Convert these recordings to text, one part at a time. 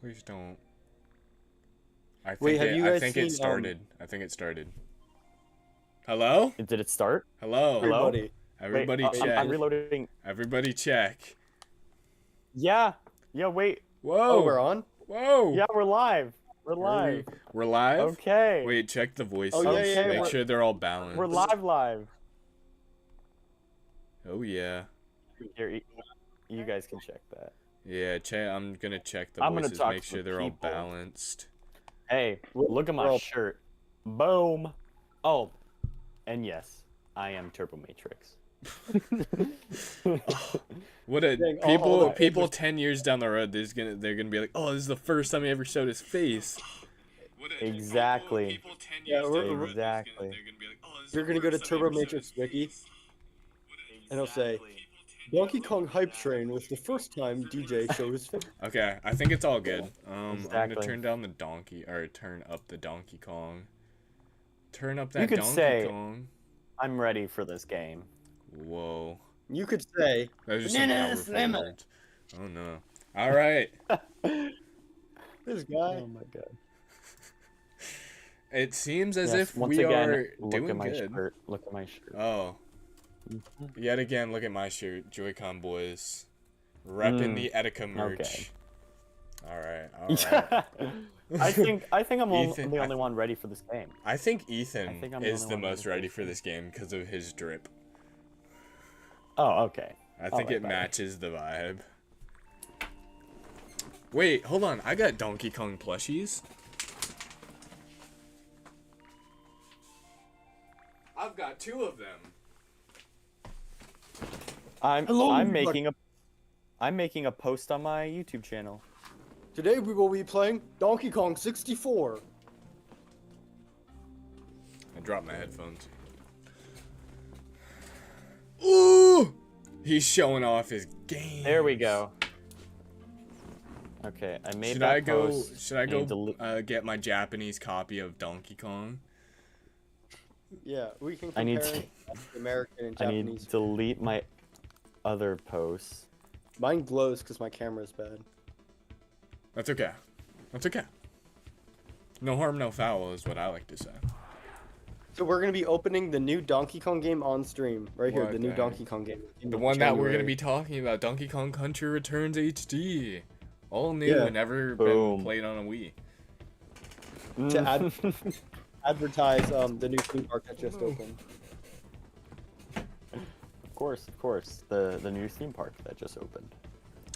Please don't. I think Wait, have you guys I think seen, it started. I think it started. Hello? Did it start? Hello? Hello? everybody? Everybody Wait, check. I'm reloading. Everybody check. Yeah. Yeah, wait. Whoa. Oh, we're on? Whoa. Yeah, we're live. We're Are live. we're live? Okay. Wait, check the voices. Oh, yeah, Make we're- sure they're all balanced. We're live. Oh, yeah. Here, you guys can check that. Yeah, I'm gonna check the I'm gonna voices, talk make to sure the they're all people. balanced. Hey, look at my shirt. Boom. Oh, and yes, I am Turbo Matrix. What a Dang, all the people 10 years down the road, they're gonna be like, oh, this is the first time he ever showed his face. Exactly. Yeah, Exactly. You're gonna go to Turbo Matrix Wiki, and it'll say, Donkey Kong Hype Train was the first time DJ showed his face. Okay, I think it's all good. I'm gonna Exactly. turn up the Donkey Kong. Turn up that You could Donkey say- Kong. I'm ready for this game. Whoa. You could say, That was just some Banana powerful Slammer. words. Oh no. Alright. this guy. Oh my god. It seems as Yes, if once we again, are look doing at my good. shirt. Look at my shirt. Oh. Yet again, look at my shirt. Joy-Con boys. Repping the Etika merch. Alright. I think I'm Ethan, the only one ready for this game. I think Ethan think I'm the is only the one most ready for this game because of his drip. Oh, okay. I think it better. matches the vibe. Wait, hold on. I got Donkey Kong plushies. I've got 2 of them. I'm making a post on my YouTube channel. Today we will be playing Donkey Kong 64. I dropped my headphones. Ooh! He's showing off his game. There we go. Okay, I made Should that I go? post. Should I need go to get my Japanese copy of Donkey Kong? Yeah, we can I need compare to- American and I Japanese. need to delete my other posts. Mine glows because my camera's bad. That's okay. That's okay. No harm, no foul is what I like to say. So we're gonna be opening the new Donkey Kong game on stream right here. What The new the Donkey Kong game. in The one that we're gonna January. be talking about, Donkey Kong Country Returns HD. All new Yeah. and never Boom. been played on a Wii. To add- advertise the new theme park that just opened. Of course, the new theme park that just opened.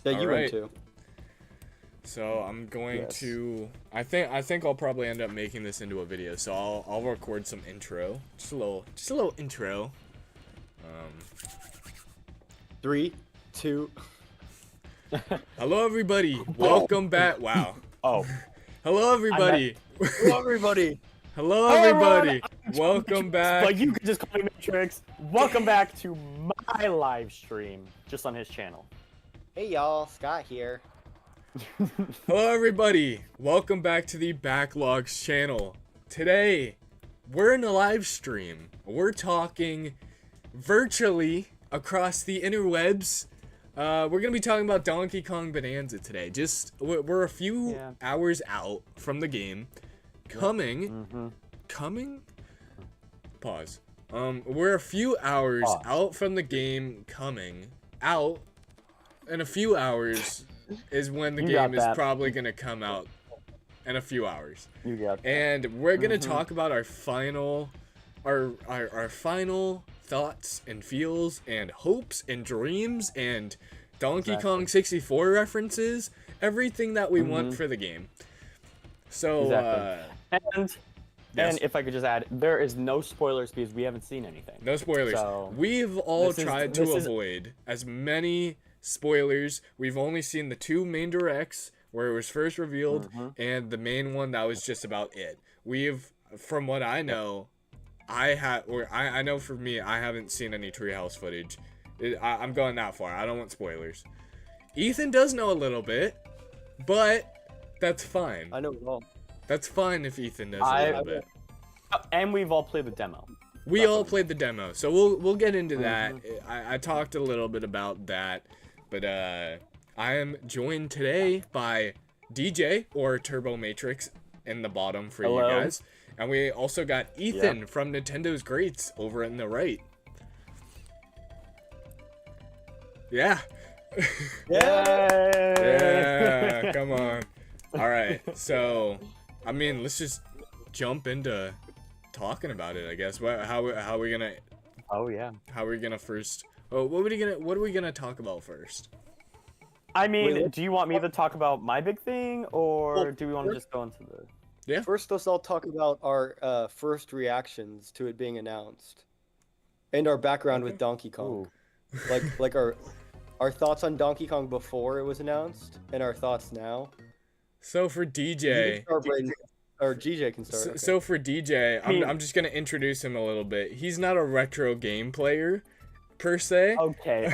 That you Alright. went to. So I'm going Yes. to. I think I'll probably end up making this into a video. So I'll record some intro, just a little intro. 3, 2. Hello everybody, welcome back. Wow. Oh, Hello everybody. Hello, everybody. Hello Hello, everybody. everyone. Welcome back. but you can just call me Matrix. Welcome back to my live stream, just on his channel. Hey y'all, Scott here. Hello everybody, welcome back to the Backlogs channel. Today, we're in a live stream. We're talking virtually across the interwebs. We're gonna be talking about Donkey Kong Bonanza today. We're a few Yeah. hours out from the game. Coming? Pause. We're a few hours Pause. out from the game coming out. In a few hours is when the You got game is that. probably gonna come out in a few hours. You got that. And we're gonna talk about our final thoughts and feels and hopes and dreams and Donkey Exactly. Kong 64 references, everything that we want for the game. So Exactly. yes. And if I could just add, there is no spoilers because we haven't seen anything. No spoilers. So, We've all this is- tried to this is- avoid as many spoilers. We've only seen the 2 main directs where it was first revealed and the main one that was just about it. From what I know, I know for me, I haven't seen any treehouse footage. I'm going that far. I don't want spoilers. Ethan does know a little bit, but that's fine. I know it all. That's fine if Ethan knows a little bit. And we've all played the demo. We all played the demo, so we'll get into that. I talked a little bit about that, but I am joined today by DJ or Turbo Matrix in the bottom for Hello. you guys. And we also got Ethan from Nintendo's Greats over in the right. Yeah. Yeah, come on. All right. So, I mean, let's just jump into talking about it, I guess. How are we going to Oh yeah. How are we going to first what are we going to talk about first? I mean, do you want me to talk about my big thing, or Well, do we want to just go into the? Yeah. First, let's all talk about our first reactions to it being announced, and our background with Donkey Kong. Ooh. Like our thoughts on Donkey Kong before it was announced, and our thoughts now. So for You DJ, can start, Brayden, or GJ can start. Okay. so for DJ, mean- I'm just going to introduce him a little bit. He's not a retro game player per se, Okay.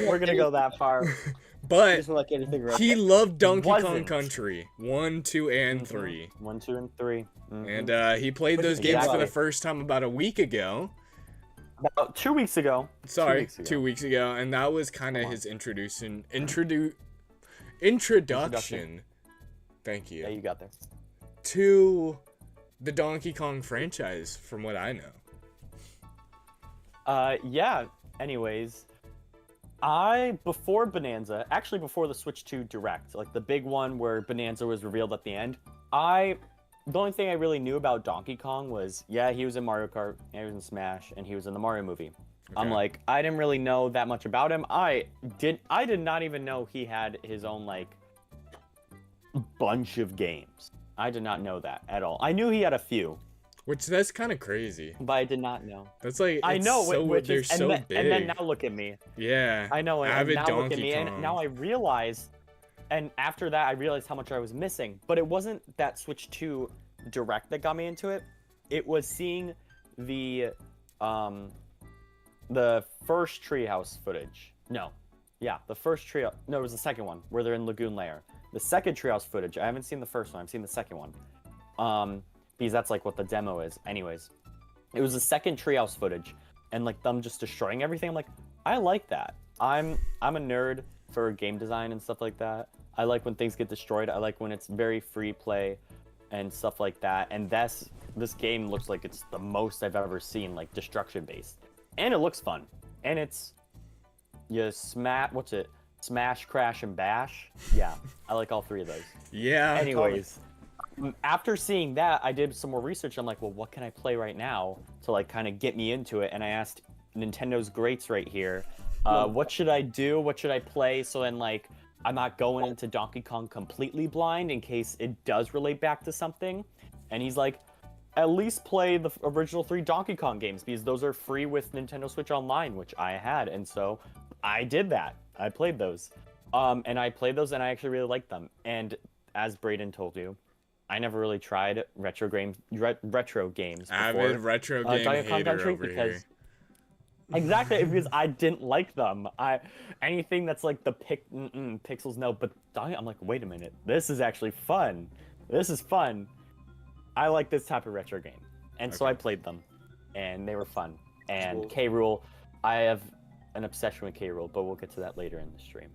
We're gonna go that far. He but doesn't like anything red. he loved Donkey Kong Wasn't. Country 1, 2, and 3. 1, 2, and 3. Mhm. And he played those games for the Exactly. first time about a week ago. About 2 weeks ago. Sorry, 2 weeks ago. 2 weeks ago, and that was kind of his introduction. Thank Yeah, you. you got there. To the Donkey Kong franchise, from what I know. Yeah. Anyways, before Bananza, actually before the Switch 2 Direct, like the big one where Bananza was revealed at the end, the only thing I really knew about Donkey Kong was, yeah, he was in Mario Kart, he was in Smash, and he was in the Mario movie. I'm Okay. like, I didn't really know that much about him. I did not even know he had his own like bunch of games. I did not know that at all. I knew he had a few, Which that's kind of crazy. but I did not know. That's like I it's know, so, which they're is, so big. and then now look at me. Yeah. I know, and Avid now look at Donkey me, Kong. and now I realize, and after that I realized how much I was missing. But it wasn't that Switch 2 Direct that got me into it. It was seeing the first Treehouse footage. No, yeah, the first Tree. No, it was the second one where they're in Lagoon Lair. The second Treehouse footage. I haven't seen the first one. I've seen the second one. Because that's like what the demo is. Anyways, it was the second Treehouse footage, and like them just destroying everything. I'm like, I like that. I'm a nerd for game design and stuff like that. I like when things get destroyed. I like when it's very free play and stuff like that. And this game looks like it's the most I've ever seen, like destruction based, and it looks fun. And it's Smash, Crash, and Bash. Yeah, I like all three of those. Yeah. Anyways, after seeing that, I did some more research. I'm like, well, what can I play right now to like kind of get me into it? And I asked Nintendo's greats right here, what should I do? What should I play? So then like I'm not going into Donkey Kong completely blind in case it does relate back to something. And he's like, at least play the original 3 Donkey Kong games because those are free with Nintendo Switch Online, which I had. And so I did that. I played those. And I played those and I actually really liked them. And as Brayden told you, I never really tried retro games before. Avid retro game Donkey Kong hater Country over because here. exactly because I didn't like them. Anything that's like the pixels, no. But I'm like, wait a minute, this is actually fun. This is fun. I like this type of retro game, and so I played them, and they were fun. And Cool. K. Rool, I have an obsession with K. Rool, but we'll get to that later in the stream.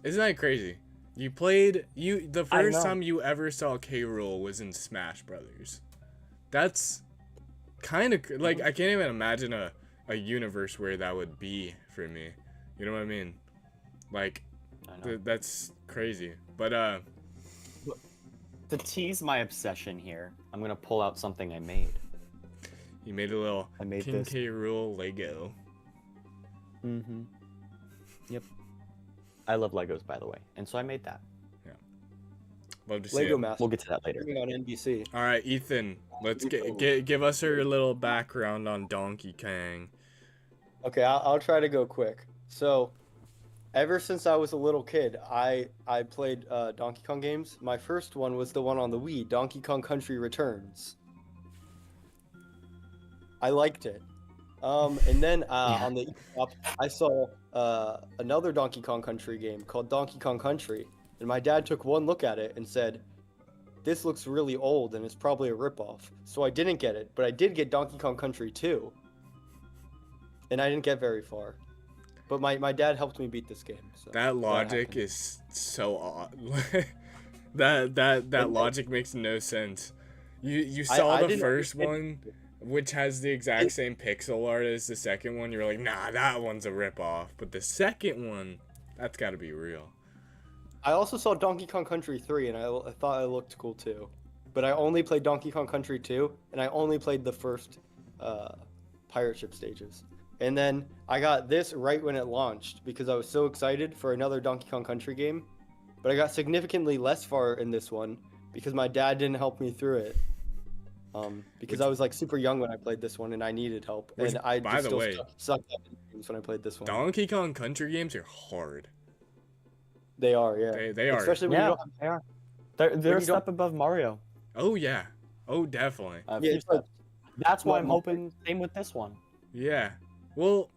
Isn't that crazy? The first know. time you ever saw K. Rool was in Smash Brothers. That's kind of like I can't even imagine a universe where that would be for me. You know what I mean? Like I know. that's crazy. But To tease my obsession here, I'm gonna pull out something I made. you made a little I made King this. K. Rool Lego. Mm-hmm. Yep. I love Legos, by the way, and so I made that. Love to see Lego it. Master. We'll get to that later. Streaming on NBC. All right, Ethan, let's give us your little background on Donkey Kong. Okay, I'll try to go quick. So, ever since I was a little kid, I played Donkey Kong games. My first one was the one on the Wii, Donkey Kong Country Returns. I liked it. And then on the eShop, I saw another Donkey Kong Country game called Donkey Kong Country, and my dad took one look at it and said, "This looks really old and it's probably a ripoff." So I didn't get it, but I did get Donkey Kong Country 2. And I didn't get very far. But my dad helped me beat this game. So That logic happened. is so odd. That logic makes no sense. You saw I the didn't first understand- one, which has the exact same pixel art as the second one. You're like, nah, that one's a ripoff. But the second one, that's got to be real. I also saw Donkey Kong Country 3, and I thought it looked cool too. But I only played Donkey Kong Country 2, and I only played the first pirate ship stages. And then I got this right when it launched because I was so excited for another Donkey Kong Country game. But I got significantly less far in this one because my dad didn't help me through it. Because I was like super young when I played this one, and I needed help. And I by just the still way, sucked at games when I played this one. Donkey Kong Country games are hard. They are, yeah. They are. Especially when you don't have they are. They're a you step above Mario. Oh yeah. Oh definitely. A Yeah, few it's like- steps. That's why I'm Well, hoping same with this one. Yeah. Well,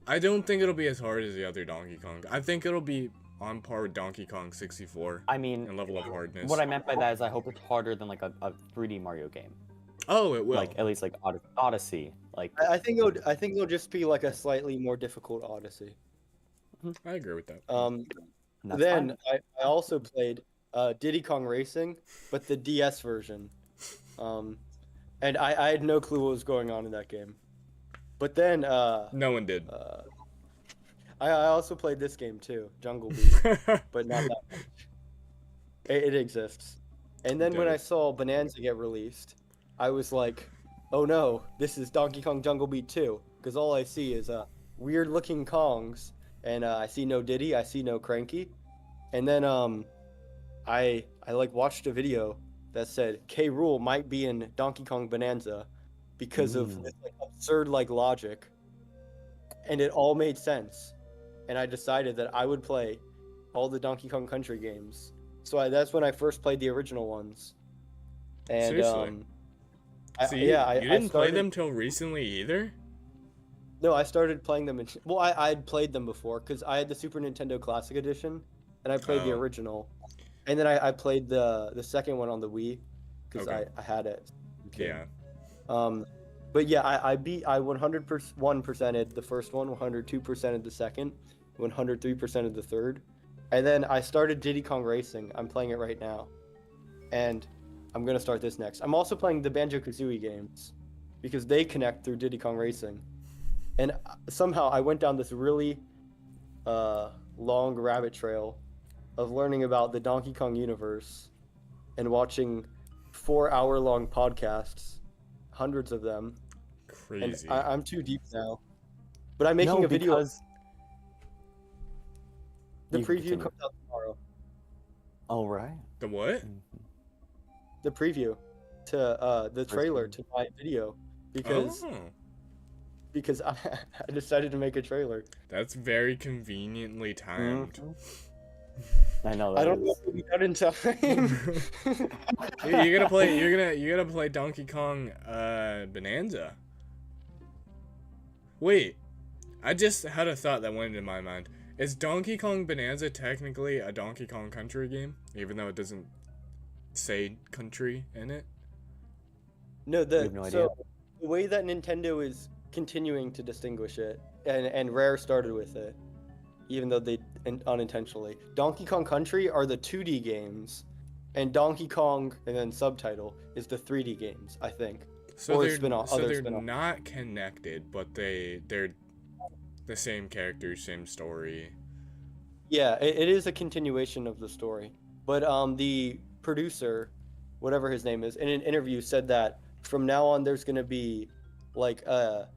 I don't think it'll be as hard as the other Donkey Kong. I think it'll be on par with Donkey Kong 64 I mean, in level of hardness. what I meant by that is I hope it's harder than like a 3D Mario game. Oh, it will. Like at least like Odyssey. Like I think it'll just be like a slightly more difficult Odyssey. I agree with that. and that's Then fine. I also played Diddy Kong Racing, but the DS version. And I had no clue what was going on in that game. But then No one did. I also played this game too, Jungle Beat, but not that much. It exists. And then when I saw Bananza get released, I was like, oh no, this is Donkey Kong Jungle Beat 2. Because all I see is weird looking Kongs, and I see no Diddy, I see no Cranky. And then I like watched a video that said K. Rool might be in Donkey Kong Bananza because of this like, absurd like logic. And it all made sense. And I decided that I would play all the Donkey Kong Country games. So that's when I first played the original ones. And Seriously? So you didn't play them till recently either? No, I started playing them. I'd played them before because I had the Super Nintendo Classic Edition, and I played the original. And then I played the second one on the Wii because I had it. Yeah. But yeah, I 101%ed the first one, 102%ed the second, 103%ed the third. And then I started Diddy Kong Racing. I'm playing it right now. And I'm going to start this next. I'm also playing the Banjo-Kazooie games because they connect through Diddy Kong Racing. And somehow I went down this really long rabbit trail of learning about the Donkey Kong universe and watching 4-hour-long podcasts, hundreds of them. Crazy. And I'm too deep now. But I'm making a video. Because... The You preview continue. comes out tomorrow. Oh right. The what? The preview to the trailer to my video because I decided to make a trailer. That's very conveniently timed. I know. I don't know if we got in time. You're gonna play Donkey Kong Bananza. Wait, I just had a thought that went into my mind. Is Donkey Kong Bananza technically a Donkey Kong Country game, even though it doesn't say country in it? No, have no idea. The way that Nintendo is continuing to distinguish it, and Rare started with it, even though they unintentionally. Donkey Kong Country are the 2D games, and Donkey Kong and then subtitle is the 3D games, I think. So Or they're, spin-off- so other they're spin-off. not connected, but they're the same characters, same story. Yeah, it is a continuation of the story. But the producer, whatever his name is, in an interview said that from now on there's gonna be like the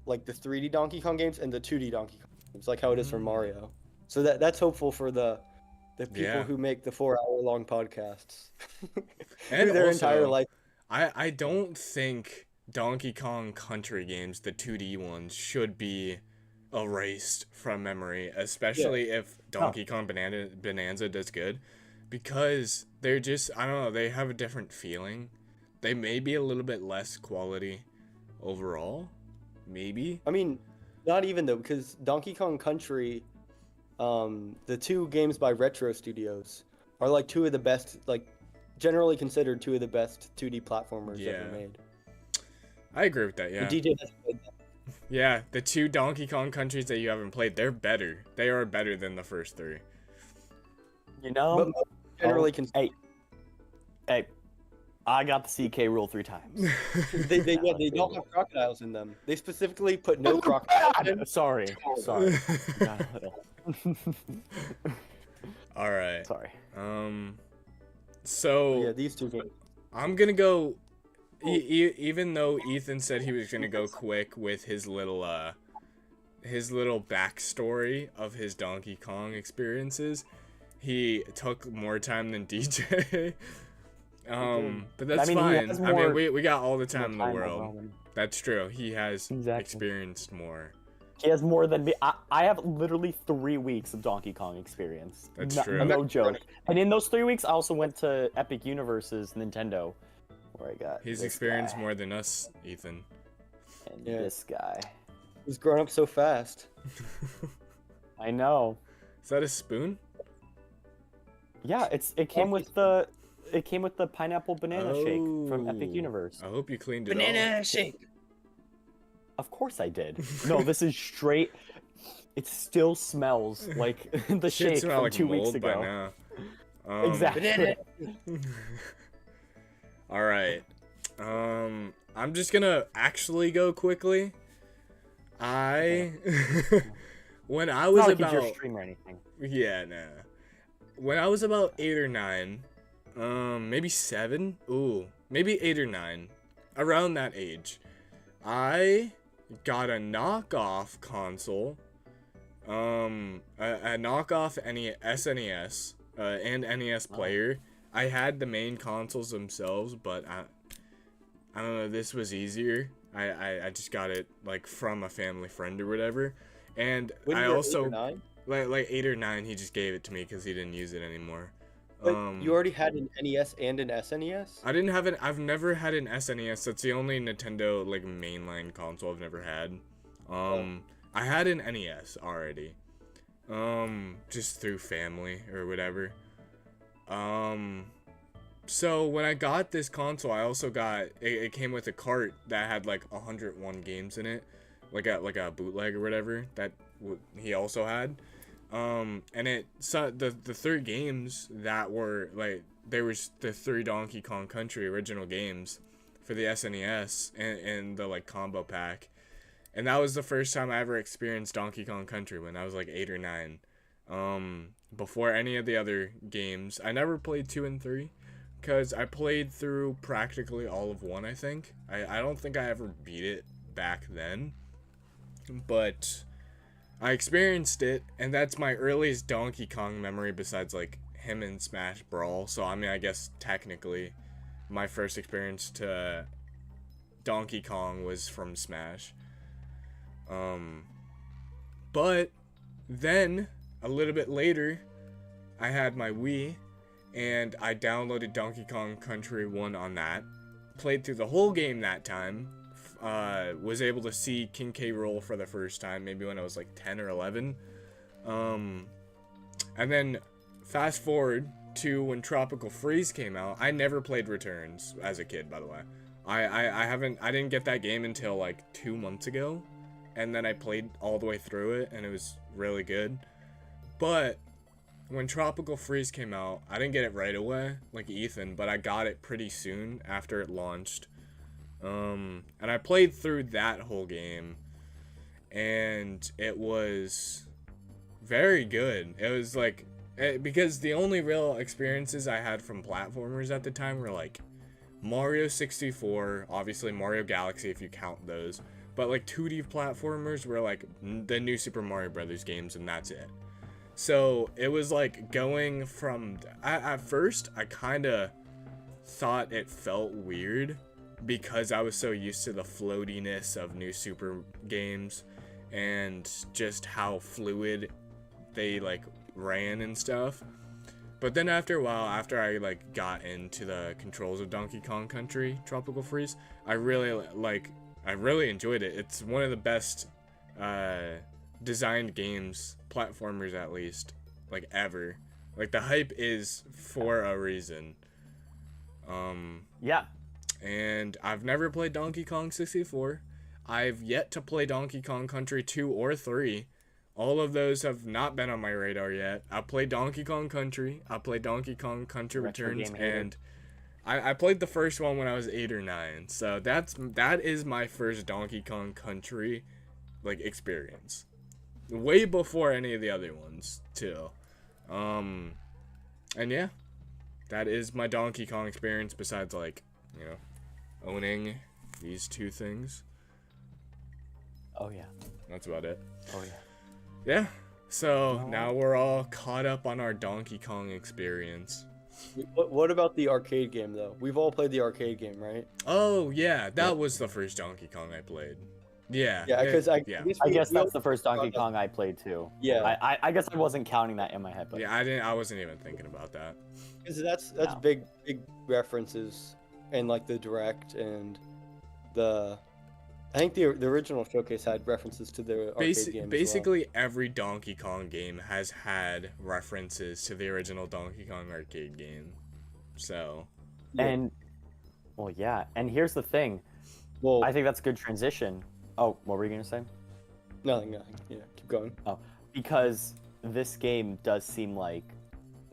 3D Donkey Kong games and the 2D Donkey Kong games, like how it is for Mario. So that's hopeful for the people Yeah. who make the 4-hour-long podcasts. And Their also, entire life. I don't think Donkey Kong Country games, the 2D ones, should be erased from memory, especially if Donkey Kong Bonanza does good, because they're just, I don't know, they have a different feeling. They may be a little bit less quality overall, maybe. I mean, not even though, because Donkey Kong Country, the 2 games by Retro Studios are like 2 of the best, like generally considered 2 of the best 2D platformers ever made. I agree with that, yeah. The DJ hasn't played that. Yeah, the 2 Donkey Kong countries that you haven't played, they're better. They are better than the first 3. You know, generally Hey, I got the CK rule 3 times. they don't have crocodiles in them. They specifically put no crocodiles in. Sorry. Got a little. All right. Sorry. So Yeah, these two games. I'm gonna go. Even though Ethan said he was gonna go quick with his little backstory of his Donkey Kong experiences, he took more time than DJ. But that's fine. I mean, we got all the time in the world. That's true. He has experienced more. He has more than me. I have literally 3 weeks of Donkey Kong experience. That's true. No joke. And in those 3 weeks, I also went to Epic Universe's Nintendo, where I got. He's experienced more than us, Ethan. And this guy. He's grown up so fast. I know. Is that a spoon? Yeah, it came with the pineapple banana shake from Epic Universe. I hope you cleaned it Banana shake. Of course I did. No, this is straight. It still smells like the shake from like 2 weeks ago. By now. Exactly. All right. I'm just gonna actually go quickly. When I was it's not like about your stream or anything. Yeah, nah. When I was about 8 or 9, maybe 7. Ooh, maybe 8 or 9, around that age, I got a knockoff console, a knockoff SNES, and NES player. I had the main consoles themselves, but I don't know, this was easier. I just got it like from a family friend or whatever, and I also like 8 or 9. He just gave it to me because he didn't use it anymore. But you already had an NES and an SNES? I didn't have I've never had an SNES. That's the only Nintendo like mainline console I've never had. I had an NES already. Just through family or whatever. So when I got this console, I also got it came with a cart that had like 101 games in it, like a bootleg or whatever that he also had. And the 3 games that were like, there was the 3 Donkey Kong Country original games for the SNES and the like combo pack, and that was the first time I ever experienced Donkey Kong Country when I was like 8 or 9. Before any of the other games, I never played 2 and 3 because I played through practically all of 1. I think I don't think I ever beat it back then, but I experienced it, and that's my earliest Donkey Kong memory besides like him in Smash Brawl. So I mean, I guess technically my first experience to Donkey Kong was from Smash. But then a little bit later, I had my Wii, and I downloaded Donkey Kong Country 1 on that. Played through the whole game that time. Was able to see King K. Rool for the first time, maybe when I was like 10 or 11. And then fast forward to when Tropical Freeze came out. I never played Returns as a kid, by the way. I didn't get that game until like 2 months ago, and then I played all the way through it, and it was really good. But when Tropical Freeze came out, I didn't get it right away like Ethan, but I got it pretty soon after it launched. And I played through that whole game, and it was very good. It was like, because the only real experiences I had from platformers at the time were like Mario 64, obviously Mario Galaxy if you count those, but like 2D platformers were like the new Super Mario Brothers games, and that's it. So it was like going from, at first I kind of thought it felt weird because I was so used to the floatiness of new Super games and just how fluid they like ran and stuff. But then after a while, after I like got into the controls of Donkey Kong Country Tropical Freeze, I really enjoyed it. It's one of the best designed games, platformers at least, like ever. Like the hype is for a reason. Yeah. And I've never played Donkey Kong 64. I've yet to play Donkey Kong Country 2 or 3. All of those have not been on my radar yet. I played Donkey Kong Country. I played Donkey Kong Country Retro Returns, game hater. and I played the first one when I was 8 or 9. So that is my first Donkey Kong Country like experience. Way before any of the other ones too. And yeah, that is my Donkey Kong experience. Besides like owning these two things. Oh yeah. That's about it. Oh yeah. Yeah. So now we're all caught up on our Donkey Kong experience. What about the arcade game though? We've all played the arcade game, right? Oh yeah, that was the first Donkey Kong I played. Yeah. Yeah, because I guess that's the first Donkey Kong I played too. Yeah. I guess I wasn't counting that in my head, but Yeah, I wasn't even thinking about that. Because that's No. big references, and like the direct and the. I think the original showcase had references to the arcade game. Basically, every Donkey Kong game has had references to the original Donkey Kong arcade game. So. and well, yeah. And here's the thing. Well, I think that's a good transition. Oh, what were you gonna say? nothing. Yeah, keep going. Because this game does seem like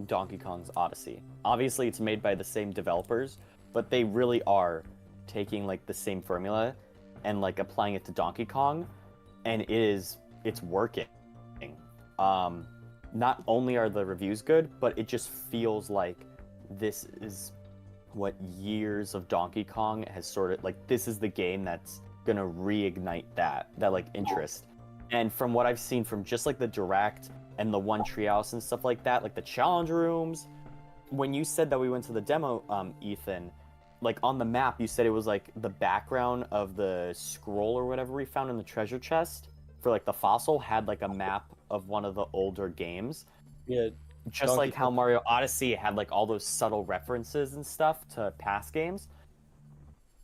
Donkey Kong's Odyssey. Obviously, it's made by the same developers, but they really are taking like the same formula and like applying it to Donkey Kong, and it's working. Not only are the reviews good, but it just feels like this is what years of Donkey Kong has sort of like, this is the game that's gonna reignite that like interest. And from what I've seen from just like the direct and the one treehouse and stuff like that, like the challenge rooms, when you said that we went to the demo, Ethan, like on the map you said it was like the background of the scroll or whatever we found in the treasure chest for like the fossil had like a map of one of the older games. Yeah. Just Donkey like how Kong. Mario Odyssey had like all those subtle references and stuff to past games,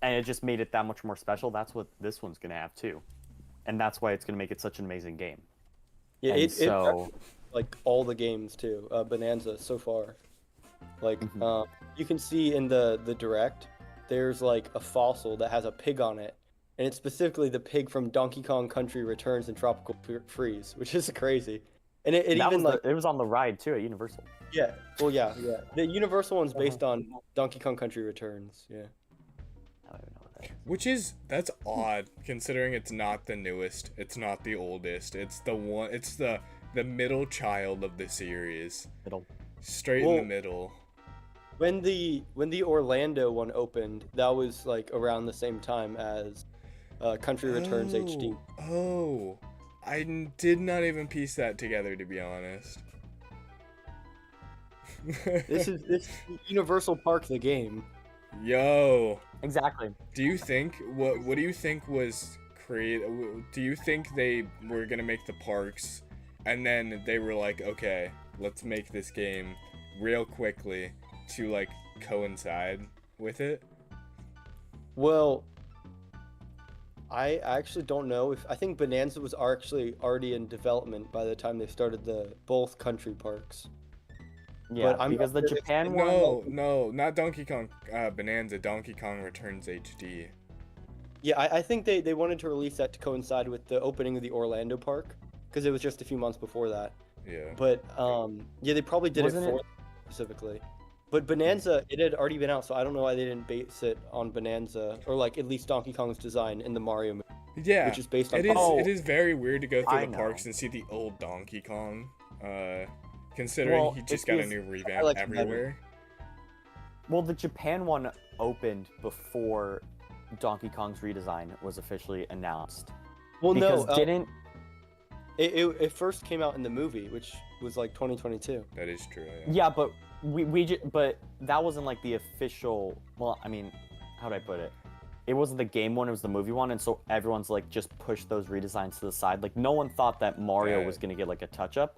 and it just made it that much more special. That's what this one's gonna have too, and that's why it's gonna make it such an amazing game. Yeah, And it so like all the games too. Bonanza so far. Like Mhm. you can see in the direct, there's like a fossil that has a pig on it, and it's specifically the pig from Donkey Kong Country Returns and Tropical Freeze, which is crazy. And it that even was like it was on the ride too at Universal. yeah, well yeah. The Universal one's based on Donkey Kong Country Returns. Yeah. I don't even know what that is. That's odd considering it's not the newest, it's not the oldest, it's the middle child of the series. Middle. Straight in the middle. When the Orlando one opened, that was like around the same time as Country Returns HD. Oh, did not even piece that together, to be honest. This is Universal Park the game. Yo. Exactly. Do you think what do you think was do you think they were gonna make the parks, and then they were like, okay, let's make this game real quickly to like coincide with it? Well, I actually don't know if I think Bonanza was actually already in development by the time they started both country parks. Yeah, I'm because the not sure if- Japan one. No, not Donkey Kong Bonanza. Donkey Kong Returns HD. Yeah, I think they wanted to release that to coincide with the opening of the Orlando park because it was just a few months before that. Yeah. But yeah, they probably did Wasn't it for specifically. But Bonanza, it had already been out, so I don't know why they didn't base it on Bonanza or like at least Donkey Kong's design in the Mario movie, Yeah. which is based on. It is very weird to go through I the parks know. and see the old Donkey Kong. Considering Well, he just it got a is- new revamp like it better. everywhere. Well, the Japan one opened before Donkey Kong's redesign was officially announced. Well, Because no, didn't it first came out in the movie, which was like 2022. That is true. yeah, but but that wasn't like the official. Well, I mean, how do I put it? It wasn't the game one; it was the movie one, and so everyone's like just pushed those redesigns to the side. Like no one thought that Mario Yeah. was gonna get like a touch up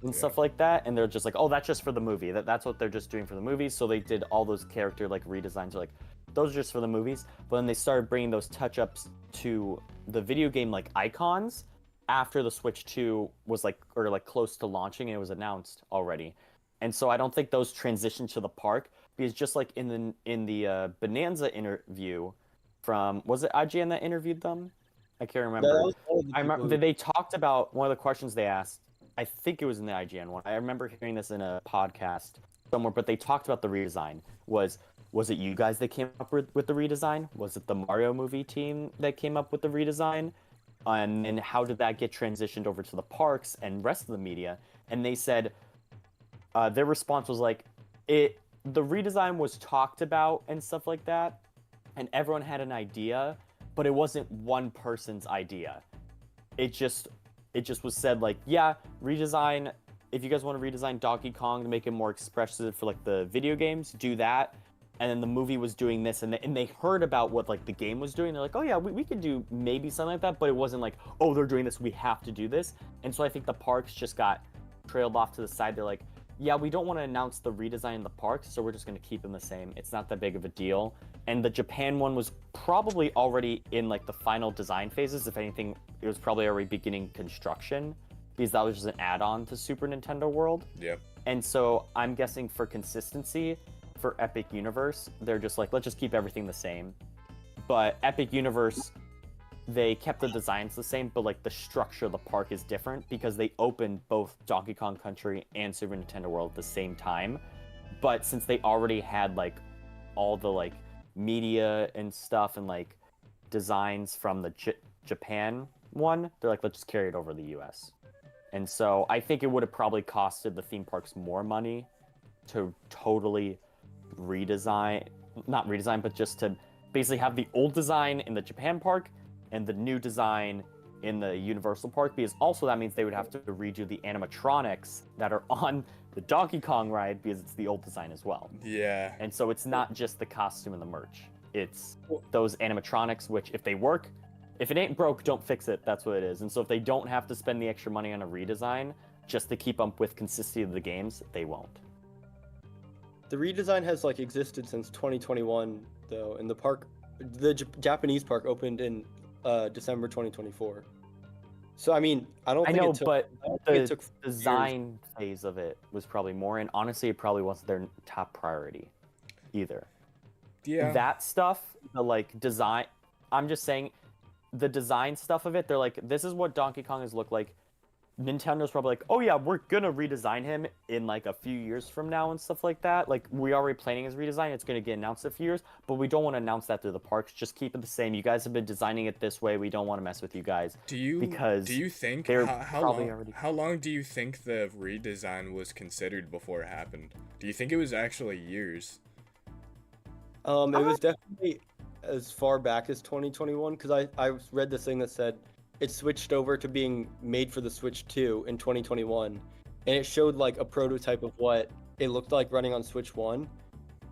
and Yeah. stuff like that, and they're just like, oh, that's just for the movie. That's what they're just doing for the movie. So they did all those character like redesigns. They're like, those are just for the movies. But then they started bringing those touch ups to the video game like icons after the Switch 2 was like or like close to launching and it was announced already. And so I don't think those transitioned to the park because just like in the Bonanza interview from was it IGN that interviewed them? I can't That remember. was all of the I remember people they talked about one of the questions they asked. I think it was in the IGN one. I remember hearing this in a podcast somewhere, but they talked about the redesign. Was it you guys that came up with the redesign? Was it the Mario movie team that came up with the redesign? And how did that get transitioned over to the parks and rest of the media? And they said their response was like, the redesign was talked about and stuff like that, and everyone had an idea, but it wasn't one person's idea. It just was said like, yeah, redesign. If you guys want to redesign Donkey Kong to make it more expressive for like the video games, do that. And then the movie was doing this, and they heard about what like the game was doing. They're like, oh yeah, we could do maybe something like that, but it wasn't like, oh, they're doing this, we have to do this. And so I think the parks just got trailed off to the side. They're like, yeah, we don't want to announce the redesign in the parks, so we're just going to keep them the same. It's not that big of a deal. And the Japan one was probably already in like the final design phases. If anything, it was probably already beginning construction, because that was just an add-on to Super Nintendo World. Yep. And so I'm guessing for consistency, for Epic Universe, they're just like, let's just keep everything the same. But Epic Universe, they kept the designs the same, but like the structure of the park is different because they opened both Donkey Kong Country and Super Nintendo World at the same time. But since they already had like all the like media and stuff and like designs from the Japan one, they're like, let's just carry it over to the US. And so I think it would have probably costed the theme parks more money to totally not redesign, but just to basically have the old design in the Japan park and the new design in the Universal Park, because also that means they would have to redo the animatronics that are on the Donkey Kong ride because it's the old design as well. Yeah. And so it's not just the costume and the merch. It's those animatronics, which if they work, if it ain't broke, don't fix it. That's what it is. And so if they don't have to spend the extra money on a redesign just to keep up with consistency of the games, they won't. The redesign has like existed since 2021 though, and the park, the Japanese park opened in December 2024. So I mean, I don't I think know, it took, but I don't the think it took design phase of it was probably more, and honestly, it probably wasn't their top priority either. Yeah. That stuff, the like design, I'm just saying, the design stuff of it, they're like, this is what Donkey Kong has looked like. Nintendo's probably like, oh yeah, we're gonna redesign him in like a few years from now and stuff like that. Like, we already planning his redesign. It's gonna get announced in a few years, but we don't want to announce that through the parks. Just keep it the same. You guys have been designing it this way. We don't want to mess with you guys. Do you think they're how long do you think the redesign was considered before it happened? Do you think it was actually years? It was definitely as far back as 2021, because I read this thing that said it switched over to being made for the Switch 2 in 2021, and it showed like a prototype of what it looked like running on Switch 1,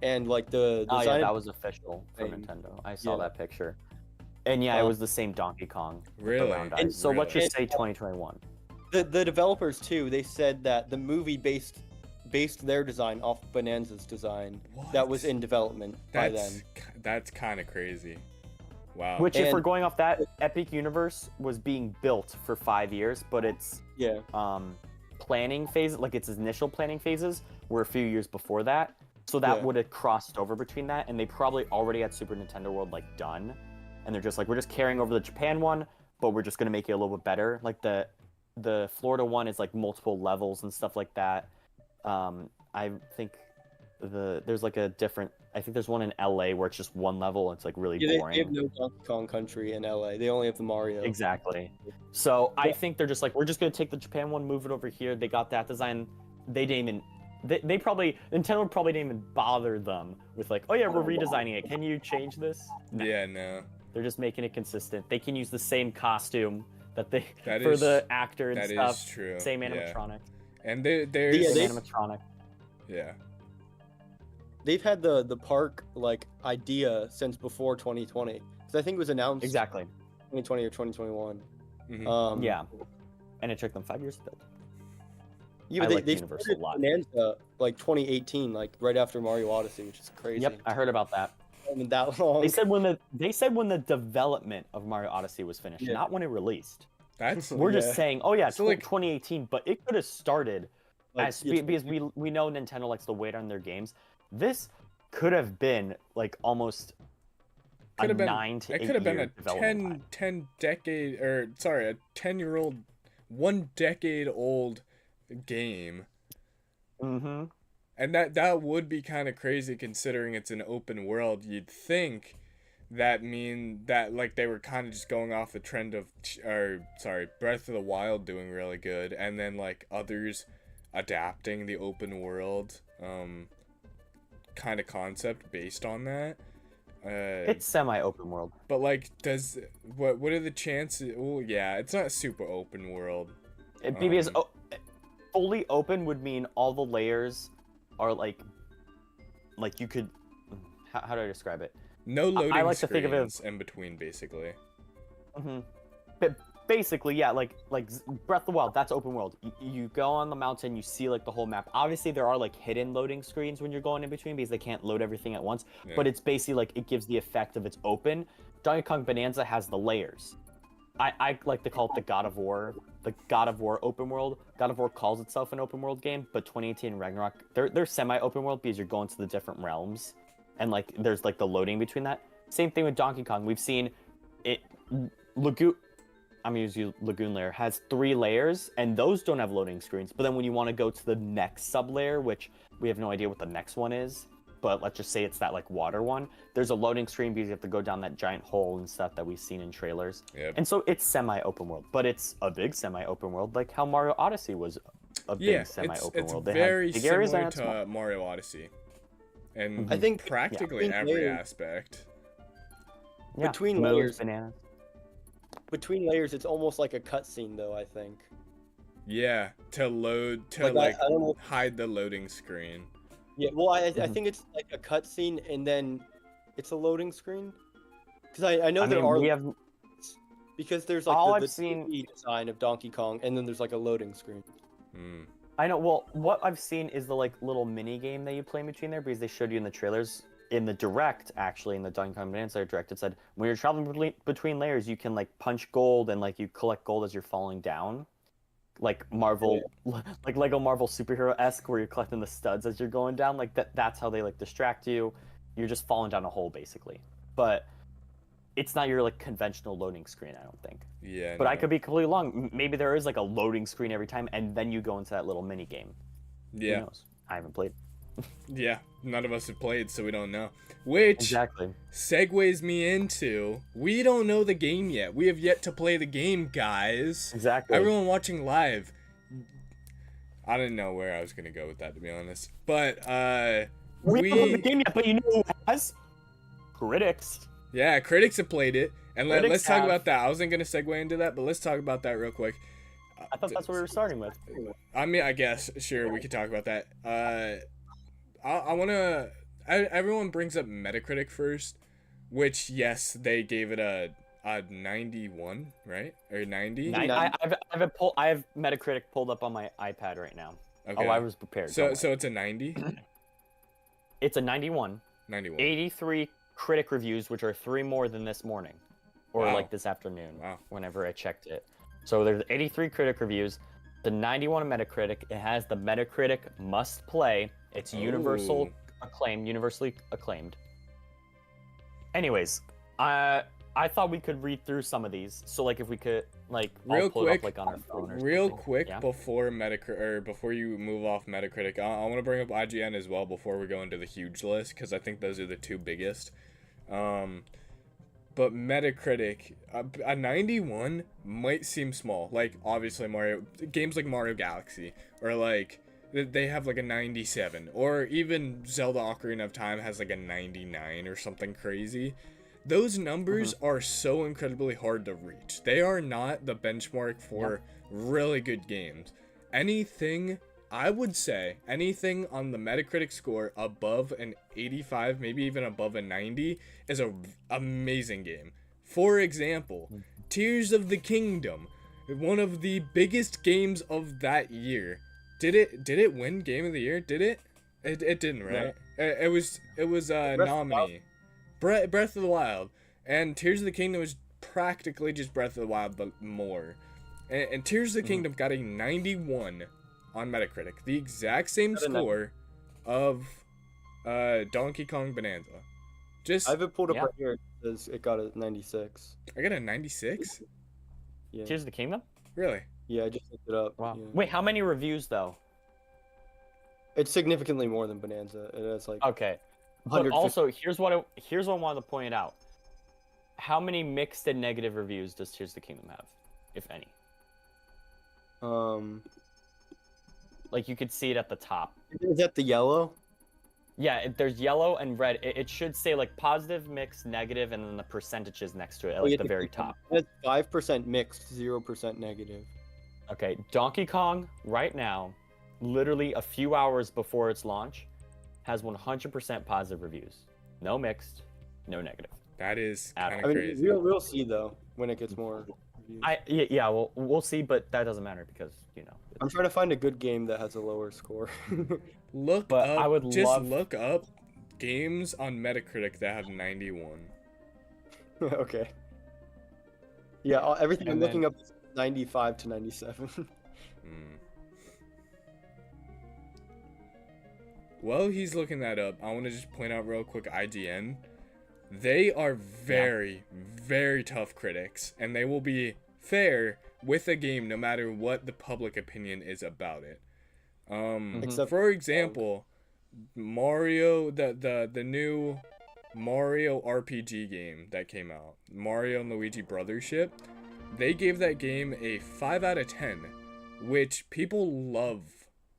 and like the Oh yeah, design. that was official for Same. Nintendo. I saw Yeah. that picture. And yeah, it was the same Donkey Kong. with the Really? round eyes. And So let's really? just say 2021. The developers too, they said that the movie based their design off Bananza's design that was What? in development by then. That's kind of crazy. Wow. Which, if And- we're going off that, Epic Universe was being built for 5 years, but its Yeah. planning phase, like its initial planning phases, were a few years before that. So that Yeah. would have crossed over between that, and they probably already had Super Nintendo World like done, and they're just like, we're just carrying over the Japan one, but we're just gonna make it a little bit better. Like the Florida one is like multiple levels and stuff like that. I think there's like a different. I think there's one in LA where it's just one level. It's like really Yeah, boring. they have no Donkey Kong Country in LA. They only have the Mario. Exactly. So I think they're just like, we're just gonna take the Japan one, move it over here. They got that design. They didn't even. They probably Nintendo probably didn't even bother them with like, oh yeah, we're redesigning it. Can you change this? No. Yeah, no. They're just making it consistent. They can use the same costume that they That for is- the actor and that stuff. is true. Same yeah. animatronic. And there's Yeah, Same animatronic. yeah. They've had the park like idea since before 2020, because I think it was announced Exactly. 2020 or 2021. Mhm. Yeah. And it took them 5 years to build. Yeah, I but like they Universal started a lot. Bonanza like 2018, like right after Mario Odyssey, which is crazy. Yep, I heard about that. I mean, that long. They said when the development of Mario Odyssey was finished, Yeah. not when it released. That's We're Yeah. just saying, oh yeah, So, like- 2018, but it could have started Like, as yeah, because we know Nintendo likes to wait on their games. This could have been like almost could have been 9 to 8 it could have been year a development 10 decade, or sorry, a 10-year-old, 1 decade old game. Mm-hmm. And that would be kind of crazy considering it's an open world. You'd think that mean that like they were kind of just going off the trend of Breath of the Wild doing really good, and then like others adapting the open world kind of concept based on that. It's semi-open world. But like, what are the chances? Well, yeah, it's not super open world. Because fully open would mean all the layers are like you could. How do I describe it? No loading I like screens to think of it as, in between, basically. but basically, yeah, like Breath of the Wild, that's open world. You go on the mountain, you see like the whole map. Obviously, there are like hidden loading screens when you're going in between because they can't load everything at once. Yeah. But it's basically like it gives the effect of it's open. Donkey Kong Bonanza has the layers. I like to call it the God of War open world. God of War calls itself an open world game, but 2018 Ragnarok, they're semi-open world because you're going to the different realms, and like there's like the loading between that. Same thing with Donkey Kong. We've seen it. I'm gonna use Lagoon Layer has 3 layers, and those don't have loading screens. But then when you want to go to the next sub-layer, which we have no idea what the next one is, but let's just say it's that like water one, there's a loading screen because you have to go down that giant hole and stuff that we've seen in trailers. Yep. And so it's semi-open world, but it's a big semi-open world, like how Mario Odyssey was a big semi-open world. It's very similar to Mario Odyssey, and I think practically every aspect. Yeah. Between layers, bananas. between layers, it's almost like a cutscene, though. I think. Yeah, to I don't know. hide the loading screen. Yeah, well, I think it's like a cutscene and then it's a loading screen. Because I know because there's like all the I've seen 2D design of Donkey Kong, and then there's like a loading screen. I know. Well, what I've seen is the like little mini game that you play in between there because they showed you in the trailers. In the direct, actually, in the Donkey Kong Bonanza direct, it said when you're traveling between layers, you can like punch gold and like you collect gold as you're falling down, like Marvel, like Lego Marvel superhero-esque, where you're collecting the studs as you're going down. Like that's how they like distract you. You're just falling down a hole basically, but it's not your like conventional loading screen. I don't think. Yeah. But I could be completely wrong. Maybe there is like a loading screen every time, and then you go into that little mini game. Yeah. Who knows? I haven't played. Yeah, none of us have played, so we don't know. Which segues me into, we don't know the game yet. We have yet to play the game, guys. Exactly. Everyone watching live. I didn't know where I was gonna go with that, to be honest. But we don't know the game yet, but you know who has? Critics. Yeah, critics have played it, and let's talk about that. I wasn't gonna segue into that, but let's talk about that real quick. I thought that's what we were starting with. I mean, I guess sure we could talk about that. I want to. Everyone brings up Metacritic first, which yes, they gave it a 91, right, or 90. I have Metacritic pulled up on my iPad right now. Okay. Oh, I was prepared. So it's a 90. It's a 91. 91. 83 critic reviews, which are 3 more than this morning, or Wow. like this afternoon. Wow. Whenever I checked it. So there's 83 critic reviews. The 91 Metacritic. It has the Metacritic must play. It's universally acclaimed. Anyways, I thought we could read through some of these. So like if we could like real pull quick, it up, like, on our phone or real something. quick Yeah? before before you move off Metacritic, I want to bring up IGN as well before we go into the huge list because I think those are the 2 biggest. But Metacritic, a 91 might seem small. Like obviously games like Mario Galaxy or like they have like a 97, or even Zelda Ocarina of Time has like a 99 or something crazy. Those numbers are so incredibly hard to reach. They are not the benchmark for really good games. I would say anything on the Metacritic score above an 85, maybe even above a 90, is an amazing game. For example, Tears of the Kingdom, one of the biggest games of that year. Did it win Game of the Year? Did it? It didn't, right? No. It was a nominee. Breath of the Wild, and Tears of the Kingdom was practically just Breath of the Wild, but more. And Tears of the Kingdom got a 91 on Metacritic, the exact same score of Donkey Kong Bonanza. Just I have it pulled up Yeah. right here. It says it got a 96. I got a 96. Yeah. Tears of the Kingdom. Really? Yeah, I just looked it up. Wow. Yeah. Wait, how many reviews though? It's significantly more than Bonanza. It has like Okay. But 150. also, here's what I wanted to point out. How many mixed and negative reviews does Tears of the Kingdom have, if any? Like you could see it at the top. Is that the yellow? Yeah, there's yellow and red. It should say like positive, mixed, negative, and then the percentages next to it at like the very top. It's 5% mixed, 0% negative. Okay, Donkey Kong right now, literally a few hours before its launch, has 100% positive reviews. No mixed, no negative. That is At kind I of mean, crazy. we'll see though when it gets more reviews. Yeah, well, we'll see, but that doesn't matter because I'm trying to find a good game that has a lower score. Look But up. I would just love- look up games on Metacritic that have 91. Okay. Yeah, everything I'm And looking then- up is 95 to 97. While he's looking that up, I want to just point out real quick IGN. They are very, very tough critics, and they will be fair with a game no matter what the public opinion is about it. Except for example, Mario, the new Mario RPG game that came out, Mario and Luigi Brothership, they gave that game a 5 out of 10, which people love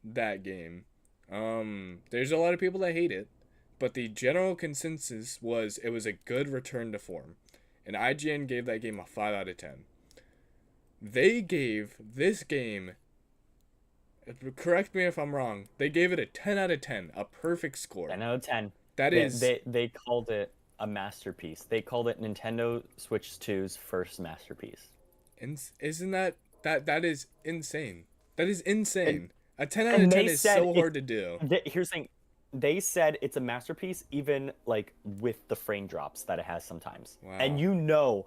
that game. There's a lot of people that hate it, but the general consensus was it was a good return to form, and IGN gave that game a 5 out of 10. They gave this game, correct me if I'm wrong, they gave it a 10 out of 10, a perfect score. 10 out of 10. That is... They called it a masterpiece. They called it Nintendo Switch 2's first masterpiece. Isn't that is insane? That is insane. A 10 out of And 10 they is said so hard to do. Here's the thing. They said it's a masterpiece even like with the frame drops that it has sometimes. Wow. And you know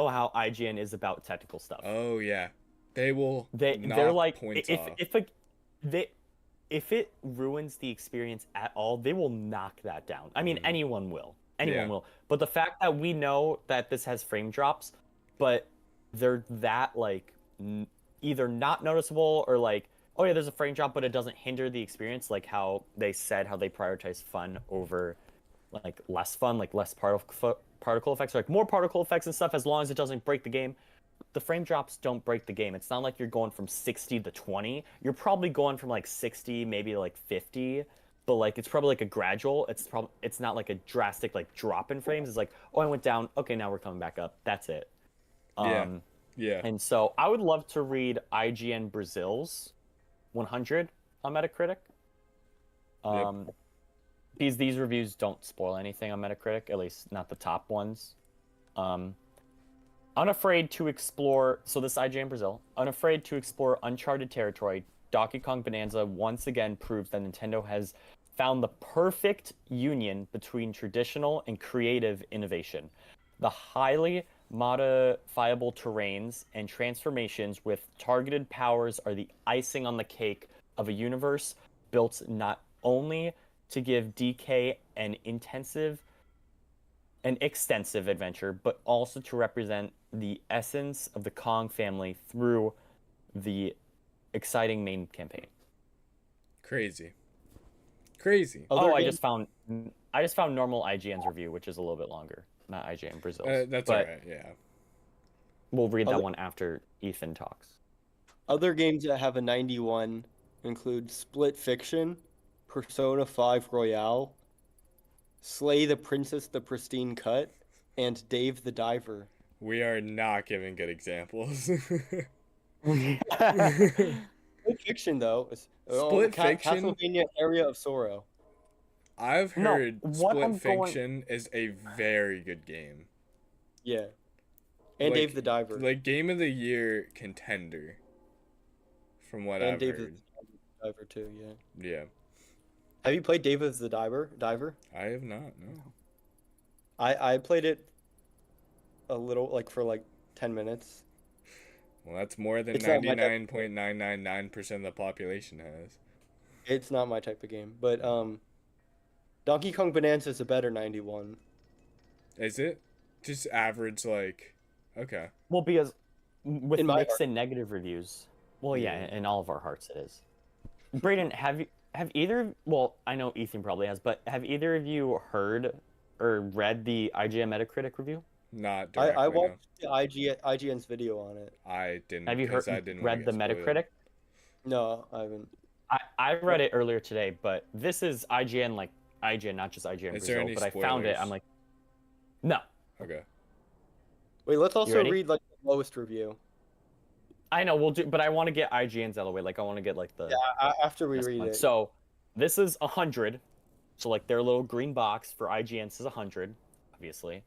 how IGN is about technical stuff. Oh yeah. They will They're knock like points if off. if it ruins the experience at all, they will knock that down. I mean, anyone will. Anyone will. But the fact that we know that this has frame drops, but they're that like either not noticeable or like, oh yeah, there's a frame drop, but it doesn't hinder the experience, like how they said how they prioritize fun over like less fun, like less particle effects, or like more particle effects and stuff, as long as it doesn't break the game. The frame drops don't break the game. It's not like you're going from 60 to 20. You're probably going from like 60, maybe like 50, but like it's probably like a gradual. It's not like a drastic like drop in frames. It's like, oh, I went down. Okay, now we're coming back up. That's it. Yeah. And so I would love to read IGN Brazil's 100 on Metacritic. Because these reviews don't spoil anything on Metacritic, at least not the top ones. Unafraid to explore, so this IGN Brazil, unafraid to explore uncharted territory, Donkey Kong Bonanza once again proves that Nintendo has found the perfect union between traditional and creative innovation. The highly modifiable terrains and transformations with targeted powers are the icing on the cake of a universe built not only to give DK an extensive adventure, but also to represent the essence of the Kong family through the exciting main campaign. Crazy. I just found normal IGN's review, which is a little bit longer, not IGN Brazil's. That's alright, yeah. We'll read that one after Ethan talks. Other games that have a 91 include Split Fiction, Persona 5 Royale, Slay the Princess the Pristine Cut, and Dave the Diver. We are not giving good examples. Split Fiction, though, is Split Fiction? Castlevania Area of Sorrow. I've heard what Split I'm going- Fiction is a very good game. Yeah. And Like- Dave the Diver. Like Game of the Year contender. From what And I've Dave heard. the Diver, too, yeah. Yeah. Have you played Dave the Diver? I have not, no. I played it a little, like, for, 10 minutes. Well, that's more than It's not my type- 99.999% of the population has. It's not my type of game. But, Donkey Kong Bonanza is a better 91. Is it? Just average, like, okay. Well, because with In my mixed and negative reviews. Well, yeah, in all of our hearts it is. Brayden, have either? Well, I know Ethan probably has, but have either of you heard or read the IGN Metacritic review? Not directly, I no. watched the IGN's video on it. I didn't, Have you because I didn't want read to the get spoiled. Metacritic? No, I haven't. I read it earlier today, but this is IGN, like IGN, not just IGN Is there Brazil. any But I found it. spoilers? I'm like, no. Okay. Wait, let's also ready? read like the lowest review. I know we'll do, but I want to get IGN's out of the way. Like I want to get like the After we best read one. it. So this is 100. So like their little green box for IGN says 100, obviously.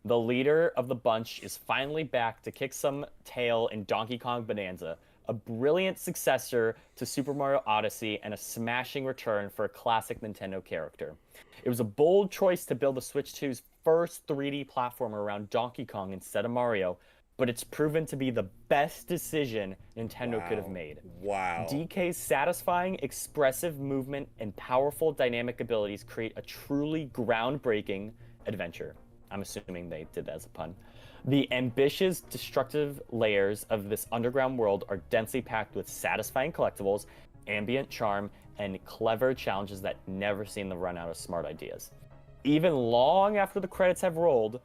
The leader of the bunch is finally back to kick some tail in Donkey Kong Bonanza, a brilliant successor to Super Mario Odyssey and a smashing return for a classic Nintendo character. It was a bold choice to build the Switch 2's first 3D platformer around Donkey Kong instead of Mario, but it's proven to be the best decision Nintendo could have made. Wow. DK's satisfying, expressive movement and powerful dynamic abilities create a truly groundbreaking adventure. I'm assuming they did that as a pun. The ambitious, destructive layers of this underground world are densely packed with satisfying collectibles, ambient charm, and clever challenges that never seem to run out of smart ideas. Even long after the credits have rolled,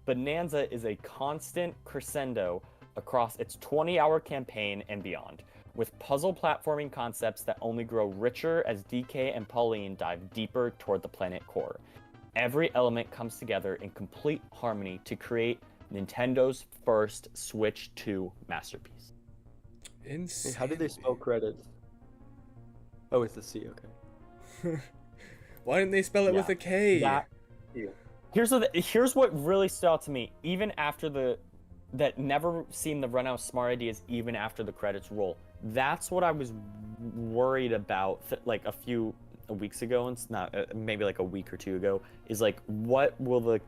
Bananza is a constant crescendo across its 20-hour campaign and beyond, with puzzle platforming concepts that only grow richer as DK and Pauline dive deeper toward the planet core. Every element comes together in complete harmony to create Nintendo's first Switch 2 masterpiece. Insane. How did they spell credits? Oh, it's a C. Okay. Why didn't they spell it with a K? Here's what really stood out to me. Even after that never seemed to run out of smart ideas. Even after the credits roll, that's what I was worried about. Like a weeks ago, and it's not maybe like a week or two ago, is like what will the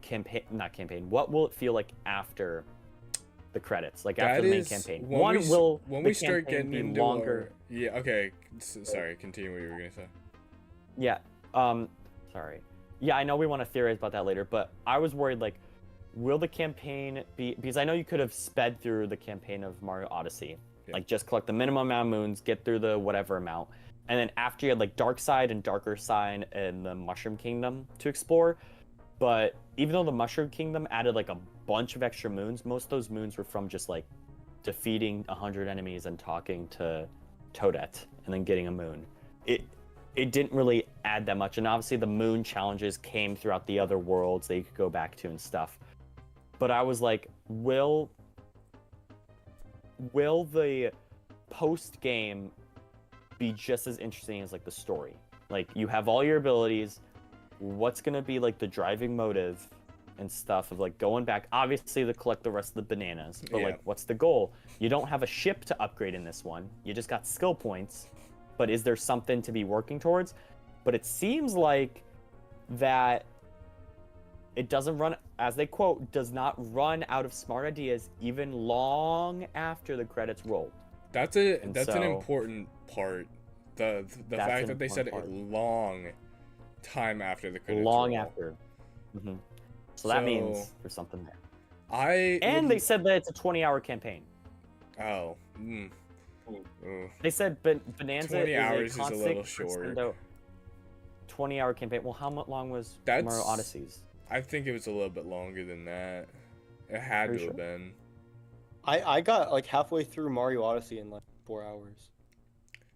what will it feel like after the credits, like after the main campaign? When we start getting into longer. Yeah, okay, sorry, continue what you were gonna say. Yeah, sorry. Yeah, I know we want to theorize about that later, but I was worried, like, will the campaign be, because I know you could have sped through the campaign of Mario Odyssey, like just collect the minimum amount of moons, get through the whatever amount, and then after you had like Dark Side and Darker Side and the Mushroom Kingdom to explore. But even though the Mushroom Kingdom added like a bunch of extra moons, most of those moons were from just like defeating 100 enemies and talking to Toadette and then getting a moon. It didn't really add that much, and obviously the moon challenges came throughout the other worlds that you could go back to and stuff. But I was like, will the post game be just as interesting as like the story? Like, you have all your abilities, what's gonna be like the driving motive and stuff of like going back, obviously to collect the rest of the bananas, but like what's the goal? You don't have a ship to upgrade in this one, you just got skill points, but is there something to be working towards? But it seems like that it doesn't run, as they quote, does not run out of smart ideas even long after the credits roll. That's an important part. The fact that they said it long time after the credits roll. After. Mm-hmm. So that means there's something there. They said that it's a 20-hour campaigon. Oh. They said Bonanza 20 hours is a little short. 20-hour campaign. Well, how much long was Mario Odyssey's? I think it was a little bit longer than that. It had to have been. I got like halfway through Mario Odyssey in like 4 hours.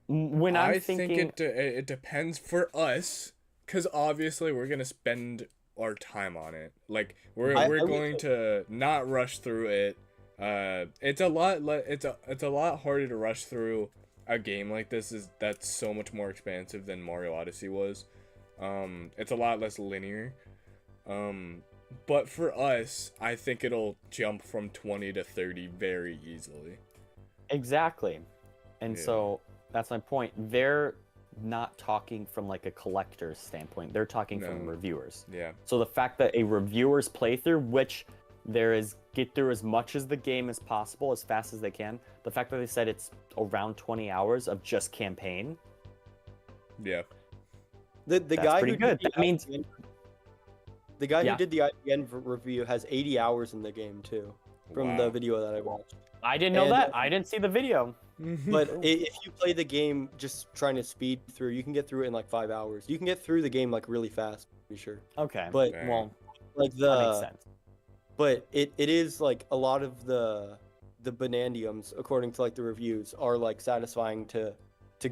I think it depends for us, because obviously we're gonna spend our time on it. Like we're going to not rush through it. It's a lot harder to rush through a game like this. That's so much more expansive than Mario Odyssey was. It's a lot less linear. But for us, I think it'll jump from 20 to 30 very easily. Exactly. And so that's my point. They're not talking from like a collector's standpoint. They're talking from reviewers. Yeah. So the fact that a reviewer's playthrough, which there is get through as much as the game as possible, as fast as they can. The fact that they said it's around 20 hours of just campaign. Yeah. The guy pretty who good. That means The guy Yeah. who did the IGN review has 80 hours in the game too, from the Wow. video that I watched. I didn't know And, that. I didn't see the video. But if you play the game just trying to speed through, you can get through it in like 5 hours. You can get through the game like really fast, pretty sure. Okay. But Dang. Well, like that makes sense. but it is like a lot of the Banandiums, according to like the reviews, are like satisfying to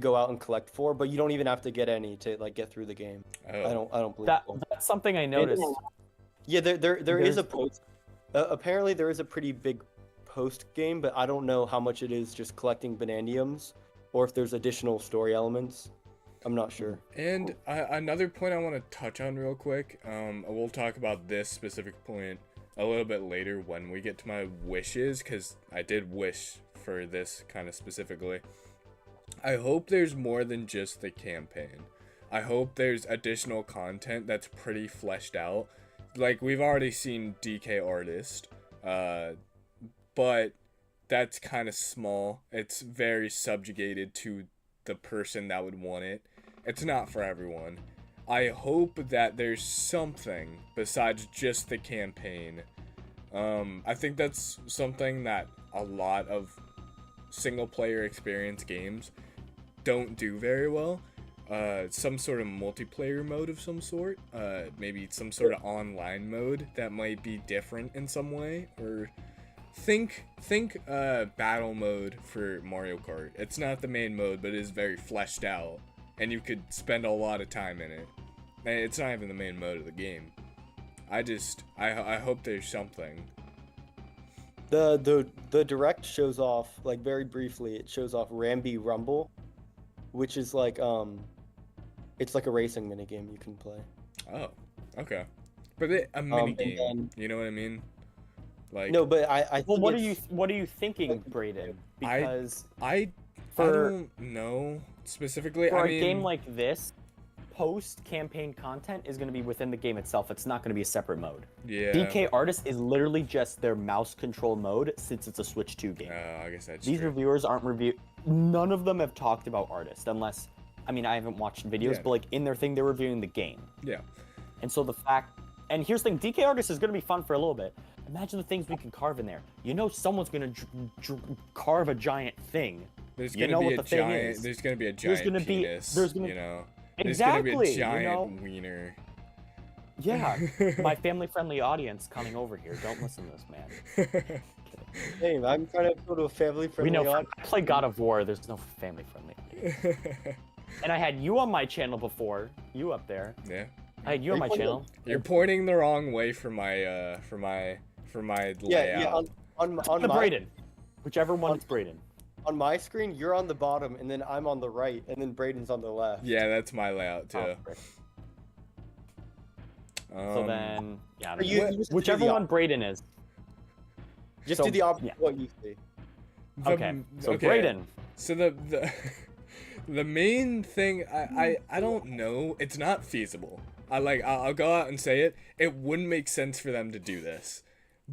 go out and collect for, but you don't even have to get any to like get through the game. Oh. I don't believe That so. that's something I noticed. Yeah, there is There's- a post. Apparently there is a pretty big post game, but I don't know how much it is just collecting Banandiums or if there's additional story elements. I'm not sure. And another point I want to touch on real quick. We'll talk about this specific point a little bit later when we get to my wishes, because I did wish for this kind of specifically. I hope there's more than just the campaign. I hope there's additional content that's pretty fleshed out. Like, we've already seen DK Artist, but that's kind of small. It's very subjugated to the person that would want it. It's not for everyone. I hope that there's something besides just the campaign. I think that's something that a lot of single player experience games don't do very well. Some sort of multiplayer mode of some sort, maybe some sort of online mode that might be different in some way, or think battle mode for Mario Kart. It's not the main mode, but it is very fleshed out, and you could spend a lot of time in it. And it's not even the main mode of the game. I hope there's something. The direct shows off, like very briefly, it shows off Rambi Rumble, which is like it's like a racing minigame you can play. Oh, okay. But a mini game, then- you know what I mean? Like, No, but I think Well, what it's- are you thinking, Brayden? Because I for- don't know specifically. for I a mean, game like this, post-campaign content is going to be within the game itself. It's not going to be a separate mode. yeah. DK Artist is literally just their mouse control mode since it's a Switch 2 game. I guess that's These true. reviewers aren't none of them have talked about Artist unless, I mean, I haven't watched videos, Yeah. but like in their thing, they're reviewing the game. Yeah. And so the fact, and here's the thing, DK Artist is going to be fun for a little bit. Imagine the things we can carve in there. You know, someone's going to carve a giant thing. There's You gonna know be what a the thing giant. is. There's gonna be a There's giant gonna be- penis. there's gonna- you know. Exactly. There's gonna be a you know? giant wiener. Yeah, my family-friendly audience coming over here. Don't listen to this, man. Hey, I'm trying to go to a family We friendly know. audience. I play God of War. There's no family-friendly. And I had you on my channel before. You up there. Yeah. I had you on my channel. You're pointing the wrong way for my layout. Yeah, on The my Brayden. Whichever one it's Brayden. on my screen, you're on the bottom, and then I'm on the right, and then Braden's on the left. Yeah, that's my layout too. Oh, frick. So Um, then, yeah. I Or don't you- know. you just do Whichever the one Brayden is. Just So, do the opposite yeah. of what you see. Okay. So Brayden. So the the main thing I don't know. It's not feasible. I'll go out and say it. It wouldn't make sense for them to do this,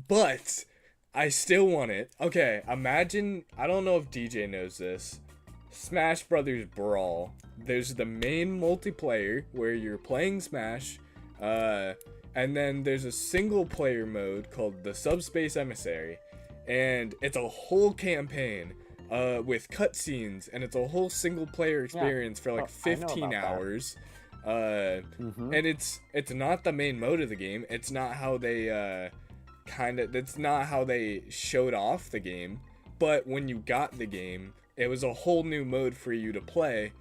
but I still want it. Okay, imagine. I don't know if DJ knows this. Smash Brothers Brawl. There's the main multiplayer where you're playing Smash, and then there's a single player mode called the Subspace Emissary, and it's a whole campaign with cutscenes, and it's a whole single player experience for like Oh, I know 15 about that. hours. Mhm. And it's not the main mode of the game. It's not how they that's not how they showed off the game. But when you got the game, it was a whole new mode for you to play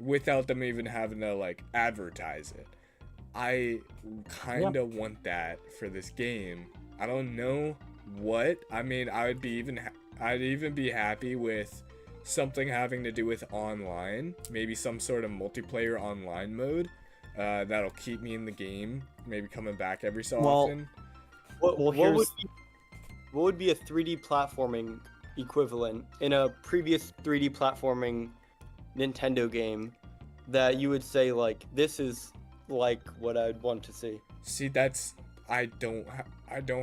without them even having to like advertise it. I kind of want that for this game. I don't know what. I mean, I'd even be happy with something having to do with online, maybe some sort of multiplayer online mode that'll keep me in the game, maybe coming back every so Well, often. What here's- would be a 3D platforming equivalent in a previous 3D platforming Nintendo game that you would say like this is like what I'd want to see? See, that's I don't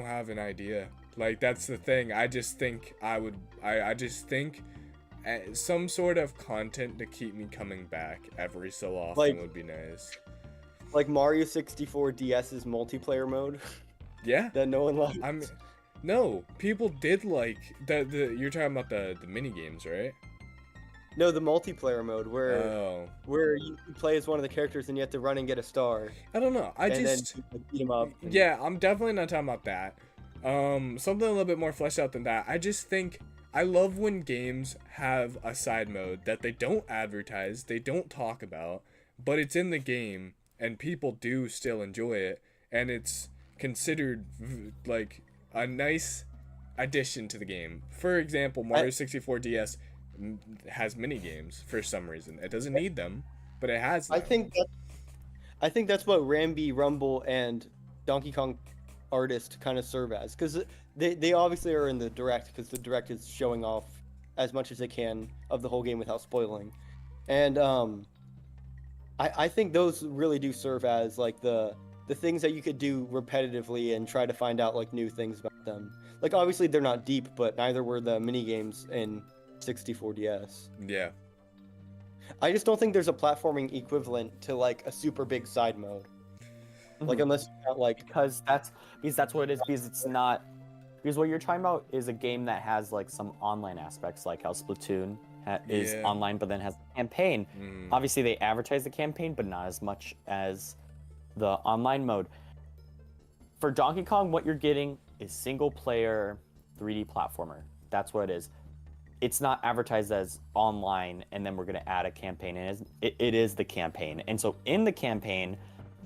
have an idea. Like, that's the thing. I just think I just think some sort of content to keep me coming back every so often Like- would be nice. like Mario 64 DS's multiplayer mode Yeah. that no one likes. No, people did like the you're talking about the mini games, right? No, the multiplayer mode Oh. where you play as one of the characters and you have to run and get a star. I don't know. Then you, like, beat 'em up. Yeah, I'm definitely not talking about that. Something a little bit more fleshed out than that. I just think I love when games have a side mode that they don't advertise, they don't talk about, but it's in the game and people do still enjoy it, and it's considered like a nice addition to the game. For example, Mario 64 DS has mini games for some reason. It doesn't need them, but it has them. I think that's what Rambi, Rumble, and Donkey Kong Artist kind of serve as, because they obviously are in the direct, because the direct is showing off as much as they can of the whole game without spoiling, and I think those really do serve as like the things that you could do repetitively and try to find out like new things about them. Like obviously they're not deep, but neither were the mini games in 64DS. Yeah. I just don't think there's a platforming equivalent to like a super big side mode. Like unless you count like because that's what it is, because it's not, because what you're talking about is a game that has like some online aspects, like how Splatoon is online but then has a campaign. Obviously they advertise the campaign, but not as much as the online mode. For Donkey Kong, what you're getting is single player 3D platformer. That's what it is. It's not advertised as online and then we're going to add a campaign. And it is the campaign. And so in the campaign,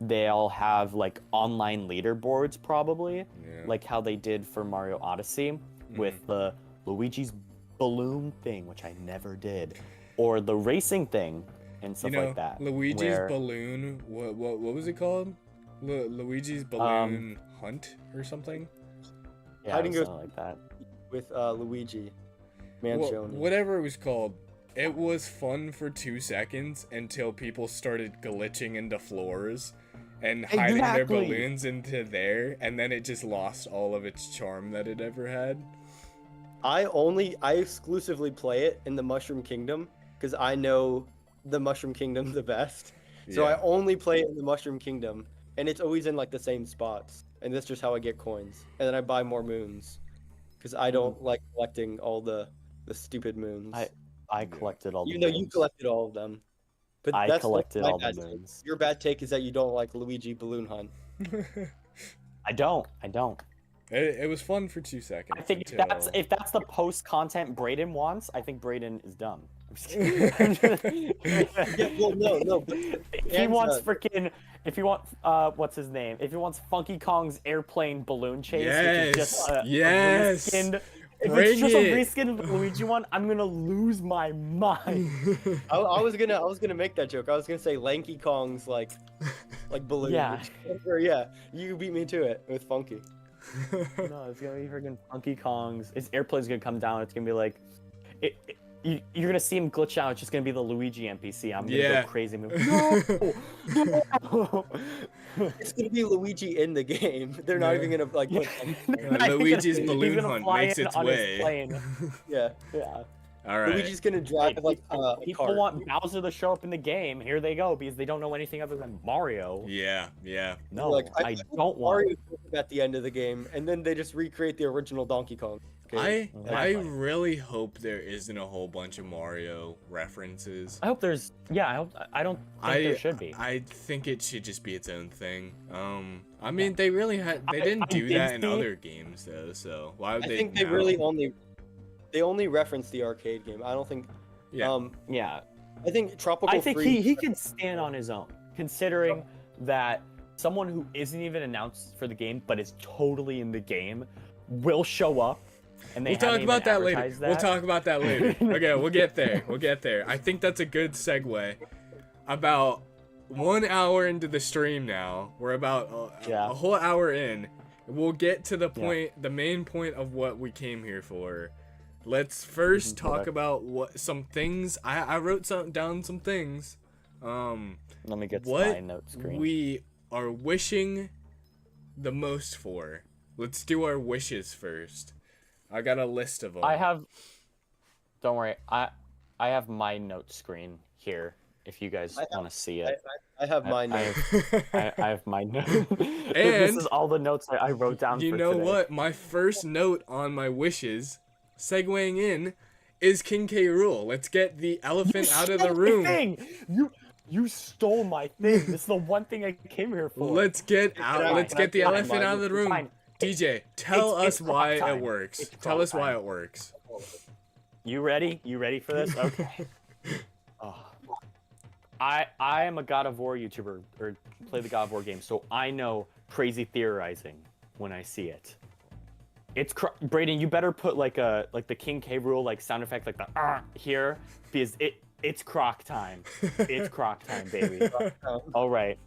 they'll have like online leaderboards probably, like how they did for Mario Odyssey with the Luigi's balloon thing, which I never did, or the racing thing and stuff like that. Luigi's balloon, what was it called? Luigi's balloon hunt or something? Yeah, something like that. With Luigi Mansion. Whatever it was called, it was fun for 2 seconds until people started glitching into floors and hiding their balloons into there, and then it just lost all of its charm that it ever had. I exclusively play it in the Mushroom Kingdom because I know the Mushroom Kingdom the best. So I only play it in the Mushroom Kingdom, and it's always in like the same spots. And that's just how I get coins. And then I buy more moons because I don't like collecting all the stupid moons. I collected all the moons. You know, you collected all of them. But I collected all the moons. Your bad take is that you don't like Luigi Balloon Hunt. I don't. It was fun for 2 seconds. I think if that's the post content Brayden wants, I think Brayden is dumb. I'm just kidding. No. If he wants what's his name? If he wants Funky Kong's airplane balloon chase, which is just a reskinned. If it's just a reskinned Luigi one, I'm gonna lose my mind. I was gonna make that joke. I was gonna say Lanky Kong's like balloon. Yeah, you beat me to it with Funky. No, it's gonna be freaking Funky Kong's. His airplane's gonna come down. It's gonna be like, you're gonna see him glitch out. It's just gonna be the Luigi NPC. I'm gonna go crazy. No. It's gonna be Luigi in the game. They're not even gonna like put. Luigi's balloon hunt makes its way. Yeah. All right. Luigi's gonna drive people cart. want Bowser to show up in the game. Here they go, because they don't know anything other than Mario. Yeah. No, like, I don't want Mario at the end of the game, and then they just recreate the original Donkey Kong. Okay? I really hope there isn't a whole bunch of Mario references. I hope there's. Yeah, I don't think there should be. I think it should just be its own thing. I mean, they really they didn't do that in other games though. So why would they? I think they really only reference the arcade game. I don't think. Yeah. I think Tropical. I think he can stand on his own, considering that someone who isn't even announced for the game but is totally in the game will show up. And we'll talk about that later. We'll talk about that later. Okay, we'll get there. I think that's a good segue. About 1 hour into the stream now. We're about a whole hour in. We'll get to the point, the main point of what we came here for. Let's first talk about some things. I wrote down some things. Let me get to my note screen. We are wishing the most for. Let's do our wishes first. I got a list of them. Don't worry. I have my note screen here. If you guys want to see it. I have my I notes. I have my notes. This And is all the notes I wrote down you for know today. what? My first note on my wishes, segueing in, is King K. Rool. Let's get the elephant out of the stole my room. thing! You stole my thing. This is the one thing I came here for. Let's get out. I- Let's can I get the finish elephant mine? out of the room. Fine. DJ, tell It's us why croc it time. works. It's Tell croc us why time. it works. You ready? You ready for this? Okay. Oh. I am a God of War YouTuber, or play the God of War game, so I know crazy theorizing when I see it. It's Brayden, you better put like the King K. Rool like sound effect, like the here, because it's croc time. It's croc time, baby. All right,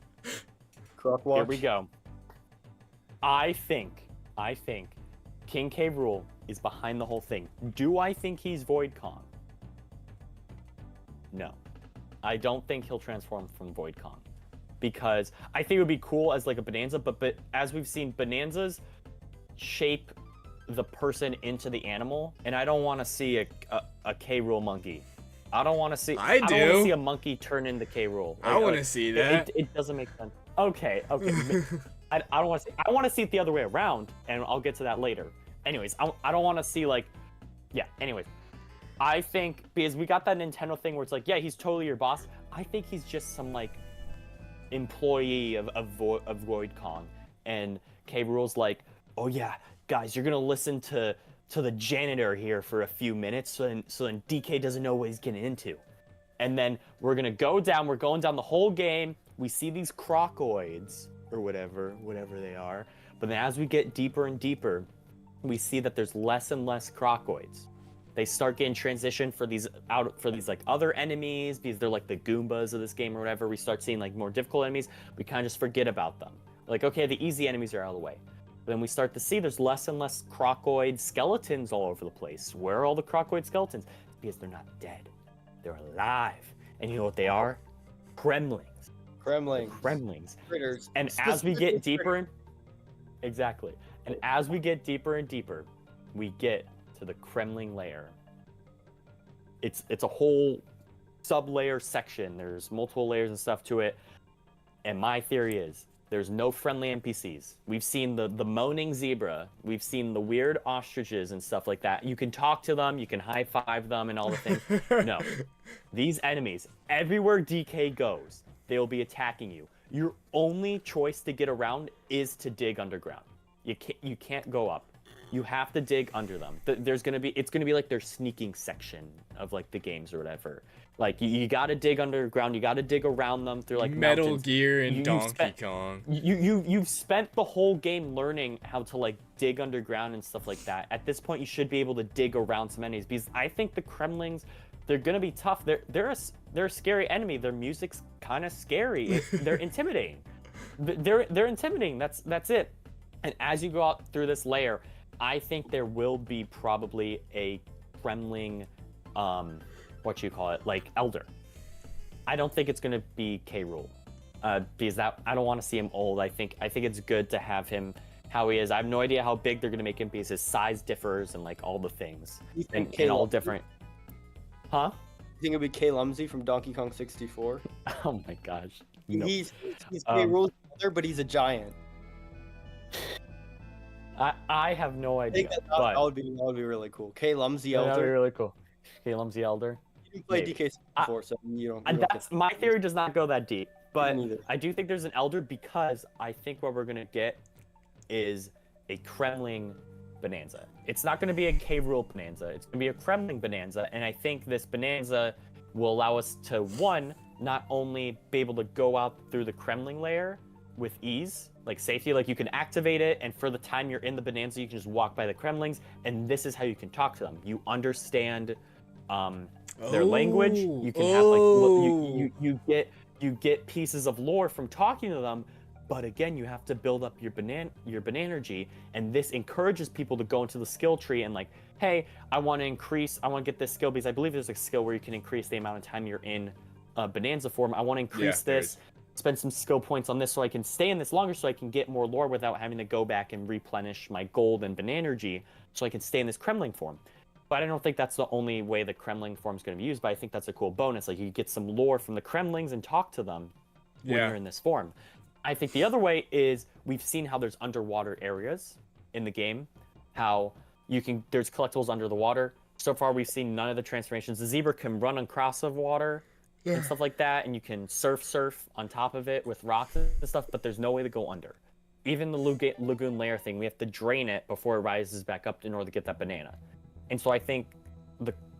Croc watch. here we go. I think King K. Rool is behind the whole thing. Do I think he's Void Kong? No. I don't think he'll transform from Void Kong. Because I think it would be cool as like a Bananza, but as we've seen, Bananzas shape the person into the animal, and I don't want to see a K. Rool monkey. I don't want to see. I don't want do. to see a monkey turn into K. Rool. I want to see that. It doesn't make sense. Okay. I don't want to see. I want to see it the other way around, and I'll get to that later. Anyways, I don't want to see like, yeah. Anyways, I think because we got that Nintendo thing where it's like, yeah, he's totally your boss. I think he's just some like employee of Void Kong, and K. Rool's like, oh yeah, guys, you're gonna listen to the janitor here for a few minutes, so then DK doesn't know what he's getting into, and then we're gonna go down. We're going down the whole game. We see these crocoids or whatever they are, but then as we get deeper and deeper, we see that there's less and less crocoids. They start getting transitioned for these like other enemies because they're like the Goombas of this game or whatever. We start seeing like more difficult enemies. We kind of just forget about them. Like, okay, the easy enemies are out of the way. But then we start to see there's less and less crocoid skeletons all over the place. Where are all the crocoid skeletons? It's because they're not dead. They're alive. And you know what they are? Kremlings. Kremlings. Critters. And as we get deeper in... Exactly. And as we get deeper and deeper, we get to the Kremling layer. It's a whole sub-layer section. There's multiple layers and stuff to it. And my theory is there's no friendly NPCs. We've seen the moaning zebra. We've seen the weird ostriches and stuff like that. You can talk to them. You can high-five them and all the things. No. These enemies, everywhere DK goes, they'll be attacking you. Your only choice to get around is to dig underground. You can't go up. You have to dig under them. It's gonna be like their sneaking section of like the games or whatever. Like you gotta dig underground. You gotta dig around them through like Metal mountains. Gear and Donkey Kong. You've spent the whole game learning how to like dig underground and stuff like that. At this point, you should be able to dig around some enemies because I think the Kremlings, they're gonna be tough. They're a scary enemy. Their music's kind of scary. They're intimidating. They're intimidating. That's it. And as you go out through this layer, I think there will be probably a Kremling, like Elder. I don't think it's gonna be K. Rool, because I don't want to see him old. I think it's good to have him how he is. I have no idea how big they're gonna make him because his size differs and like all the things and all different. Huh? You think it'd be K. Lumsey from Donkey Kong 64? Oh my gosh. No. He's K. Rool's brother, but he's a giant. I have no I idea. think but that would be really cool. K. Lumsey that'd be Elder. really cool. K. Lumsey Elder. You didn't play Maybe. DK64, so you don't. That's my theory does not go that deep, but neither. I do think there's an Elder because I think what we're gonna get is a Kremling Bananza. It's not gonna be a K. Rool Bananza. It's gonna be a Kremling Bananza, and I think this Bananza will allow us to not only be able to go out through the Kremling layer with ease, like safety, like you can activate it, and for the time you're in the Bananza, you can just walk by the Kremlings, and this is how you can talk to them. You understand their language. You can have like you get pieces of lore from talking to them, but again, you have to build up your Bananergy, and this encourages people to go into the skill tree and like, hey, I want to get this skill because I believe there's a skill where you can increase the amount of time you're in Bananza form. I want to increase this. Spend some skill points on this so I can stay in this longer so I can get more lore without having to go back and replenish my gold and Bananergy so I can stay in this Kremling form. But I don't think that's the only way the Kremling form is going to be used, but I think that's a cool bonus. Like you get some lore from the Kremlings and talk to them. when Yeah. you're in this form. I think the other way is we've seen how there's underwater areas in the game, how there's collectibles under the water. So far, we've seen none of the transformations. The zebra can run across of water and stuff like that, and you can surf on top of it with rocks and stuff, but there's no way to go under. Even the lagoon layer thing, we have to drain it before it rises back up in order to get that banana. And so I think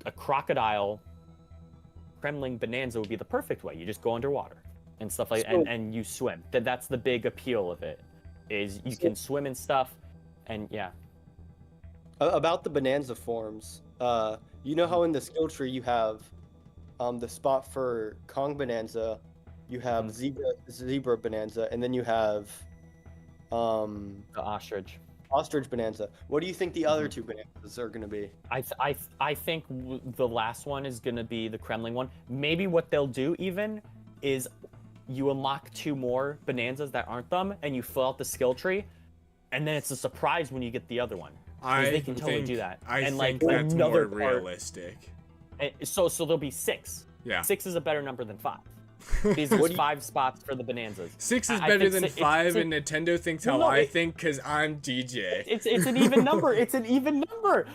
a crocodile Kremling Bonanza would be the perfect way. You just go underwater and stuff like and you swim. That's the big appeal of it, is you can swim and stuff, and yeah. About the Bonanza forms, you know how in the skill tree you have the spot for Kong Bonanza, you have Zebra Bonanza, and then you have The ostrich. Ostrich Bonanza. What do you think the other two Bonanzas are going to be? I think the last one is going to be the Kremling one. Maybe what they'll do even is you unlock 2 more Bonanzas that aren't them, and you fill out the skill tree, and then it's a surprise when you get the other one. They can totally do that. I and think like that's another more part, realistic. So there'll be 6. Yeah. 6 is a better number than 5. These are 5 spots for the Bonanzas. 6 is better than 5, and Nintendo thinks how I think because I'm DJ. It's an even number. It's an even number.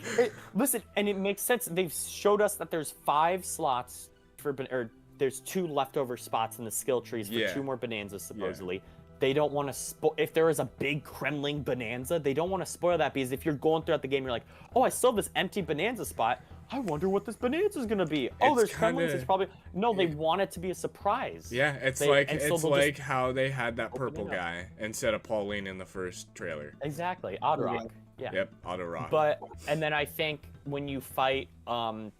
Listen, and it makes sense. They've showed us that there's 5 slots or there's 2 leftover spots in the skill trees for 2 more Bonanzas supposedly. Yeah. They don't want to spoil. If there is a big Kremling Bonanza, they don't want to spoil that, because if you're going throughout the game, you're like, oh, I still have this empty Bonanza spot. I wonder what this Bonanza is gonna be. Oh, there's Kremlings. It's probably they want it to be a surprise. Yeah, it's like how they had that purple guy instead of Pauline in the first trailer. Exactly, Autorock. Yeah. Yep, Autorock. And then I think when you fight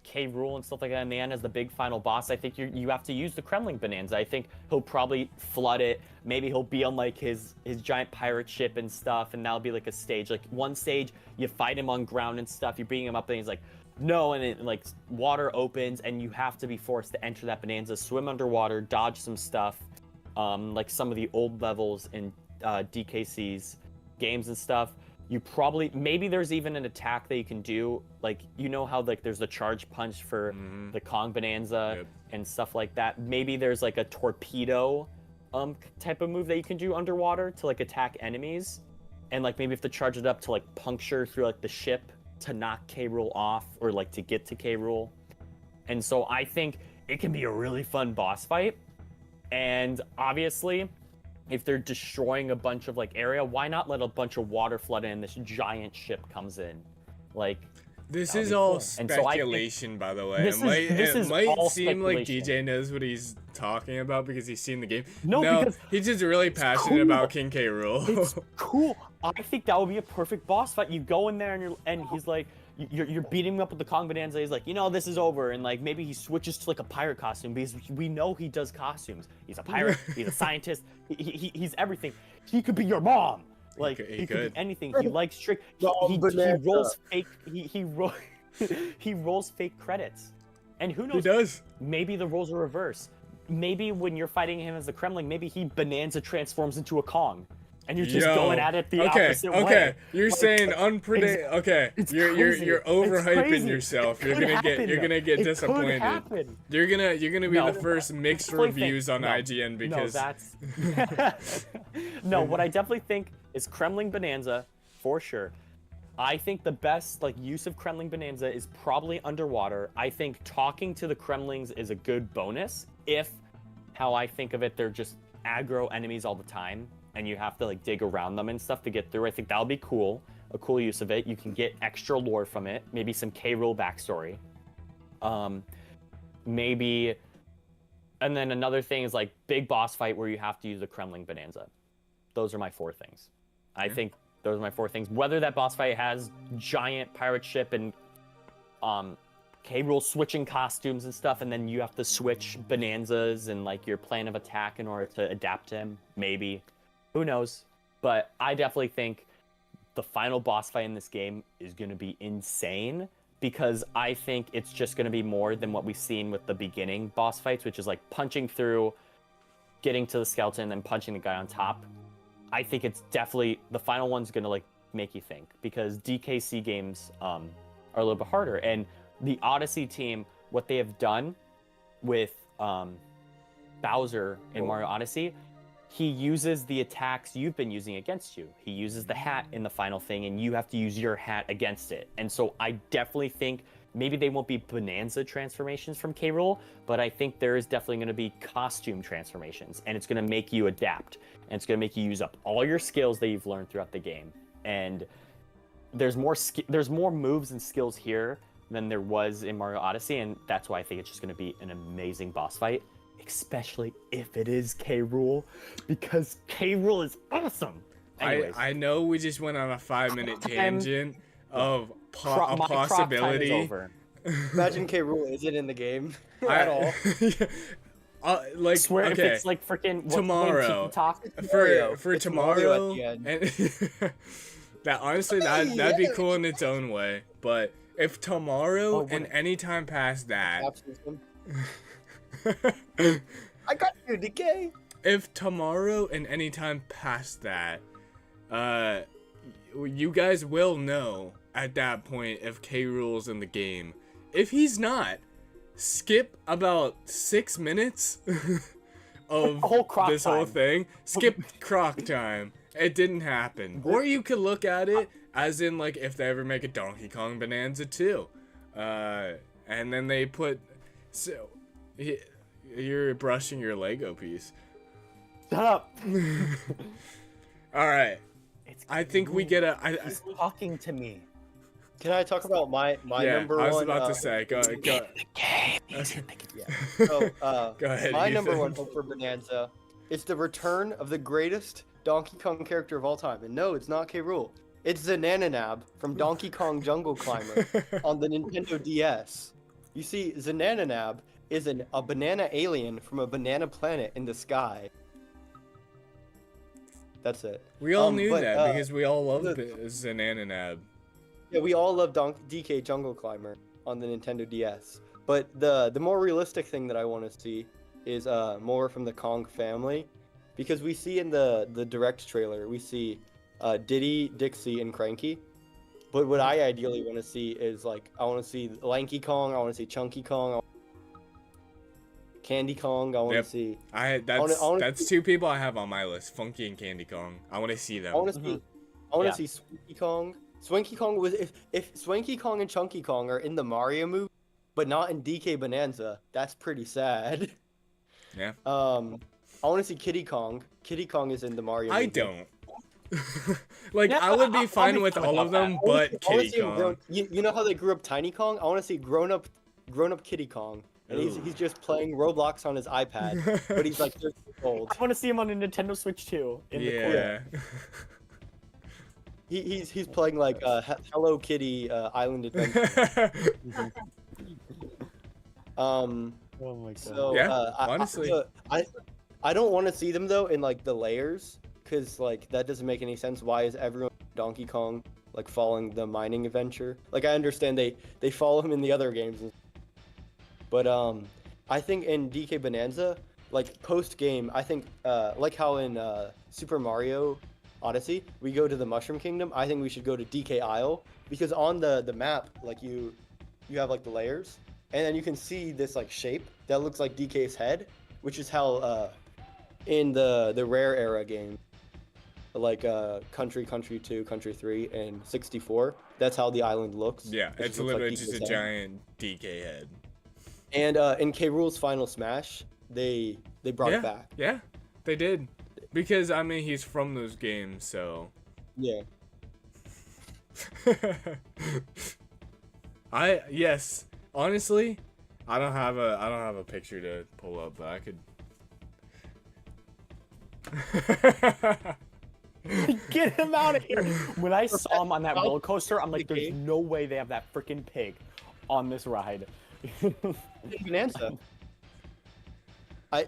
K. Rool and stuff like that in the end as the big final boss, I think you have to use the Kremling Bonanza. I think he'll probably flood it. Maybe he'll be on like his giant pirate ship and stuff, and that'll be like a stage. Like one stage, you fight him on ground and stuff. You bring him up, and he's like, no, and it like water opens, and you have to be forced to enter that Bonanza, swim underwater, dodge some stuff, like some of the old levels in DKC's games and stuff. Maybe there's even an attack that you can do, like, you know how like there's the charge punch for the Kong Bonanza and stuff like that. Maybe there's like a torpedo type of move that you can do underwater to like attack enemies, and like maybe you have to charge it up to like puncture through like the ship to knock K. Rool off, or like to get to K. Rool. And so I think it can be a really fun boss fight. And obviously, if they're destroying a bunch of like area, why not let a bunch of water flood in? This giant ship comes in, like. This is all speculation, by the way. It might seem like DJ knows what he's talking about because he's seen the game. No, he's just really passionate about King K. Rool. It's cool. I think that would be a perfect boss fight. You go in there and he's like, you're beating him up with the Kong Bonanza. He's like, this is over, and like maybe he switches to like a pirate costume, because we know he does costumes. He's a pirate. He's a scientist. He's everything. He could be your mom. Like he could be anything. He likes trick. He rolls fake. He rolls fake credits, and who knows? He does. Maybe the roles are reversed. Maybe when you're fighting him as the Kremling, maybe he Bonanza transforms into a Kong, and you're just going at it the opposite way. Okay, you're saying unpredictable. Okay, you're overhyping yourself. You're gonna get disappointed. You're gonna be the first mixed reviews on IGN because no. What I definitely think is Kremling Bonanza for sure. I think the best use of Kremling Bonanza is probably underwater. I think talking to the Kremlings is a good bonus if, how I think of it, they're just aggro enemies all the time, and you have to dig around them and stuff to get through. I think that'll be cool, a cool use of it. You can get extra lore from it, maybe some K. Rool backstory. Maybe, and then another thing is big boss fight where you have to use the Kremling Bonanza. Those are my 4 things. I think those are my 4 things. Whether that boss fight has giant pirate ship and K. Rool switching costumes and stuff, and then you have to switch Bonanzas and your plan of attack in order to adapt him, maybe. Who knows? But I definitely think the final boss fight in this game is going to be insane, because I think it's just going to be more than what we've seen with the beginning boss fights, which is punching through, getting to the skeleton, and then punching the guy on top. I think it's definitely, the final one's going to make you think, because DKC games are a little bit harder. And the Odyssey team, what they have done with Bowser in Mario Odyssey, he uses the attacks you've been using against you. He uses the hat in the final thing, and you have to use your hat against it. And so I definitely think maybe they won't be Bananza transformations from K. Rool, but I think there is definitely going to be costume transformations, and it's going to make you adapt, and it's going to make you use up all your skills that you've learned throughout the game. And there's more moves and skills here than there was in Mario Odyssey, and that's why I think it's just going to be an amazing boss fight, especially if it is K. Rool, because K. Rool is awesome. Anyways, I know we just went on a 5-minute tangent of a my crop time is possibility. over. Imagine K. Rool isn't in the game I- at all. Like, Swear if okay, it's like freaking tomorrow. Mario. For It's Mario tomorrow, at the end. and that honestly that'd be cool in its own way. But if tomorrow and any time past that, I got you, DK. if tomorrow and any time past that, you guys will know at that point if K. Rool's in the game. If he's not, skip about 6 minutes of this whole thing. Skip croc time. It didn't happen. Or you could look at it as in, like, if they ever make a Donkey Kong Bonanza 2. And then they put... So, you're brushing your Lego piece. Shut up. Alright. I think we get a... He's talking to me. Can I talk about my number one? I was about to say, go. So, Go ahead, my Ethan. number one hope for Bonanza is the return of the greatest Donkey Kong character of all time. And no, it's not K. Rool. It's Zanananab from Donkey Kong Jungle Climber on the Nintendo DS. You see, Zanananab is a banana alien from a banana planet in the sky. That's it. We all knew that because we all loved Zanananab. Yeah, we all love DK Jungle Climber on the Nintendo DS. But the more realistic thing that I want to see is more from the Kong family, because we see in the direct trailer we see Diddy, Dixie, and Cranky. But what I ideally want to see is, like, I want to see Lanky Kong, I want to see Chunky Kong, Candy Kong. I want to see. That's two people I have on my list: Funky and Candy Kong. I want to see them. I want to see Swanky Kong. Swanky Kong was if Swanky Kong and Chunky Kong are in the Mario movie, but not in DK Bonanza. That's pretty sad. Yeah. I want to see Kitty Kong. Kitty Kong is in the Mario movie. I don't. I would be fine with all of them, but Kitty Kong. You know how they grew up Tiny Kong? I want to see grown up Kitty Kong. And he's just playing Roblox on his iPad, but he's like 30 years old. I want to see him on a Nintendo Switch too. In the corner. He's playing like Hello Kitty Island Adventure. Oh my god. So honestly, I don't want to see them though in like the layers, because like that doesn't make any sense. Why is everyone Donkey Kong like following the mining adventure? Like, I understand they follow him in the other games. But I think in DK Bonanza, like post game, I think like how in Super Mario Odyssey we go to the Mushroom Kingdom, I think we should go to DK Isle, because on the map, like you have like the layers, and then you can see this like shape that looks like DK's head, which is how in the Rare era game, like Country 2, Country 3, and 64, that's how the island looks. Yeah, it's literally like just a giant DK head. And in K. Rool's Final Smash, they brought it back. Yeah, they did. Because, I mean, he's from those games, so... Yeah. Yes, honestly, I don't have a picture to pull up, but I could... Get him out of here! When I saw him on that roller coaster, I'm like, there's no way they have that freaking pig on this ride. Bananza.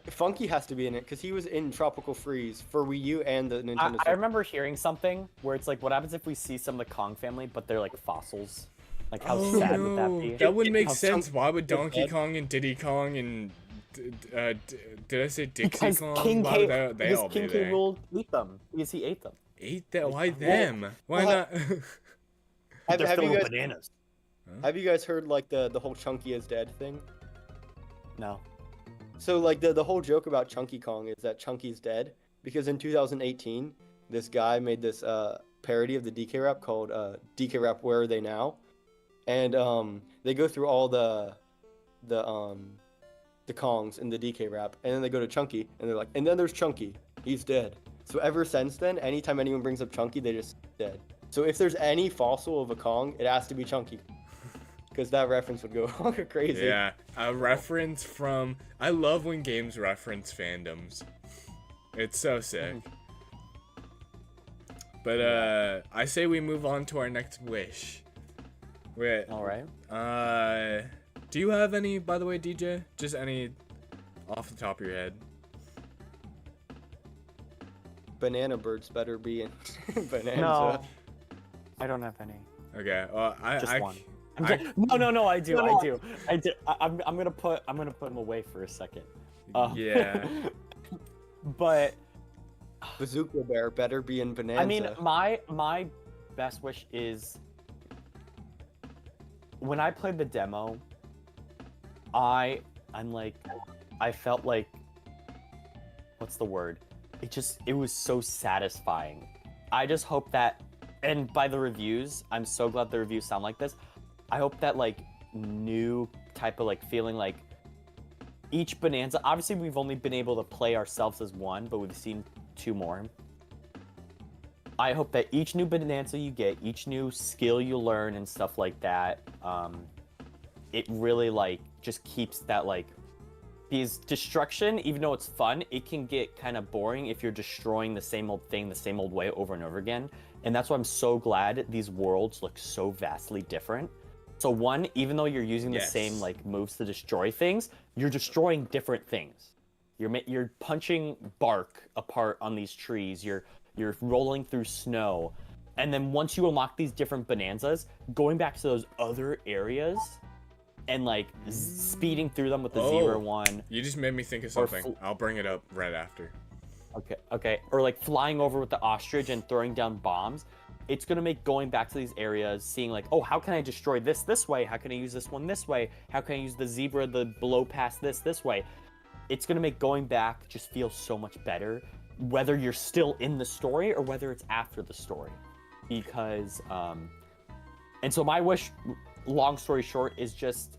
Funky has to be in it because he was in Tropical Freeze for Wii U and the Nintendo Switch. I remember hearing something where it's like, what happens if we see some of the Kong family, but they're like fossils? Like, how sad would that be? That would make sense. Why would Donkey Kong and Diddy Kong and did I say Dixie Kong? Why would they all be King there? K. Rool ate them because he ate them. Ate that? Why them? Why not? Have you guys, bananas. have you guys heard like the whole Chunky is dead thing? No. So like the whole joke about Chunky Kong is that Chunky's dead because in 2018 this guy made this parody of the DK rap called DK rap Where Are They Now? And they go through all the Kongs in the DK rap, and then they go to Chunky and they're like, and then there's Chunky, he's dead. So ever since then, anytime anyone brings up Chunky, they just dead. So if there's any fossil of a Kong, it has to be Chunky. Because that reference would go crazy. Yeah, a reference from... I love when games reference fandoms. It's so sick. But, I say we move on to our next wish. Wait. Alright. Do you have any, by the way, DJ? Just any off the top of your head? Banana birds better be in Bananza. No. I don't have any. Okay, well, Just one. No, I do. I'm gonna put him away for a second. Yeah. But Bazooka Bear better be in Bananza. I mean, my best wish is when I played the demo, I felt like, what's the word? It was so satisfying. I just hope that, and by the reviews, I'm so glad the reviews sound like this. I hope that like new type of like feeling like each Bananza, obviously we've only been able to play ourselves as one, but we've seen 2 more. I hope that each new Bananza you get, each new skill you learn and stuff like that, it really like just keeps that like, because destruction, even though it's fun, it can get kind of boring if you're destroying the same old thing the same old way over and over again. And that's why I'm so glad these worlds look so vastly different. So one, even though you're using the same like moves to destroy things, you're destroying different things. You're punching bark apart on these trees. You're rolling through snow, and then once you unlock these different Bananzas, going back to those other areas, and like speeding through them with the zebra one. You just made me think of something. I'll bring it up right after. Okay. Or like flying over with the ostrich and throwing down bombs. It's gonna make going back to these areas, seeing like, oh, how can I destroy this way? How can I use this one this way? How can I use the zebra, the below pass this way? It's gonna make going back just feel so much better, whether you're still in the story or whether it's after the story. Because, and so my wish, long story short, is just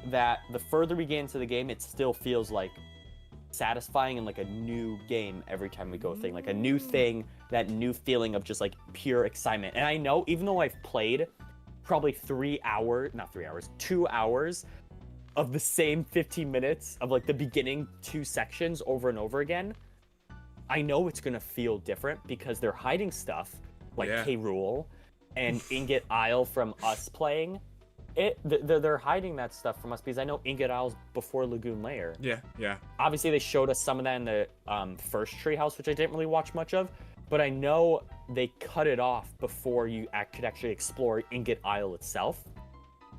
that the further we get into the game, it still feels like satisfying and like a new game every time we go thing, like a new thing, that new feeling of just like pure excitement. And I know, even though I've played probably 2 hours of the same 15 minutes of like the beginning 2 sections over and over again, I know it's gonna feel different because they're hiding stuff like K. Rool and Ingot Isle from us playing it. They're hiding that stuff from us because I know Ingot Isle's before Lagoon Lair. Yeah. Obviously, they showed us some of that in the first Treehouse, which I didn't really watch much of. But I know they cut it off before you could actually explore Ingot Isle itself.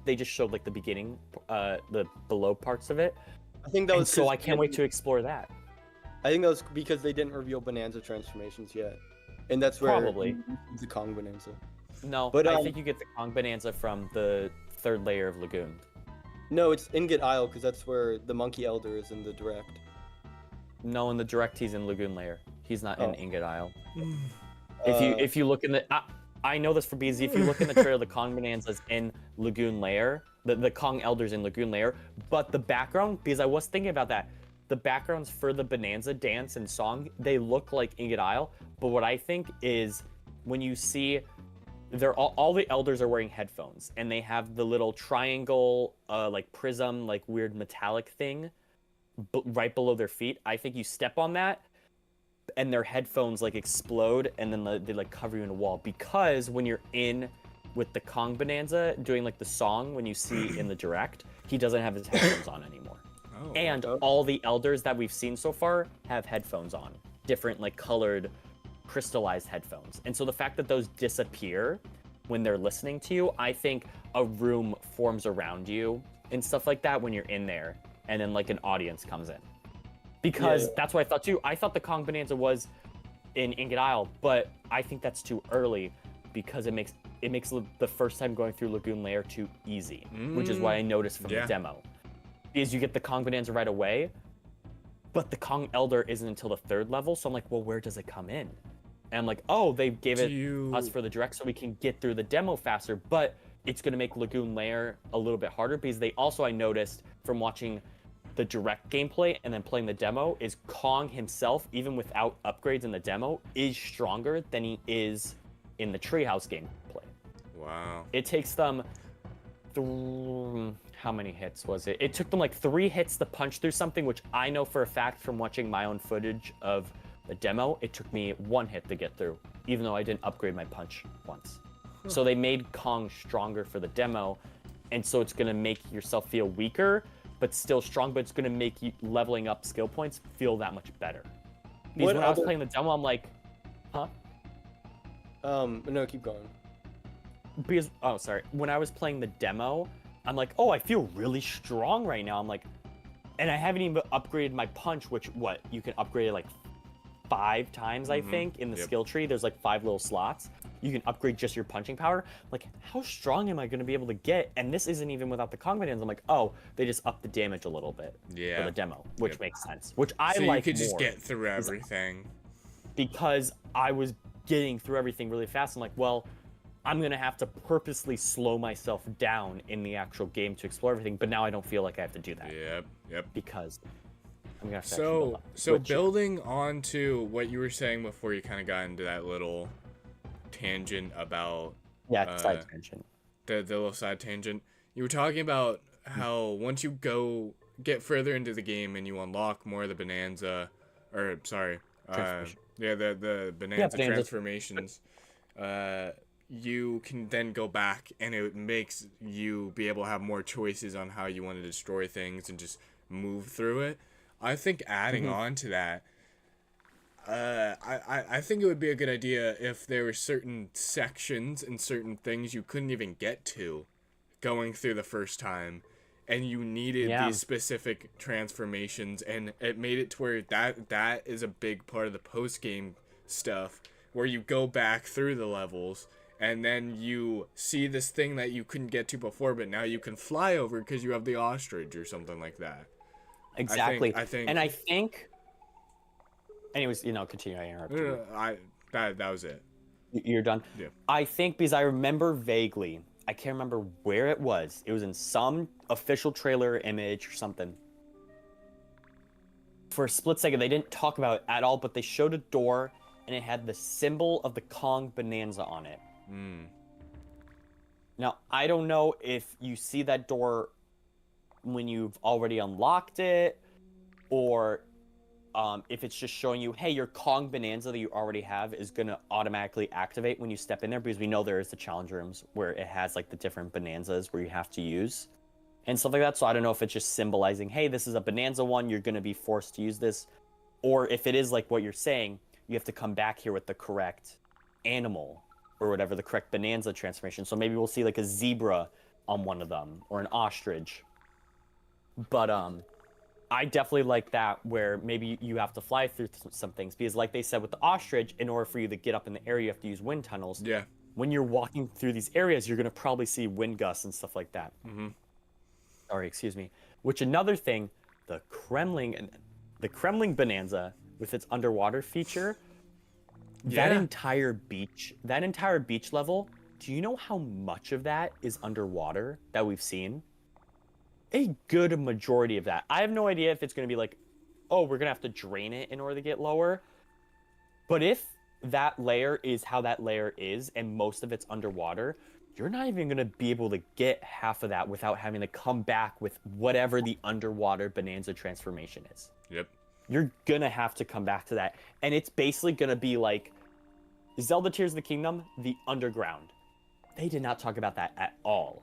They just showed like the beginning, the below parts of it. I think that was so I can't wait to explore that. I think that was because they didn't reveal Bananza transformations yet, and that's where Probably the Kong Bananza. No, but I think you get the Kong Bananza from the 3rd layer of Lagoon. No, it's Ingot Isle because that's where the Monkey Elder is in the direct. No, in the direct he's in Lagoon Lair. He's not in Ingot Isle. If you look in the I know this for BZ. If you look in the trailer, the Kong Bananza's in Lagoon Lair. The Kong Elder's in Lagoon Lair. But the background, because I was thinking about that, the backgrounds for the Bananza dance and song, they look like Ingot Isle. But what I think is when you see, they're all the elders are wearing headphones, and they have the little triangle, like prism, like weird metallic thing, right below their feet. I think you step on that, and their headphones like explode, and then they like cover you in a wall. Because when you're in with the Kong Bananza doing like the song, when you see in the direct, he doesn't have his headphones on anymore. Oh, and all the elders that we've seen so far have headphones on, different like colored crystallized headphones. And so the fact that those disappear when they're listening to you, I think a room forms around you and stuff like that when you're in there, and then like an audience comes in. Because that's what I thought too. I thought the Kong Bananza was in Ingot Isle, but I think that's too early because it makes the first time going through Lagoon Lair too easy, which is what I noticed from the demo. because you get the Kong Bonanza right away, but the Kong Elder isn't until the 3rd level. So I'm like, well, where does it come in? And I'm like, oh, they gave us for the direct so we can get through the demo faster, but it's going to make Lagoon Lair a little bit harder because they also, I noticed from watching the direct gameplay and then playing the demo, is Kong himself, even without upgrades in the demo, is stronger than he is in the Treehouse gameplay. Wow. It takes them how many hits was it? It took them like 3 hits to punch through something, which I know for a fact from watching my own footage of the demo, it took me 1 hit to get through, even though I didn't upgrade my punch once. So they made Kong stronger for the demo, and so it's gonna make yourself feel weaker, but still strong, but it's gonna make you leveling up skill points feel that much better. Because when I was playing the demo, I'm like, huh? No, keep going. Because, oh, sorry. When I was playing the demo, I'm like, oh, I feel really strong right now. I'm like, and I haven't even upgraded my punch, which, what, you can upgrade it like 5 times, I think, in the skill tree. There's like 5 little slots. You can upgrade just your punching power. Like, how strong am I going to be able to get? And this isn't even without the Kong Bonanza. I'm like, oh, they just upped the damage a little bit for the demo, which makes sense. Which I like more. So you could just get through everything. Because I was getting through everything really fast. I'm like, well, I'm going to have to purposely slow myself down in the actual game to explore everything. But now I don't feel like I have to do that. Yep. Because I'm going to have to So building on to what you were saying before you kind of got into that little tangent about side tangent. The little side tangent. You were talking about how once you get further into the game and you unlock more of the Bonanza, or sorry, the Bonanza transformations, you can then go back and it makes you be able to have more choices on how you want to destroy things and just move through it. I think adding on to that, I think it would be a good idea if there were certain sections and certain things you couldn't even get to going through the first time, and you needed these specific transformations, and it made it to where that is a big part of the post-game stuff, where you go back through the levels, and then you see this thing that you couldn't get to before, but now you can fly over because you have the ostrich or something like that. Exactly. I think... Anyways, continue. I interrupted you. That was it. You're done? Yeah. I think because I remember vaguely, I can't remember where it was. It was in some official trailer image or something. For a split second, they didn't talk about it at all, but they showed a door, and it had the symbol of the Kong Bonanza on it. Now, I don't know if you see that door when you've already unlocked it, or... if it's just showing you, hey, your Kong Bonanza that you already have is going to automatically activate when you step in there, because we know there is the challenge rooms where it has like the different Bonanzas where you have to use and stuff like that. So I don't know if it's just symbolizing, hey, this is a Bonanza one, you're going to be forced to use this. Or if it is like what you're saying, you have to come back here with the correct animal or whatever, the correct Bonanza transformation. So maybe we'll see like a zebra on one of them or an ostrich. But, I definitely like that, where maybe you have to fly through some things, because like they said with the ostrich, in order for you to get up in the area, you have to use wind tunnels. Yeah. When you're walking through these areas, you're going to probably see wind gusts and stuff like that. Sorry, excuse me. Which, another thing, the Kremling Bonanza with its underwater feature, that entire beach level, do you know how much of that is underwater that we've seen? A good majority of that. I have no idea if it's going to be like, oh, we're going to have to drain it in order to get lower. But if that layer is how that layer is, and most of it's underwater, you're not even going to be able to get half of that without having to come back with whatever the underwater Bonanza transformation is. Yep. You're going to have to come back to that. And it's basically going to be like Zelda Tears of the Kingdom, the underground. They did not talk about that at all.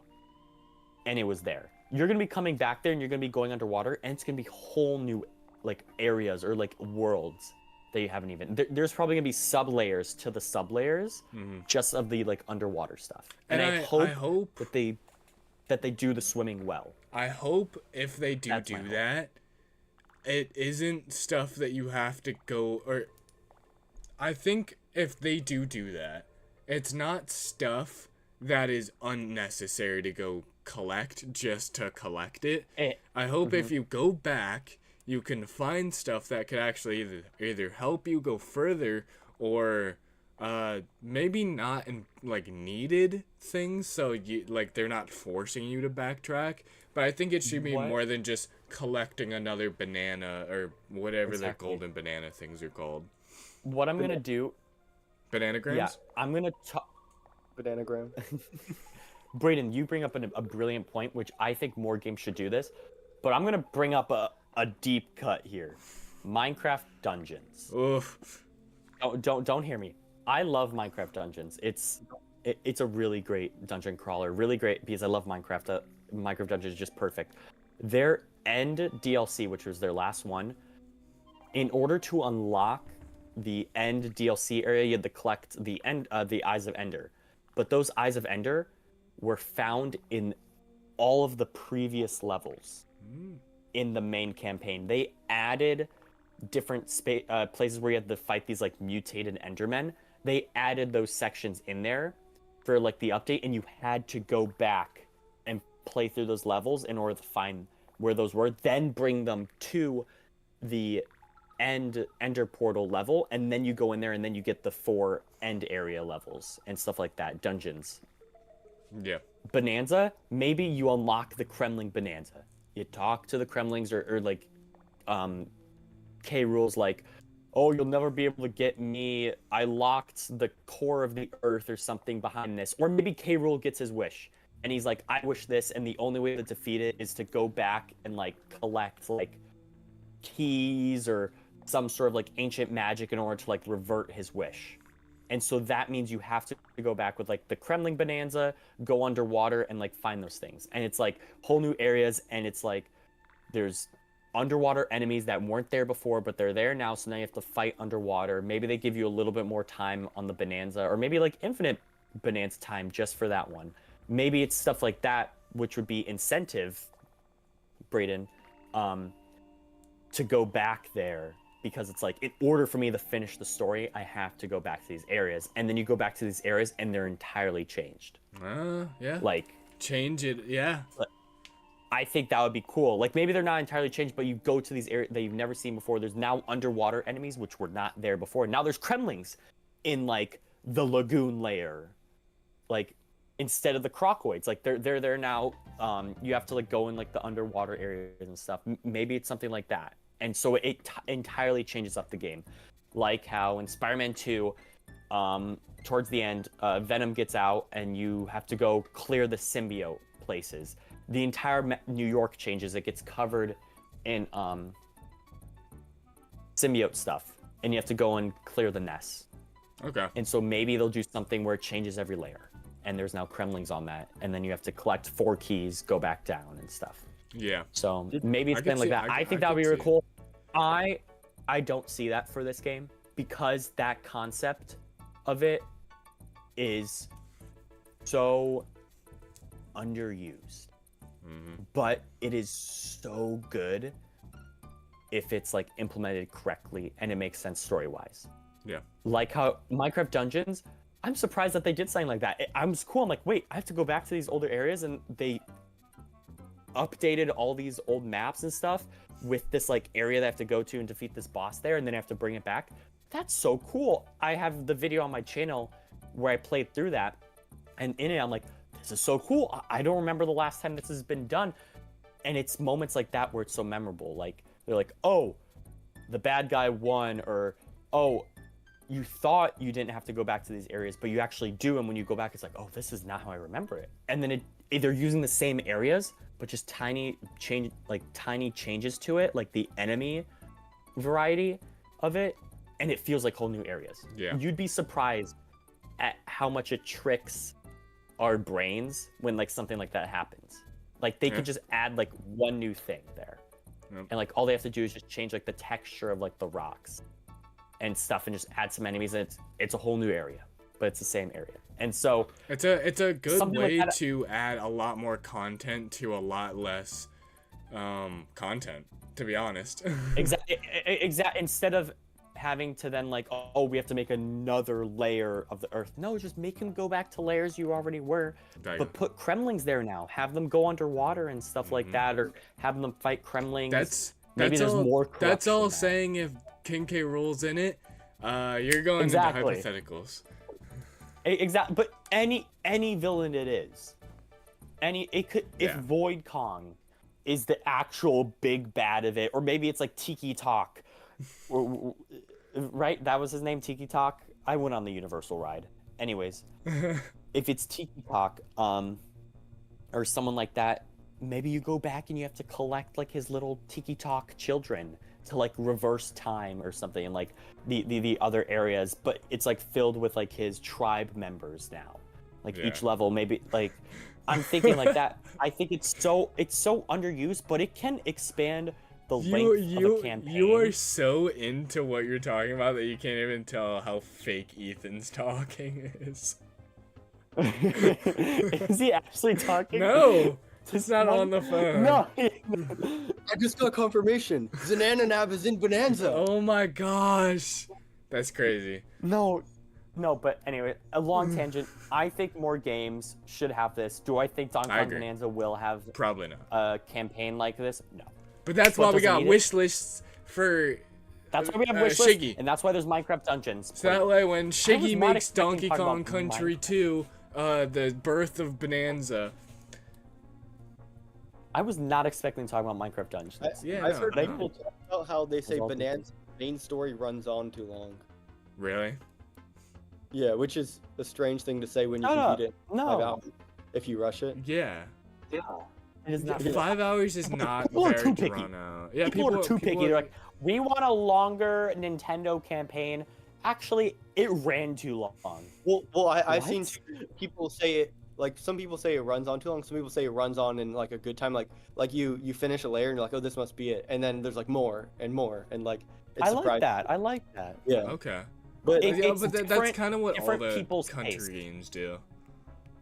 And it was there. You're going to be coming back there and you're going to be going underwater, and it's going to be whole new like areas or like worlds that you haven't even... There's probably going to be sub-layers to the sub-layers just of the like underwater stuff. And I hope that they do the swimming well. I hope if they do that, it isn't stuff that you have to go... Or I think if they do that, it's not stuff that is unnecessary to go collect just to collect it. Eh, I hope if you go back, you can find stuff that could actually either help you go further or maybe not in like needed things, so you like they're not forcing you to backtrack. But I think it should be What? more than just collecting another banana or whatever the Exactly. golden banana things are called. What I'm gonna do? Bananagrams? Yeah, I'm gonna talk. Bananagram. Brayden, you bring up a brilliant point, which I think more games should do this. But I'm gonna bring up a deep cut here. Minecraft Dungeons. Oof. Don't hear me. I love Minecraft Dungeons. It's a really great dungeon crawler. Really great because I love Minecraft. Minecraft Dungeons is just perfect. Their end DLC, which was their last one, in order to unlock the end DLC area, you had to collect the Eyes of Ender. But those Eyes of Ender were found in all of the previous levels in the main campaign. They added different places where you had to fight these like mutated Endermen. They added those sections in there for like the update, and you had to go back and play through those levels in order to find where those were, then bring them to the ender portal level, and then you go in there and then you get the 4 end area levels and stuff like that, dungeons. Yeah. Bananza, maybe you unlock the Kremling Bananza. You talk to the Kremlings or like K rules like, oh, you'll never be able to get me. I locked the core of the earth or something behind this. Or maybe K Rule gets his wish. And he's like, I wish this, and the only way to defeat it is to go back and like collect like keys or some sort of like ancient magic in order to like revert his wish. And so that means you have to go back with like the Kremling Bonanza, go underwater and like find those things. And it's like whole new areas, and it's like there's underwater enemies that weren't there before, but they're there now, so now you have to fight underwater. Maybe they give you a little bit more time on the Bonanza, or maybe like infinite Bonanza time just for that one. Maybe it's stuff like that, which would be incentive, Brayden, to go back there, because it's like, in order for me to finish the story, I have to go back to these areas. And then you go back to these areas and they're entirely changed. Yeah. Like, change it, yeah. I think that would be cool. Like, maybe they're not entirely changed, but you go to these areas that you've never seen before. There's now underwater enemies, which were not there before. Now there's Kremlings in, like, the lagoon layer. Like, instead of the crocoids. Like, they're there now. You have to, like, go in, like, the underwater areas and stuff. Maybe it's something like that. And so it entirely changes up the game. Like how in Spider-Man 2, towards the end, Venom gets out and you have to go clear the symbiote places. The entire New York changes. It gets covered in symbiote stuff. And you have to go and clear the nests. Okay. And so maybe they'll do something where it changes every layer. And there's now Kremlings on that. And then you have to collect 4 keys, go back down and stuff. Yeah. So maybe it's been like that. I think that would be really cool. I don't see that for this game, because that concept of it is so underused. But it is so good if it's like implemented correctly and it makes sense story-wise. Yeah. Like how Minecraft Dungeons, I'm surprised that they did something like that. I was cool. I'm like, wait, I have to go back to these older areas, and they updated all these old maps and stuff with this like area that I have to go to and defeat this boss there, and then I have to bring it back. That's so cool. I have the video on my channel where I played through that, and in it I'm like, this is so cool. I don't remember the last time this has been done. And it's moments like that where it's so memorable. Like, they're like, oh, the bad guy won, or oh, you thought you didn't have to go back to these areas, but you actually do, and when you go back, it's like, oh, this is not how I remember it. And then they're using the same areas, but just tiny changes to it, like the enemy variety of it, and it feels like whole new areas. Yeah. You'd be surprised at how much it tricks our brains when like something like that happens. Like they could just add like one new thing there. Yep. And like all they have to do is just change like the texture of like the rocks and stuff, and just add some enemies, and it's a whole new area, but it's the same area. And so it's a good way like to add a lot more content to a lot less content, to be honest. Exactly. Instead of having to then like, oh, we have to make another layer of the Earth. No, just make him go back to layers you already were, but put Kremlings there now. Have them go underwater and stuff like that, or have them fight Kremlings. Maybe there's more corruption. That's all saying if King K. Rool's in it. You're going into hypotheticals. Exactly, but any villain it is, if Void Kong is the actual big bad of it, or maybe it's like Tiki Talk, right? That was his name, Tiki Talk. I went on the Universal ride. Anyways, if it's Tiki Talk, or someone like that, maybe you go back and you have to collect like his little Tiki Talk children to like reverse time or something, and like the other areas, but it's like filled with like his tribe members now. Like each level, maybe like I'm thinking like that. I think it's so underused, but it can expand the length of a campaign. You are so into what you're talking about that you can't even tell how fake Ethan's talking is. Is he actually talking? No, it's not on the phone. No. I just got confirmation. Zanananab is in Bananza. Oh my gosh, that's crazy. No, but anyway, a long tangent. I think more games should have this. Do I think Donkey Kong Bonanza will have probably not a campaign like this? No. But that's why we got wish lists for. That's why we have wish lists, and that's why there's Minecraft Dungeons. So that way, when Shiggy makes Donkey Kong Country 2, the birth of Bananza. I was not expecting to talk about Minecraft Dungeons. I've heard people talk about how they say Bananza's main story runs on too long. Really? Yeah, which is a strange thing to say when you can beat it 5 hours if you rush it. Yeah. Yeah. It is not 5 hours is not very drawn out. Yeah, people are too picky. They're like, we want a longer Nintendo campaign. Actually, it ran too long. Well, I've seen people say it. Like, some people say it runs on too long. Some people say it runs on in like a good time. Like you finish a layer and you're like, oh, this must be it. And then there's like more and more, and like it's like that. I like that. Yeah. Okay. But that's kind of what all the country taste. games do.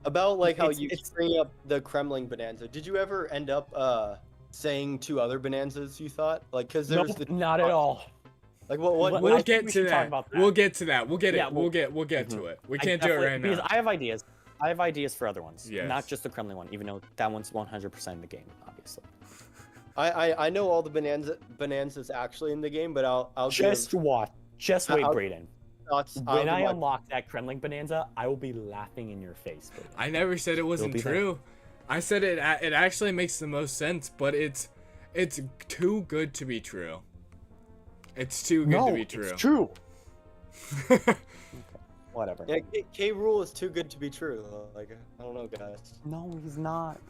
About like how you bring up the Kremling Bonanza. Did you ever end up saying 2 other Bonanzas you thought? Like, because there's not at all. Like what? We'll get to that. We'll get to that. We'll get it. We'll get to it. We can't do it right now. Because I have ideas. I have ideas for other ones. Yes. Not just the Kremling one, even though that one's 100% in the game, obviously. I know all the Bonanzas actually in the game, but I'll just watch. Just wait, Brayden. When I unlock that Kremling Bonanza, I will be laughing in your face. Brayden. I never said it wasn't true. I said it actually makes the most sense, but it's too good to be true. It's too good to be true. It's true. Whatever. Yeah, K. Rool is too good to be true. Like, I don't know, guys. No, he's not.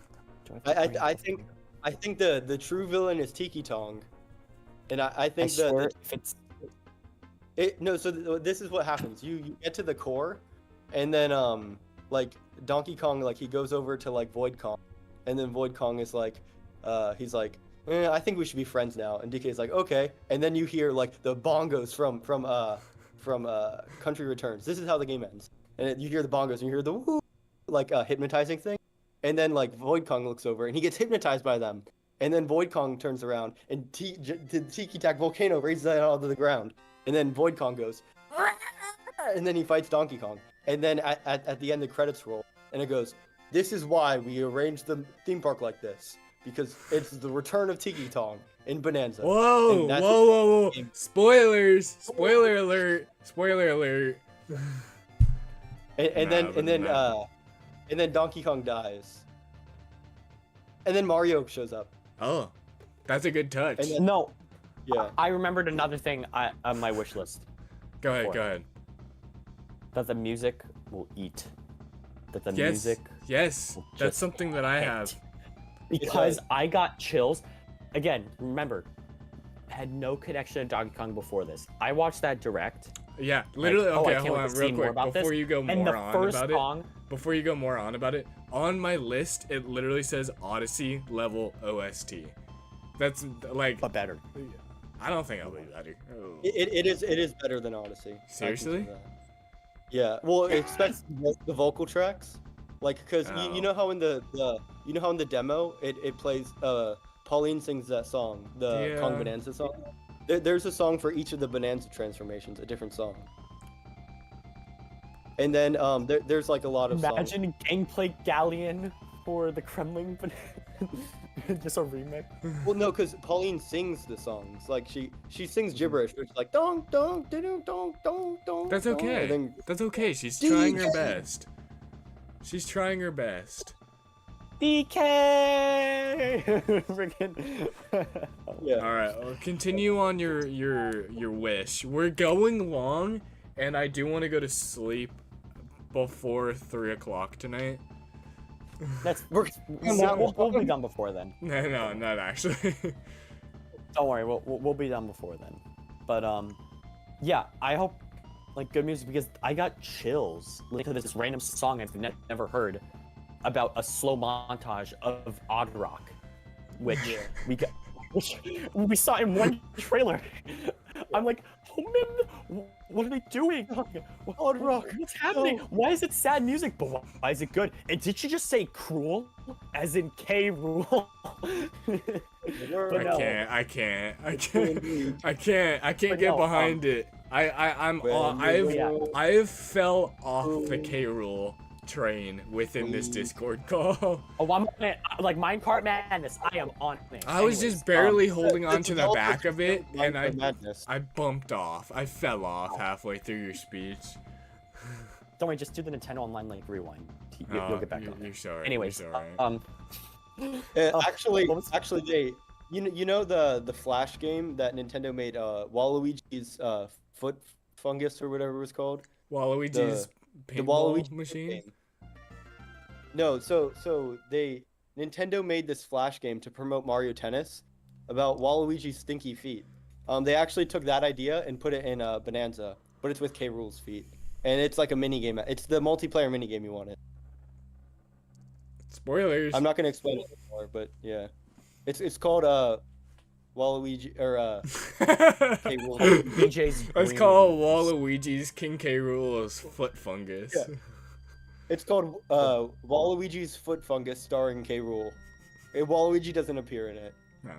I think the true villain is Tiki Tong, and I think so this is what happens. You get to the core, and then like Donkey Kong, like he goes over to like Void Kong, and then Void Kong is like he's like, I think we should be friends now, and DK is like, okay, and then you hear like the bongos from Country Returns. This is how the game ends, and you hear the bongos and you hear the woo, like hypnotizing thing, and then like Void Kong looks over and he gets hypnotized by them, and then Void Kong turns around and the Tiki Tak volcano raises it out of the ground, and then Void Kong goes, and then he fights Donkey Kong, and then at the end the credits roll and it goes, this is why we arranged the theme park like this, because it's the return of Tiki Tong in Bananza. Whoa! Spoilers! Spoiler alert! Spoiler alert! And then Donkey Kong dies, and then Mario shows up. Oh, that's a good touch. And then, I remembered another thing on my wish list. Go ahead. That the music will eat. That the music. Yes, that's something that I have. Because I got chills. Again, remember, I had no connection to Donkey Kong before this. I watched that direct. Yeah, literally. Like, okay, hold on, real quick. Before you go more on about it, on my list, it literally says Odyssey level OST. That's like. But better. I don't think it'll be better. Oh. It is better than Odyssey. Seriously? Yeah. Well, expect the vocal tracks, like, because you know how in the demo it plays Pauline sings that song, the Kong Bonanza song. There's a song for each of the Bananza transformations, a different song. And then there's like a lot of songs. Imagine Gangplank Galleon for the Kremlin, but just a remix. Well, no, because Pauline sings the songs. Like she sings gibberish, which is like dong dong dong dong dong dong. That's okay. Then, That's okay. She's trying her best. She's trying her best. DK. Freaking. yeah. All right. Well, continue on your wish. We're going long, and I do want to go to sleep before 3 o'clock tonight. We'll be done before then. No, not actually. Don't worry, we'll be done before then. But yeah, I hope like good music because I got chills listening to this random song I've never heard about a slow montage of odd rock, which we saw in one trailer. I'm like, oh man, what are they doing? Odd rock. What's happening? No. Why is it sad music? But why is it good? And did she just say cruel, as in K rule? I can't get behind it. I've fell off the K Rule train within this Discord call. Oh, I'm on it. Like Minecart Madness, I am on it. I was just barely holding on to the back of it, and Madness. I bumped off. I fell off halfway through your speech. Don't worry, just do the Nintendo Online Link rewind. You'll get back on You're it. sorry. Anyways, you're sorry. Actually, they, you know the Flash game that Nintendo made, Waluigi's foot fungus or whatever it was called. Waluigi's The paintball Waluigi machine. game. No, so Nintendo made this Flash game to promote Mario Tennis about Waluigi's stinky feet. They actually took that idea and put it in Bananza, but it's with K. Rool's feet, and it's like a mini game. It's the multiplayer mini game you wanted. Spoilers. I'm not gonna explain it anymore, but yeah, it's called Waluigi or K. Rool. BJ's. Let's call Waluigi's King K. Rool's foot fungus. Yeah. It's called Waluigi's Foot Fungus, starring K. Rool. Waluigi doesn't appear in it. No,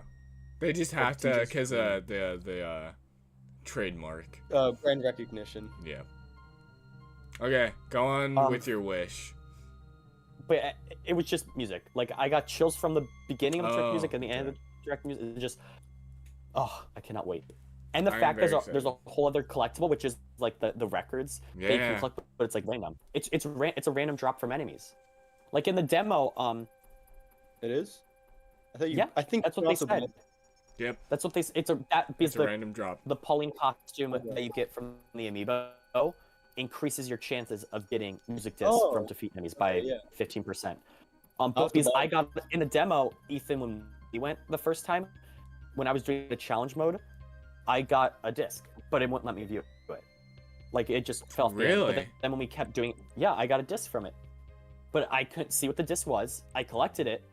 they just have to because the trademark. Brand recognition. Yeah. Okay, go on with your wish. But it was just music. Like I got chills from the beginning of the direct music and the end of the direct music. It's just, oh, I cannot wait. And the fact there's a whole other collectible, which is like the records. Yeah. They can collect, but it's like random. It's a random drop from enemies. Like in the demo, It is. I thought you. Yeah, I think that's what they said. Yep. That's what they. It's a random drop. The Pauline costume that you get from the amiibo increases your chances of getting music discs from defeat enemies by 15%. But because I got in the demo, Ethan, when he went the first time, when I was doing the challenge mode, I got a disc, but it wouldn't let me view it. Like it just fell off the end. But then when we kept doing, I got a disc from it, but I couldn't see what the disc was. I collected it,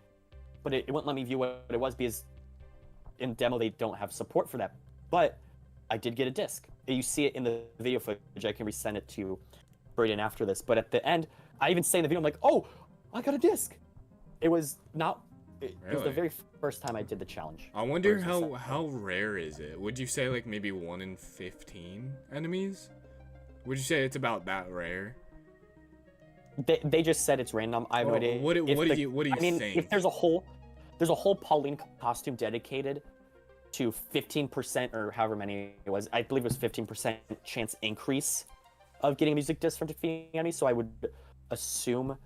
but it wouldn't let me view what it was because in demo they don't have support for that. But I did get a disc. You see it in the video footage. I can resend it to Braden after this. But at the end, I even say in the video, I'm like, oh, I got a disc. It was not. It was the very first time I did the challenge. I wonder how rare is it? Would you say like maybe 1 in 15 enemies? Would you say it's about that rare? They just said it's random. I have no idea. What do you think? If there's a whole Pauline costume dedicated to 15% or however many it was, I believe it was 15% chance increase of getting a music disc from defeating enemies. So I would assume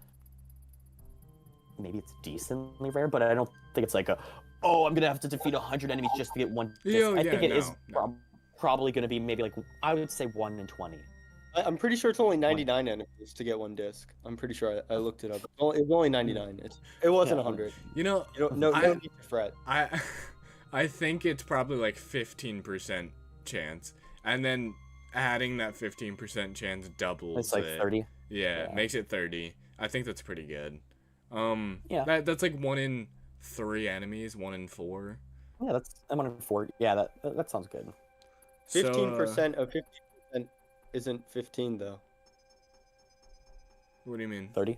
maybe it's decently rare, but I don't think it's like I'm gonna have to defeat 100 enemies just to get one disc. I think it is probably gonna be maybe like, I would say 1 in 20. I'm pretty sure it's only 99 enemies to get one disc. I'm pretty sure I looked it up. It was only 99. It wasn't 100. No need to fret. I think it's probably like 15% chance, and then adding that 15% chance doubles. It's like 30. Yeah, makes it 30. I think that's pretty good. That's like 1 in 3 enemies, 1 in 4. Yeah, I'm 1 in 4. Yeah, that sounds good. 15% of 50% isn't 15 though. What do you mean? 30%.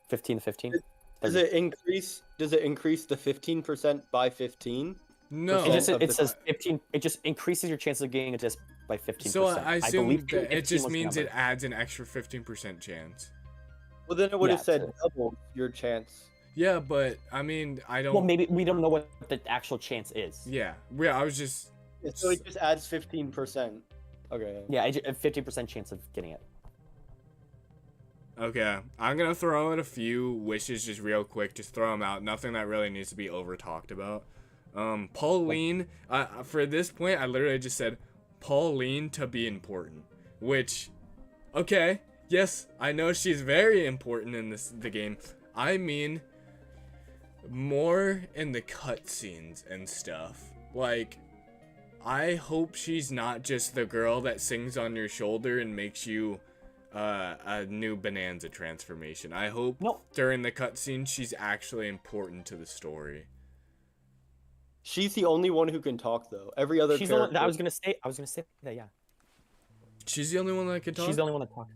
15 to 15. Does it increase the 15% by 15? No. It says 15. It just increases your chances of getting a disc by 15%. So I assume believe that it 15 just was the means number. it adds an extra 15% chance. Well, then it would have Yeah, said double your chance. Yeah, but I mean, I don't. Well, maybe we don't know what the actual chance is. Yeah, I was just. So it just adds 15%. Okay. Yeah, a 50% chance of getting it. Okay, I'm gonna throw out a few wishes just real quick. Just throw them out. Nothing that really needs to be over talked about. Pauline. For this point, I literally just said Pauline to be important. Which, okay, yes, I know she's very important in the game. I mean, more in the cutscenes and stuff. Like, I hope she's not just the girl that sings on your shoulder and makes you a new Bananza transformation. I hope during the cutscene she's actually important to the story. She's the only one who can talk, though. Every other character. I was gonna say that. Yeah. She's the only one that can talk. She's the only one that talks.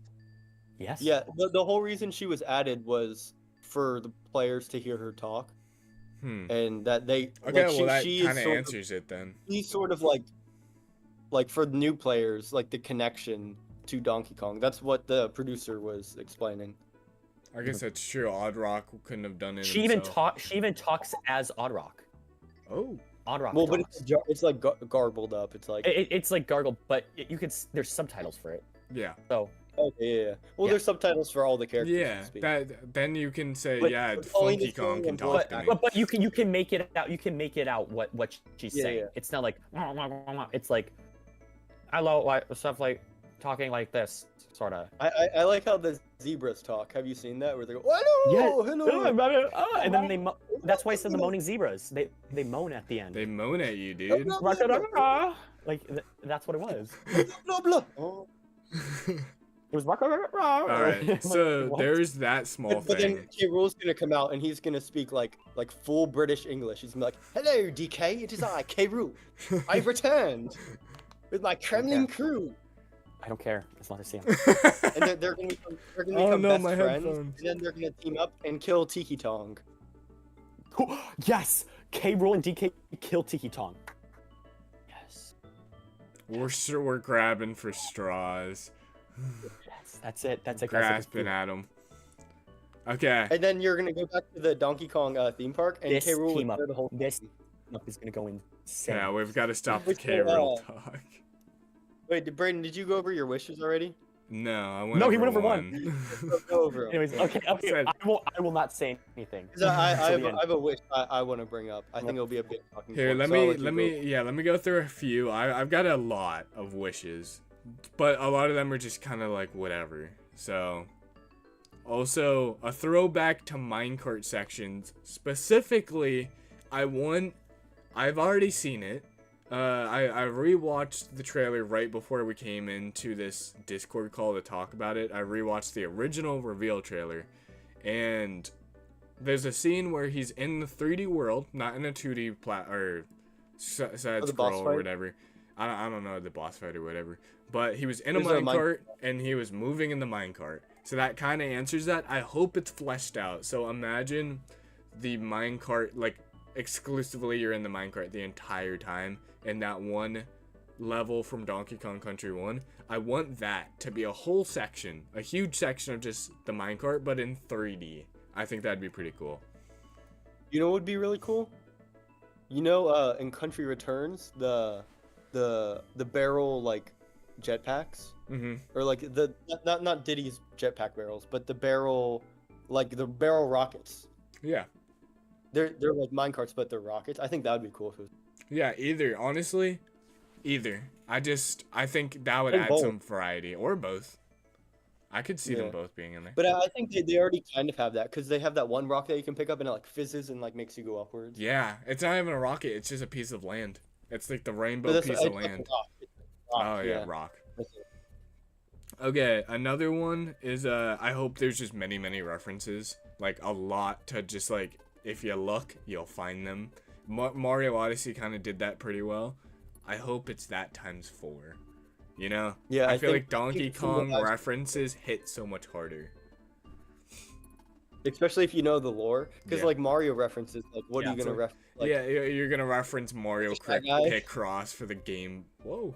Yes. Yeah. The whole reason she was added was for the players to hear her talk. And that they. Okay, like, well that she kind of answers it then. She's sort of like for the new players, like the connection to Donkey Kong. That's what the producer was explaining. I guess that's true. Odd Rock couldn't have done it. She even talks as Odd Rock. Oh. Odd Rock. Well, but it's like garbled up. It's like it's like gargled, but you could. There's subtitles for it. Yeah. So. Okay, yeah. Well, there's subtitles for all the characters. Yeah. Then you can say, but, yeah, but Funky Kong can talk to me. But you can make it out. You can make it out what she's saying. Yeah. It's not like it's like hello, like stuff like talking like this sort of. I like how the zebras talk. Have you seen that where they go, hello, hello, and then that's why I said the moaning zebras. They moan at the end. They moan at you, dude. Like that's what it was. Blah blah. Oh. It was all right. So like, there's that small but thing. then K. Rool's gonna come out and he's gonna speak like full British English. He's gonna be like, "Hello, DK. It is I, K. Rool. I've returned with my Kremlin crew." I don't care as long as I see him. And then they're gonna become best my friends. headphones. And then they're gonna team up and kill Tiki Tong. Yes, K. Rool and DK kill Tiki Tong. Yes. We're grabbing for straws. Yes, that's it. That's it. Grasping at them. Okay. And then you're gonna go back to the Donkey Kong theme park, and This K. Rool team will up. clear the whole This thing. team up is gonna go insane. Yeah, we've got to stop the Which K. will, Rool talk. Wait, Brayden, did you go over your wishes already? No, I went. No, he over went over one. Go over 'em. Anyways, okay. Said- I will not say anything. 'Cause I Until the end. have a wish I want to bring up. I think it'll be a big talking Here, point. let so I'll me you go. let me go through a few. I've got a lot of wishes, but a lot of them are just kind of like whatever. So, also a throwback to minecart sections. Specifically, I've already seen it. I rewatched the trailer right before we came into this Discord call to talk about it. I rewatched the original reveal trailer, and there's a scene where he's in the 3D world, not in a 2D side scroll or whatever. I don't know, the boss fight or whatever. But he was in a minecart and he was moving in the minecart. So that kind of answers that. I hope it's fleshed out. So imagine the minecart, like exclusively you're in the minecart the entire time in that one level from Donkey Kong Country 1. I want that to be a whole section, a huge section of just the minecart, but in 3D. I think that'd be pretty cool. You know what would be really cool? You know, in Country Returns, the barrel like jetpacks, or like the not Diddy's jetpack barrels, but the barrel rockets. Yeah. They're like minecarts, but they're rockets. I think that would be cool if it was. Yeah, either. Honestly, either. I think that would add some variety, or both. I could see them both being in there. But I think they already kind of have that, because they have that one rock that you can pick up and it like fizzes and like makes you go upwards. Yeah, it's not even a rocket. It's just a piece of land. It's like the rainbow piece of land. Oh yeah, rock. Okay, another one is I hope there's just many references, like a lot to just like if you look, you'll find them. Mario Odyssey kind of did that pretty well. I hope it's that times 4. You know? Yeah, I feel like Donkey Kong references hit so much harder. especially if you know the lore, because Yeah. like Mario references, like what Yeah, are you gonna so- ref? Like, yeah, you're gonna reference Mario that guy? Picross for the game. Whoa.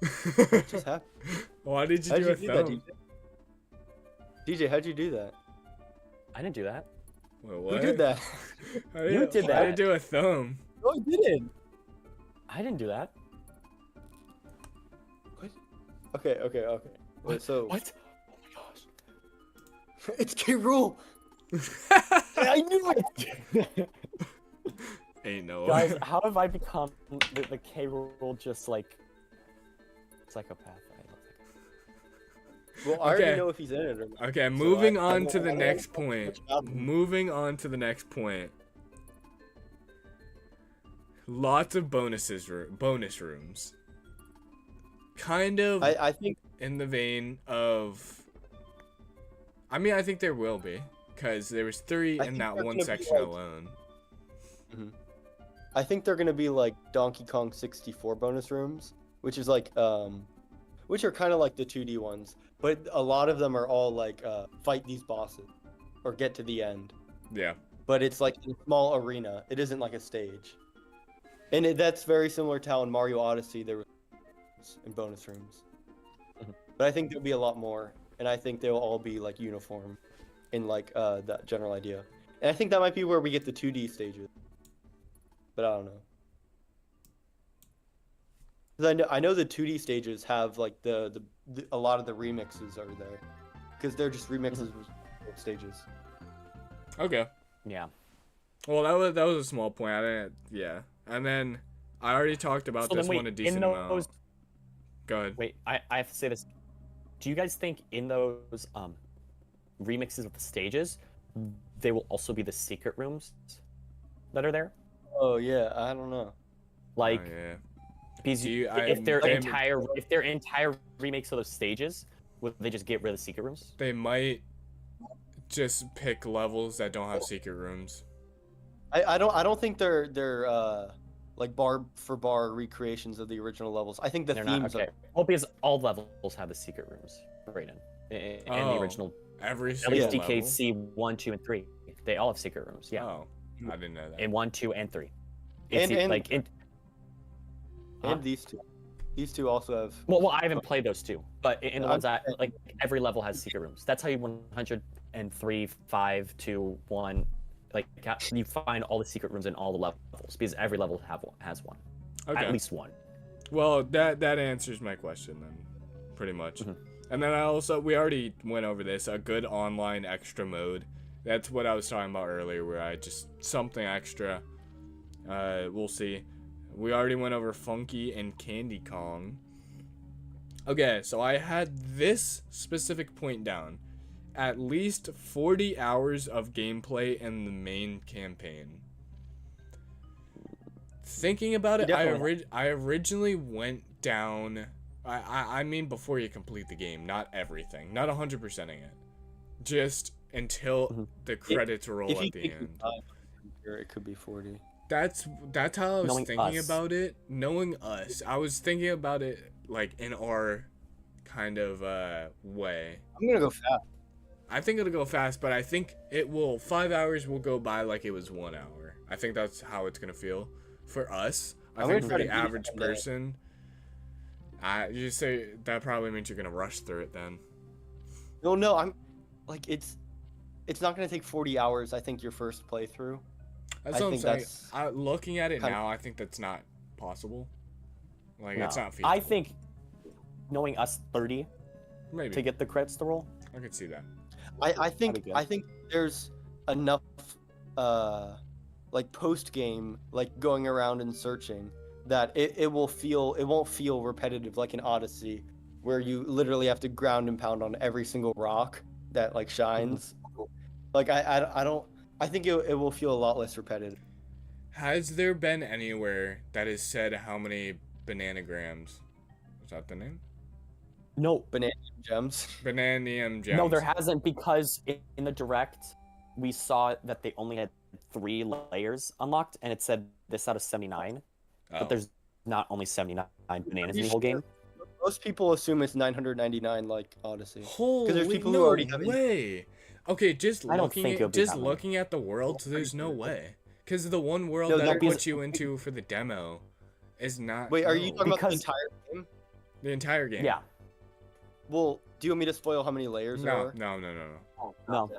what just happened? Why did you How'd do you a do that, thumb? DJ? How'd you do that? I didn't do that. Wait, Who what? did that? You did Why did that. do a thumb? No, I didn't. I didn't do that. Okay. Wait, so What? Oh my gosh. it's K. Rool. I knew it. Ain't no Guys, how have I become the K rule just like psychopath? Well, I Okay. already know if he's in it or not. Okay, So moving I on don't- to I the don't next know point. much about him. Moving on to the next point. Lots of bonus rooms. Kind of I think in the vein of. I mean, I think there will be, because there was 3 I in think that they're one gonna be section like- alone. they're gonna be like Donkey Kong 64 bonus rooms, which is like which are kind of like the 2D ones, but a lot of them are all like fight these bosses or get to the end. Yeah. But it's like in a small arena. It isn't like a stage. And that's very similar to how in Mario Odyssey there were in bonus rooms. Mhm. But I think there'll be a lot more, and I think they'll all be like uniform in like that general idea. And I think that might be where we get the 2D stages. But I don't know. 'Cause I know the 2D stages have like the a lot of the remixes are there, because they're just remixes of stages. Okay. Yeah. Well, that was a small point. I didn't. Yeah. And then I already talked about So this then wait, one a decent in those, amount. Go ahead. wait, I have to say this. Do you guys think in those remixes of the stages, they will also be the secret rooms that are there? Oh yeah, I don't know. Like, Oh, yeah. because Do you- if they're I- entire remakes of those stages, would they just get rid of the secret rooms? They might just pick levels that don't have secret rooms. I don't think they're like bar for bar recreations of the original levels. I think the They're themes not okay. Well, because all levels have the secret rooms, Brayden. In the Oh, original, Every at single least level. DKC 1, 2, and 3, they all have secret rooms. Yeah, Oh, I didn't know that. in 1, 2, and 3. And- like in. and Huh? these two also have. Well, I haven't played those two, but in the I'm- ones that like every level has secret rooms. That's how you 103, 5, 2, 1. Like you find all the secret rooms in all the levels because every level has one, Okay. at least one. Well, that answers my question then, pretty much. Mhm. And then we already went over this, a good online extra mode. That's what I was talking about earlier, where I just something extra. We'll see. We already went over Funky and Candy Kong. Okay, so I had this specific point down. At least 40 hours of gameplay in the main campaign. Thinking about it, I originally went down. I mean before you complete the game, not everything, not 100%ing it, just until the credits roll If at you the take your end. time, it could be 40. That's how I was Knowing thinking us. about it. Knowing us, I was thinking about it like in our kind of way. I'm gonna go fast. I think it'll go fast, but I think it will. 5 hours will go by like it was 1 hour. I think that's how it's gonna feel for us. I I'm think gonna for try to the beat it average someday. person, you say that probably means you're gonna rush through it then. No, I'm like it's not gonna take 40 hours. I think your first playthrough. That's I what I'm think saying. that's Looking at it kind of- now, I think that's not possible. Like No. it's not feasible. I think knowing us 30 maybe to get the credits to roll. I could see that. I think That'd be good. I think there's enough like post game, like going around and searching, that it won't feel repetitive like in Odyssey, where you literally have to ground and pound on every single rock that like shines. Like I think it will feel a lot less repetitive. Has there been anywhere that has said how many bananagrams? Is that the name? No, Banana gems. Bananium gems. no, there hasn't, because in the direct we saw that they only had 3 layers unlocked, and it said this out of 79. Oh. But there's not only 79 bananas in You the whole game. Most people assume it's 999 like Odyssey. Holy there's people who no already have it. way. Okay, just I don't think it'll be that many. looking at the worlds, there's no way. Because the one world No, that that'd I be- put you into for the demo is not. Wait, are you no. talking about the Because- entire game? The entire game? Yeah. Well, do you want me to spoil how many layers there No, are? no. No.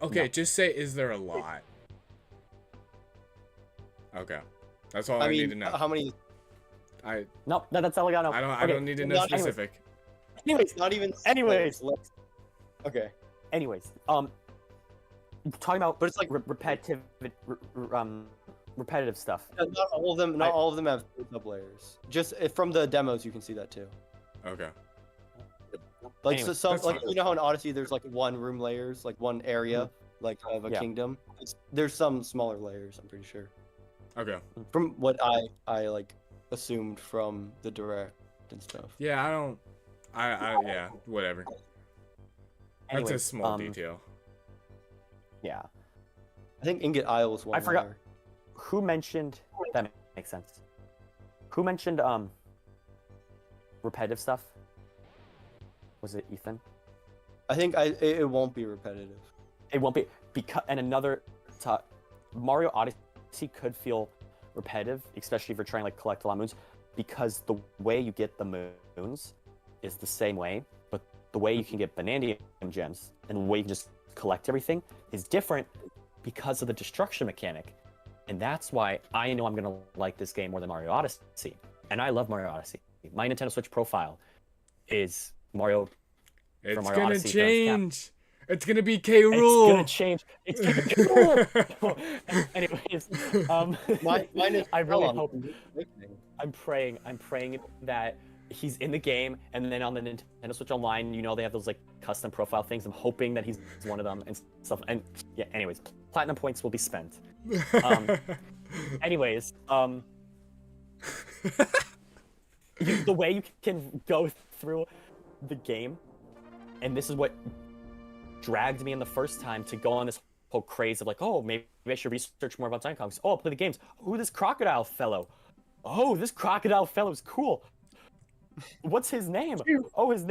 Okay, No. just say, is there a lot? Okay. That's all I, I need mean, to know. how many? No, that's all I gotta know. I don't need to know not even- specific. Anyways, Not even. Anyways. Okay. Talking about But it's like- repetitive stuff. Not all of them. Not all of them have sub layers. Just from the demos, you can see that too. Okay. Like Anyway, some, that's like fine. you know how in Odyssey there's like one room layers, like one area, like of a Yeah. kingdom. There's some smaller layers. I'm pretty sure. Okay. From what I like assumed from the direct and stuff. Yeah, I don't. Yeah, whatever. That's a Anyways, small detail. Yeah. I think Ingot Isle is one. I forgot- layer. Who mentioned that makes sense? Who mentioned repetitive stuff? Was it Ethan? I think it won't be repetitive. It won't be because Mario Odyssey could feel repetitive, especially if you're trying to like collect a lot of moons, because the way you get the moons is the same way, but the way you can get Bananza gems and the way you can just collect everything is different because of the destruction mechanic. And that's why I know I'm gonna like this game more than Mario Odyssey. And I love Mario Odyssey. My Nintendo Switch profile is Mario. It's Mario gonna Odyssey, change. It's gonna be K. It's Rool. gonna change. It's gonna be cool. Anyways, Mine is I really Elon. hope. I'm praying that he's in the game, and then on the Nintendo Switch Online, you know, they have those like custom profile things. I'm hoping that he's one of them and stuff. And yeah, anyways, platinum points will be spent. Anyways, the way you can go through the game, and this is what dragged me in the first time to go on this whole craze of like, oh, maybe I should research more about Donkey Kong. Oh, I'll play the games. Oh, this crocodile fellow. Oh, this crocodile fellow's cool. What's his name? Oh, his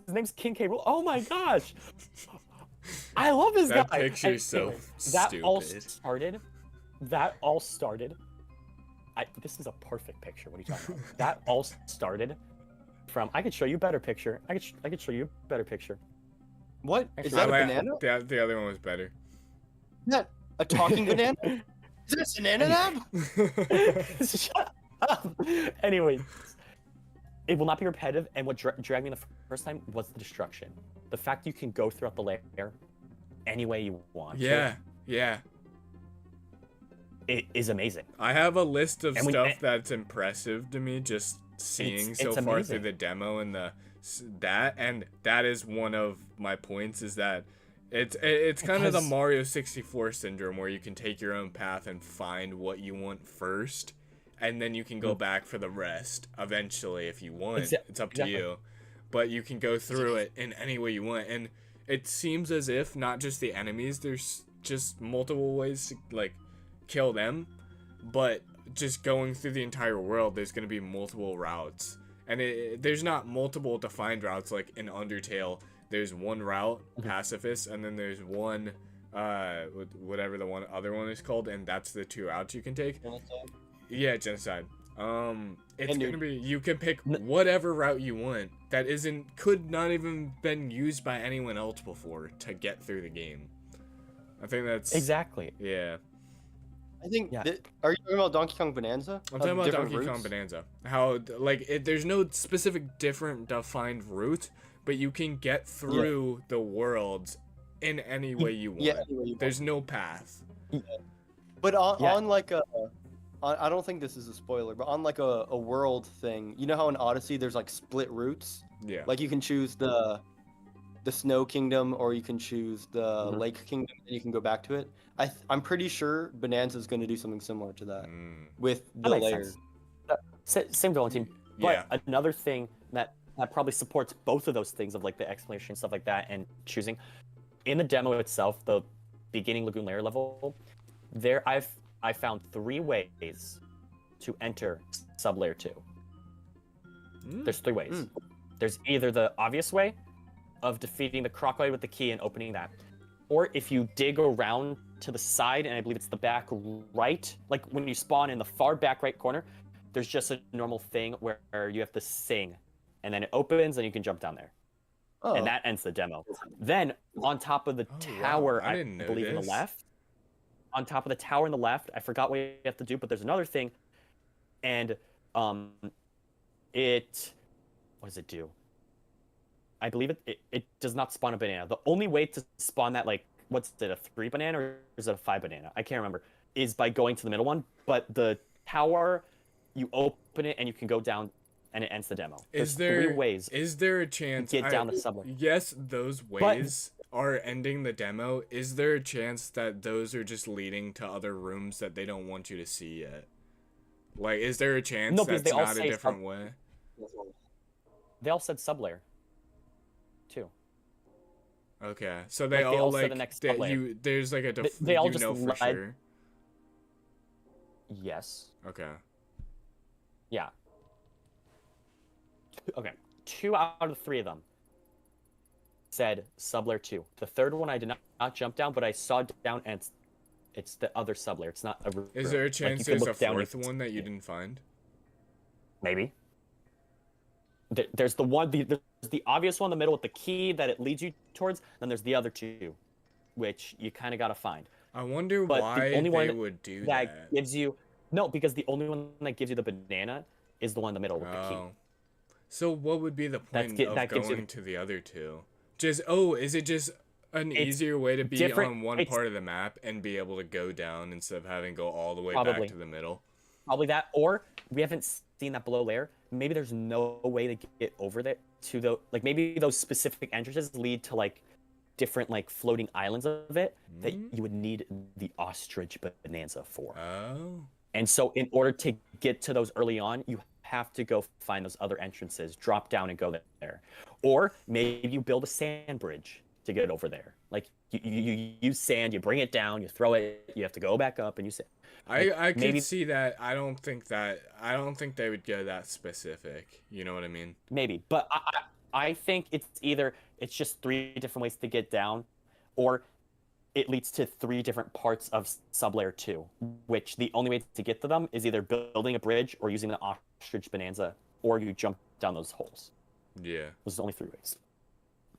name's King K. Rool. Oh my gosh. I love this That guy. picture's so that all stupid. started. This is a perfect picture. What are you talking about? That all started from. I could show you a better picture. I could show you a better picture. What is Actually, that? A banana? The other one was better. Is that a talking banana? Is that a banana nab? Shut up. Anyway, it will not be repetitive. And what dragged me the first time was the destruction. The fact you can go throughout the layer any way you want. Yeah, yeah. It is amazing. I have a list of And when- stuff that's impressive to me just seeing so it's far amazing. through the demo and that is one of my points is that it's kind of the Because- Mario 64 syndrome where you can take your own path and find what you want first and then you can go back for the rest eventually if you want. It's up to Exactly. you. But you can go through it in any way you want and it seems as if not just the enemies, there's just multiple ways to like kill them, but just going through the entire world there's going to be multiple routes and there's not multiple defined routes like in Undertale. There's one route, pacifist, and then there's one whatever the other one is called, and that's the two routes you can take. Yeah, genocide. It's And gonna be you can pick whatever route you want that could not even been used by anyone else before to get through the game. I think that's Exactly. yeah. I think. Yeah. Are you talking about Donkey Kong Bonanza? I'm talking about Different Donkey Kong routes? Bonanza. How there's no specific different defined route, but you can get through the worlds in any way you want. Yeah. Anyway, you There's no path. But on, Yeah. on like a, I don't think this is a spoiler, but on like a world thing, you know how in Odyssey there's like split routes? Yeah. Like you can choose the Snow Kingdom or you can choose the Lake Kingdom and you can go back to it. I'm pretty sure Bonanza is going to do something similar to that with the That makes layers. sense. Same development team. But Yeah. another thing that probably supports both of those things of like the exploration stuff like that and choosing in the demo itself, the beginning Lagoon Layer level, there I found 3 ways to enter sub layer 2. There's 3 ways. There's either the obvious way, of defeating the crocodile with the key and opening that. Or if you dig around to the side, and I believe it's the back right, like when you spawn in the far back right corner, there's just a normal thing where you have to sing, and then it opens and you can jump down there. Oh. And that ends the demo. Then on top of the tower, I didn't know believe this. on the left, on top of the tower on the left, I forgot what you have to do, but there's another thing, and what does it do? I believe it does not spawn a banana. The only way to spawn that, like, what's it, a 3 banana or is it a 5 banana? I can't remember. Is by going to the middle one, but the tower, you open it and you can go down, and it ends the demo. There's 3 ways. Is there a chance to get down the subway? Yes, those ways are ending the demo. Is there a chance that those are just leading to other rooms that they don't want you to see yet? Like, is there a chance that's not a different way? They all said sublayer, too. Okay, so they all said the next sublayer. There's like a they all just for sure. Yes. Okay. Yeah. Okay. 2 out of 3 of them said sublayer 2. The third one I did not jump down, but I saw down, and it's the other sublayer. It's not a room. Is there a chance there's a 4th one that you didn't find? Maybe. There's the one, there's the obvious one in the middle with the key that it leads you towards. Then there's the other 2, which you kind of got to find. I wonder but why the only they one would do that gives you because the only one that gives you the banana is the one in the middle with the key. So what would be the point of going to the other 2? Just is it just an easier way to be on one part of the map and be able to go down instead of having to go all the way back to the middle? Probably that, or we haven't seen that below layer. Maybe there's no way to get over there to the, like, maybe those specific entrances lead to like different like floating islands of it that you would need the ostrich bonanza for. Oh. And so in order to get to those early on, you have to go find those other entrances, drop down and go there. Or maybe you build a sand bridge to get over there. Like you use sand, you bring it down, you throw it, you have to go back up and you say, I could see that. I don't think they would go that specific. You know what I mean? Maybe, but I think it's just 3 different ways to get down, or it leads to 3 different parts of sublayer 2, which the only way to get to them is either building a bridge or using the ostrich bonanza, or you jump down those holes. Yeah. Those are the only 3 ways.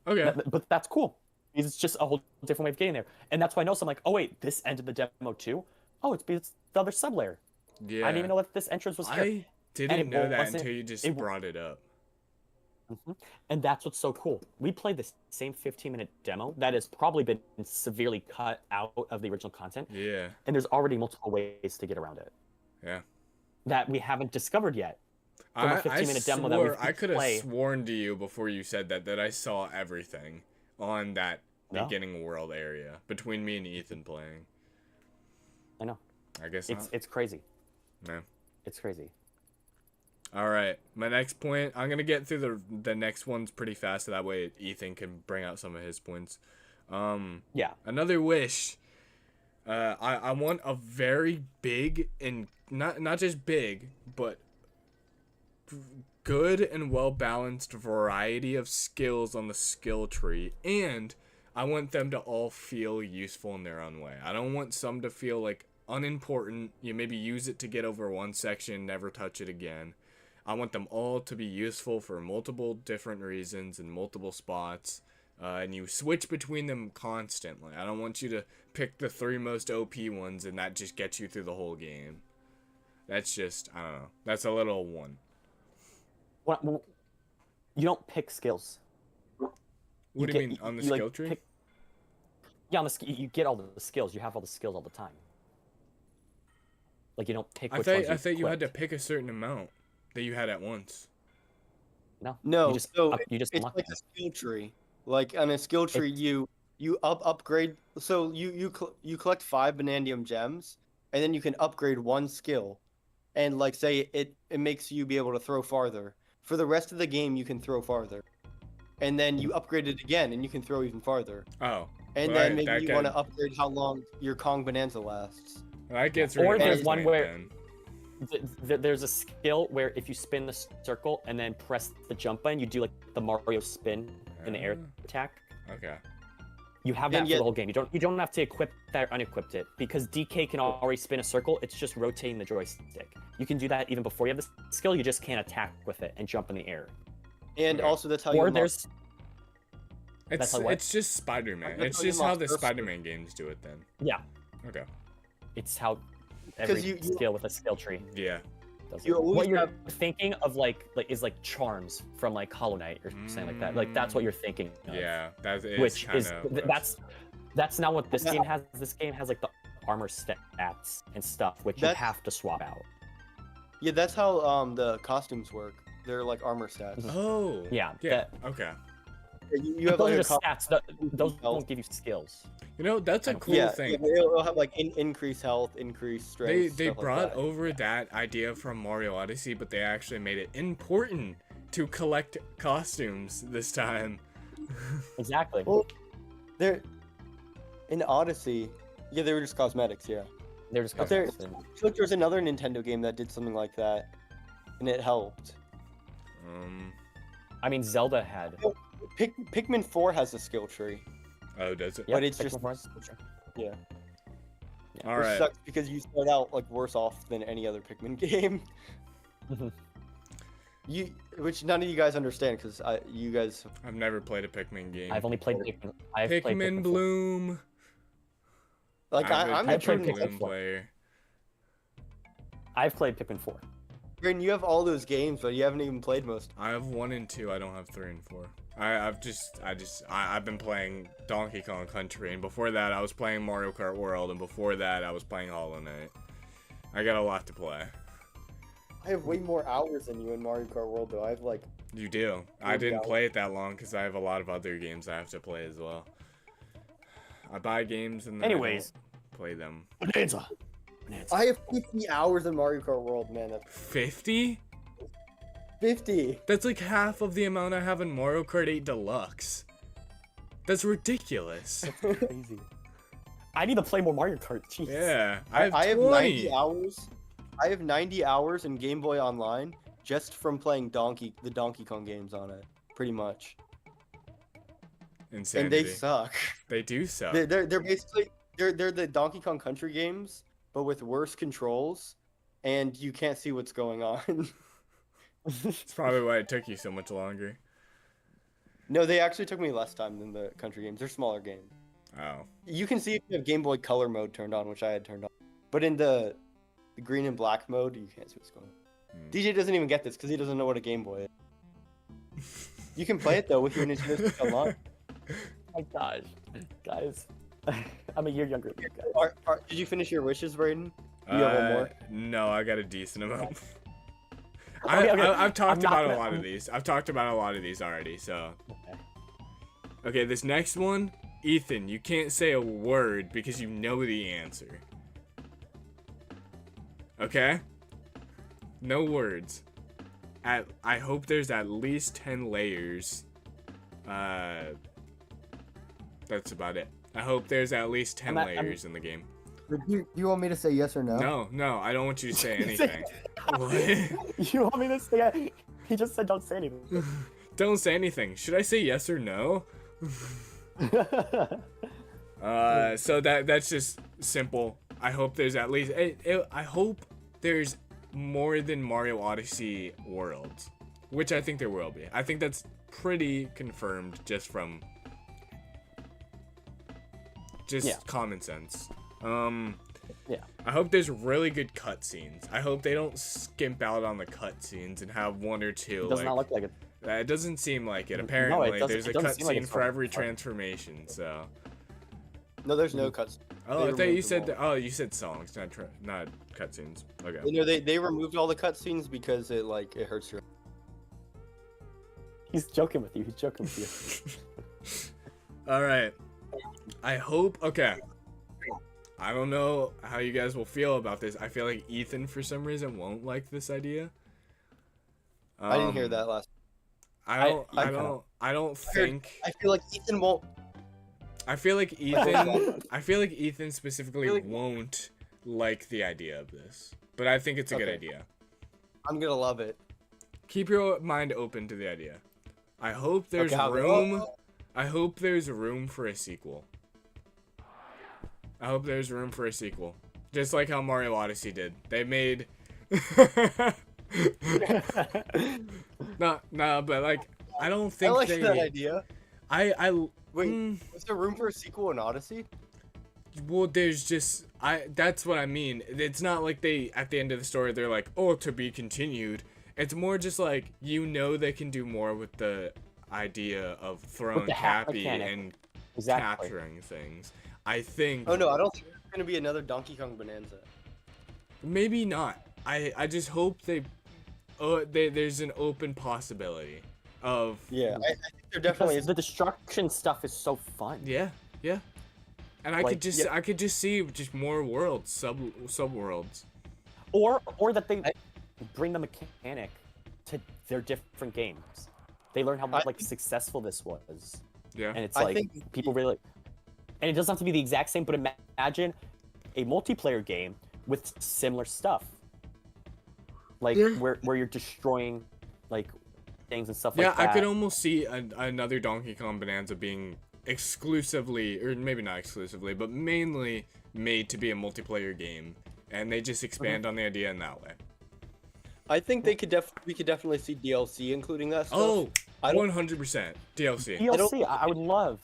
Okay. But that's cool. It's just a whole different way of getting there. And that's why I know, so I'm like, oh wait, this ended the demo too? Oh, it's the other sublayer. Yeah. I didn't even know that this entrance was here. I didn't know that until you just brought it up. And that's what's so cool. We played the same 15-minute demo that has probably been severely cut out of the original content. Yeah. And there's already multiple ways to get around it. Yeah. That we haven't discovered yet. From a 15-minute demo that I could have sworn to you before you said that I saw everything on that beginning world area between me and Ethan playing. I know. I guess it's crazy. Man. It's crazy. All right, my next point. I'm gonna get through the next ones pretty fast, so that way Ethan can bring out some of his points. Yeah. Another wish. I want a very big and not just big, but good and well balanced variety of skills on the skill tree, and I want them to all feel useful in their own way. I don't want some to feel like unimportant. You maybe use it to get over one section, never touch it again. I want them all to be useful for multiple different reasons in multiple spots, and you switch between them constantly. I don't want you to pick the 3 most OP ones and that just gets you through the whole game. That's just, I don't know. That's a little one. Well, you don't pick skills. What do you mean, on the skill tree? Yeah, you get all the skills. You have all the skills all the time. Like, you don't pick which ones I thought you had to pick a certain amount that you had at once. No. It's like a skill tree. Like on a skill tree, you upgrade. So you collect 5 Banandium gems, and then you can upgrade 1 skill, and like say it makes you be able to throw farther. For the rest of the game, you can throw farther, and then you upgrade it again, and you can throw even farther. Oh. And then maybe you want to upgrade how long your Kong Bonanza lasts. That gets or there's one where there's a skill where if you spin the circle and then press the jump button, you do like the Mario spin an air attack. Okay. You have that for the whole game. You don't have to equip that or unequip it because DK can already spin a circle. It's just rotating the joystick. You can do that even before you have the skill. You just can't attack with it and jump in the air. And also that's how or you. there's. It's just Spider-Man. It's just how the Spider-Man games do it then. Yeah. Okay. It's how every skill with a skill tree. Yeah. What you're thinking of is like charms from like Hollow Knight or something like that. Like that's what you're thinking of. Yeah, that is which is that's not what this game has. This game has like the armor stats and stuff which you have to swap out. Yeah, that's how the costumes work. They're like armor stats. Oh. Yeah. Okay. You have those like are just stats. Those don't give you skills. You know, that's a cool thing. Yeah, it'll have like increased health, increased strength. They brought over that idea from Mario Odyssey, but they actually made it important to collect costumes this time. Exactly. Well, they're in Odyssey. Yeah, they were just cosmetics. Yeah. They're just cosmetics. I feel like there was another Nintendo game that did something like that, and it helped. I mean, Zelda had. Pikmin 4 has a skill tree. Oh, does it? Yeah, but it's just yeah. All Which right. sucks because you start out like worse off than any other Pikmin game. Which none of you guys understand because you guys. I've never played a Pikmin game. I've only played Pikmin. Pikmin Bloom. Like I'm a true Pikmin player. I've played Pikmin 4. Brayden, you have all those games, but you haven't even played most. I have 1 and 2. I don't have 3 and 4. I've been playing Donkey Kong Country, and before that I was playing Mario Kart World, and before that I was playing Hollow Knight. I got a lot to play. I have way more hours than you in Mario Kart World, though. I have like. You do. I didn't play it that long because I have a lot of other games I have to play as well. I buy games and then I don't play them. Bananza. I have 50 hours in Mario Kart World, man. That's 50? 50. That's like half of the amount I have in Mario Kart 8 Deluxe. That's ridiculous. That's crazy. I need to play more Mario Kart. Jeez. Yeah, I have 20. 90 hours. I have 90 hours in Game Boy Online just from playing the Donkey Kong games on it, pretty much. Insanity. And they suck. They do suck. They're basically they're the Donkey Kong Country games, but with worse controls, and you can't see what's going on. It's probably why it took you so much longer. No, they actually took me less time than the country games. They're smaller games. Oh. You can see if you have Game Boy Color mode turned on, which I had turned on. But in the green and black mode, you can't see what's going on. DJ doesn't even get this because he doesn't know what a Game Boy is. You can play it though with your Nintendo Switch Online. Oh my gosh, guys, I'm a year younger than you guys. Did you finish your wishes, Brayden? You have one more? No, I got a decent amount. Okay. I've talked about a lot of these. I've talked about a lot of these already, so. Okay, this next one, Ethan, you can't say a word because you know the answer. Okay? No words. I hope there's at least 10 layers. That's about it. I hope there's at least 10 layers in the game. Do you want me to say yes or no? No, I don't want you to say anything. What? You want me to say? He just said don't say anything. Don't say anything. Should I say yes or no? So that's just simple. I hope there's at least. I hope there's more than Mario Odyssey worlds, which I think there will be. I think that's pretty confirmed just from common sense. Yeah. I hope there's really good cutscenes. I hope they don't skimp out on the cutscenes and have one or two. It does not look like it. It doesn't seem like it. Apparently, there's a cutscene for every fun. transformation. So. No, there's no cutscenes. Oh, I thought you said. You said songs, not cutscenes. Okay. You know, they removed all the cutscenes because it hurts your. He's joking with you. He's joking with you. All right. I hope. Okay. I don't know how you guys will feel about this. I feel like Ethan, for some reason, won't like this idea. I didn't hear that last. I don't think. I feel like Ethan won't. I feel like Ethan specifically won't like the idea of this, but I think it's a good idea. I'm gonna love it. Keep your mind open to the idea. I hope there's room. I hope there's room for a sequel. I hope there's room for a sequel. Just like how Mario Odyssey did. They made no, but like I don't think I like they that idea. Wait, is there room for a sequel in Odyssey? well, there's just that's what I mean. It's not like they at the end of the story they're like, "Oh, to be continued." It's more just like they can do more with the idea of throwing Cappy and capturing things. I think. Oh no, I don't think there's gonna be another Donkey Kong Bonanza. Maybe not. I just hope there's an open possibility of. Yeah, I think there definitely is. The destruction stuff is so fun. Yeah. And I could just see just more worlds, sub worlds. Or that they bring the mechanic to their different games. They learn how successful this was. Yeah. And it's people really and it doesn't have to be the exact same, but imagine a multiplayer game with similar stuff. Where you're destroying things and stuff like that. Yeah, I could almost see another Donkey Kong Bonanza being exclusively, or maybe not exclusively, but mainly made to be a multiplayer game, and they just expand on the idea in that way. I think we could definitely see DLC including that stuff. Oh, 100% DLC. DLC, I would love.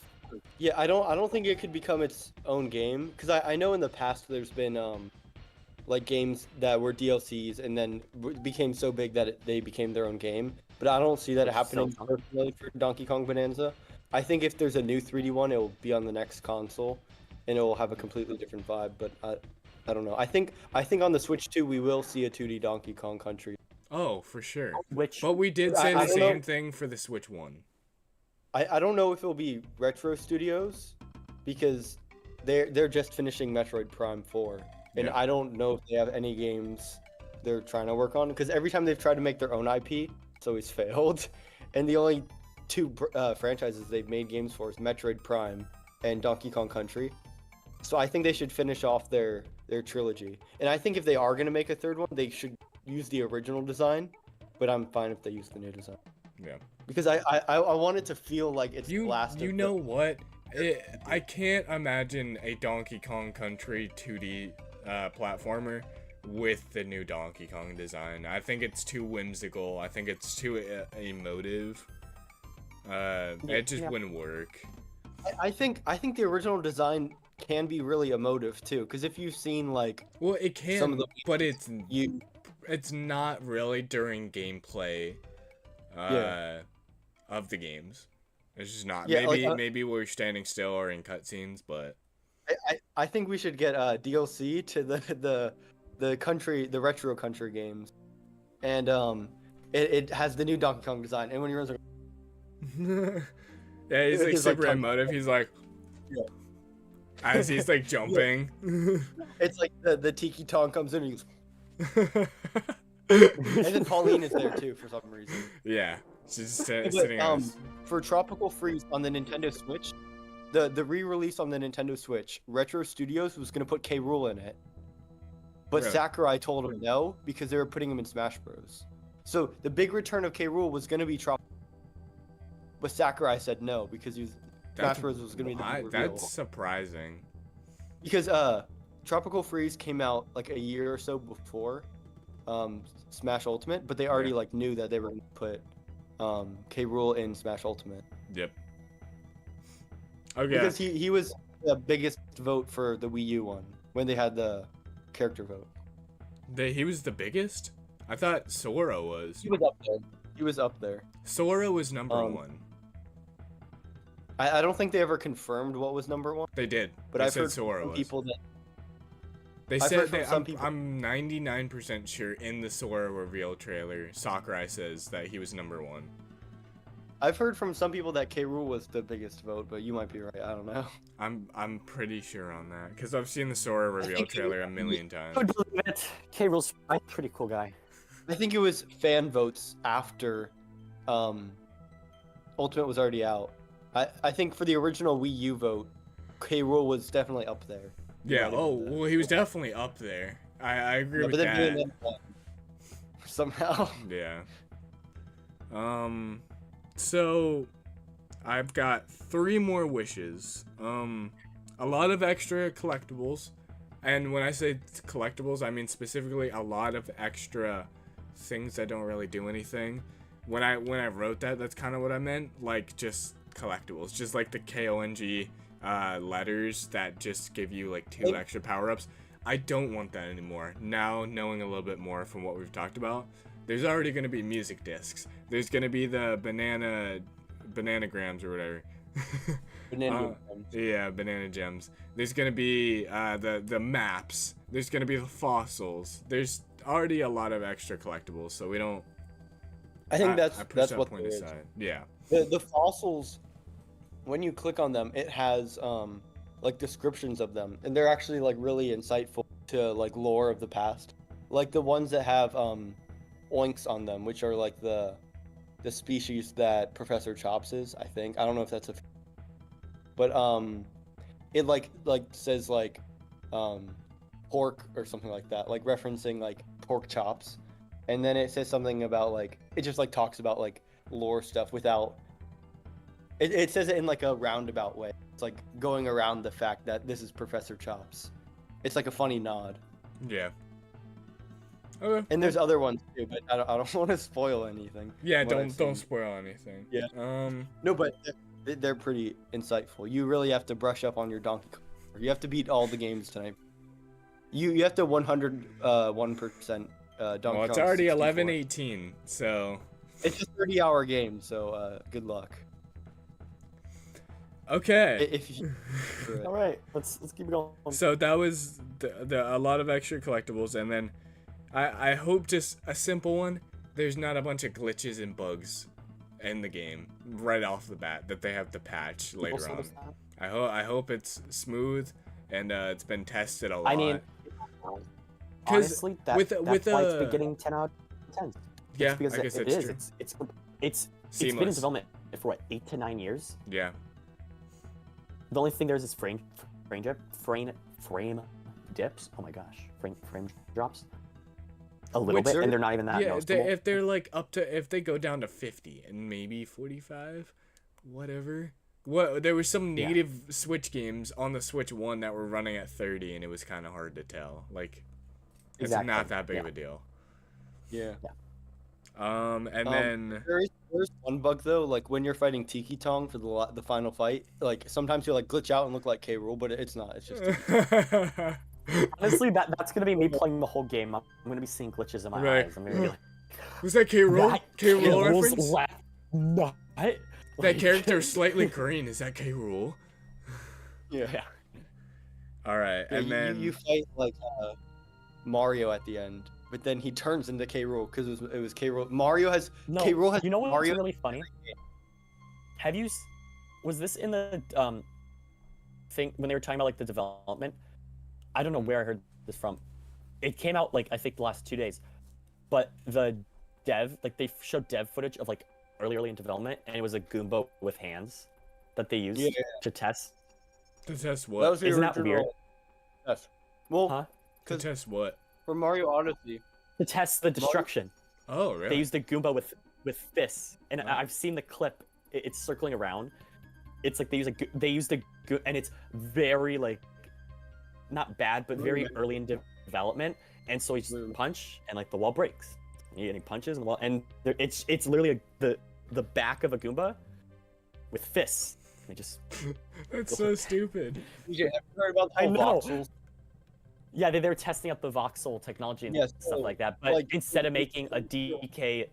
Yeah, I don't think it could become its own game, because I know in the past there's been games that were DLCs and then became so big that they became their own game. But I don't see that happening personally for Donkey Kong Bonanza. I think if there's a new 3D one, it will be on the next console, and it will have a completely different vibe. But I don't know. I think on the Switch 2 we will see a 2D Donkey Kong Country. Oh, for sure. But we did say the same thing for the Switch 1. I don't know if it'll be Retro Studios, because they're just finishing Metroid Prime 4, and I don't know if they have any games they're trying to work on, because every time they've tried to make their own IP, it's always failed, and the only two franchises they've made games for is Metroid Prime and Donkey Kong Country. So I think they should finish off their trilogy. And I think if they are going to make a third one, they should use the original design, but I'm fine if they use the new design. Yeah. Because I want it to feel like it's blasted. You know what? I can't imagine a Donkey Kong Country 2D platformer with the new Donkey Kong design. I think it's too whimsical. I think it's too emotive. It just wouldn't work. I think the original design can be really emotive too, because if you've seen it can, but it's not really during gameplay of the games. It's just not. Maybe we're standing still or in cutscenes, but I think we should get DLC to the retro country games, and it has the new Donkey Kong design, and when he runs yeah, he's super emotive. He's as he's jumping. It's like the Tiki Tong comes in and he's and then Pauline is there too for some reason. Yeah, she's sitting on for Tropical Freeze on the Nintendo Switch, the re-release on the Nintendo Switch, Retro Studios was gonna put K. Rool in it, but really? Sakurai told him no because they were putting him in Smash Bros. So the big return of K. Rool was gonna be Tropical. But Sakurai said no because Smash Bros was gonna be the reveal. That's surprising. Because Tropical Freeze came out a year or so before Smash Ultimate, but they already knew that they were gonna put K. Rool in Smash Ultimate. Yep. Okay. Because he was the biggest vote for the Wii U one when they had the character vote. He was the biggest? I thought Sora was. He was up there. Sora was number one. I don't think they ever confirmed what was number one. They did. But I've heard from people that they said I'm 99% sure in the Sora reveal trailer, Sakurai says that he was number one. I've heard from some people that K. Rool was the biggest vote, but you might be right. I don't know. I'm pretty sure on that because I've seen the Sora reveal trailer a million times. I believe it. K. Rool's a pretty cool guy. I think it was fan votes after Ultimate was already out. I think for the original Wii U vote, K. Rool was definitely up there. Yeah, well, he was definitely up there. I agree with that. Somehow. Yeah. So I've got 3 more wishes. A lot of extra collectibles. And when I say collectibles, I mean specifically a lot of extra things that don't really do anything. When I wrote that, that's kind of what I meant. Like, just collectibles. Just like the KONG letters that just give you like 2 extra power-ups. I don't want that anymore. Now, knowing a little bit more from what we've talked about, there's already going to be music discs. There's going to be the bananagrams or whatever. Banana Yeah, banana gems. There's gonna be the maps. There's gonna be the fossils. There's already a lot of extra collectibles, so we don't. I think I that's push that what point there is. aside. Yeah. The fossils, when you click on them, it has like descriptions of them, and they're actually like really insightful to like lore of the past. Like the ones that have oinks on them, which are like the species that Professor Chops is. I think I don't know if that's a, but it like says like pork or something like that, like referencing like pork chops, and then it says something about like it just like talks about like lore stuff without. It says it in like a roundabout way. It's like going around the fact that this is Professor Chops. It's like a funny nod. Yeah. Okay. And there's other ones too, but I don't want to spoil anything. Yeah, what I've don't seen. spoil anything. Yeah. No, but they're pretty insightful. You really have to brush up on your Donkey Kong. You have to beat all the games tonight. You have to 101% Donkey Kong. Well, it's already 64. 11:18, so. It's a 30-hour game, so good luck. Okay. If you... All right, let's keep it going. So that was a lot of extra collectibles, and then I hope just a simple one. There's not a bunch of glitches and bugs in the game right off the bat that they have to patch later on. I hope it's smooth and it's been tested a lot. I mean, honestly, that's why it's been getting 10 out of 10. Yeah, because I guess it that's is. true. It's been in Seamless. development for what, 8 to 9 years. Yeah. The only thing there is frame dips. Oh my gosh, frame drops. A little bit, and they're not even that noticeable. If they're like if they go down to 50 and maybe 45, whatever. There were some native Switch games on the Switch 1 that were running at 30, and it was kind of hard to tell. Like, it's not that big of a deal. Yeah. And then there's one bug though, like when you're fighting Tiki Tong for the final fight, like sometimes you like glitch out and look like K. Rool, but it's not. It's just. Honestly, that's gonna be me playing the whole game. I'm gonna be seeing glitches in my eyes. I'm gonna be like, was that K. Rool? K. Rool reference? No. That character is slightly green. Is that K. Rool? Yeah. All right, Yeah, and then you fight like Mario at the end, but then he turns into K. Rool because it was K. Rool. Mario has K. Rool has. You know what's Mario really funny? Have you? Was this in the thing when they were talking about like the development? I don't know where I heard this from. It came out like I think the last 2 days, but the dev, like they showed dev footage of like early in development, and it was a Goomba with hands that they used to test. To test what? That was the Isn't that original weird? test. Well, Huh? To test what? for Mario Odyssey, To test the destruction. Oh, really? They used the Goomba with fists, and I've seen the clip. It's circling around. It's like they use the and it's very like not bad, but very early in development. And so he just punch, and like the wall breaks. And he punches, and the wall, and it's literally the back of a Goomba with fists. They just. That's so stupid. have you heard about the I whole know. voxels? Yeah, they were testing out the voxel technology and stuff like that. But like, instead of making a DK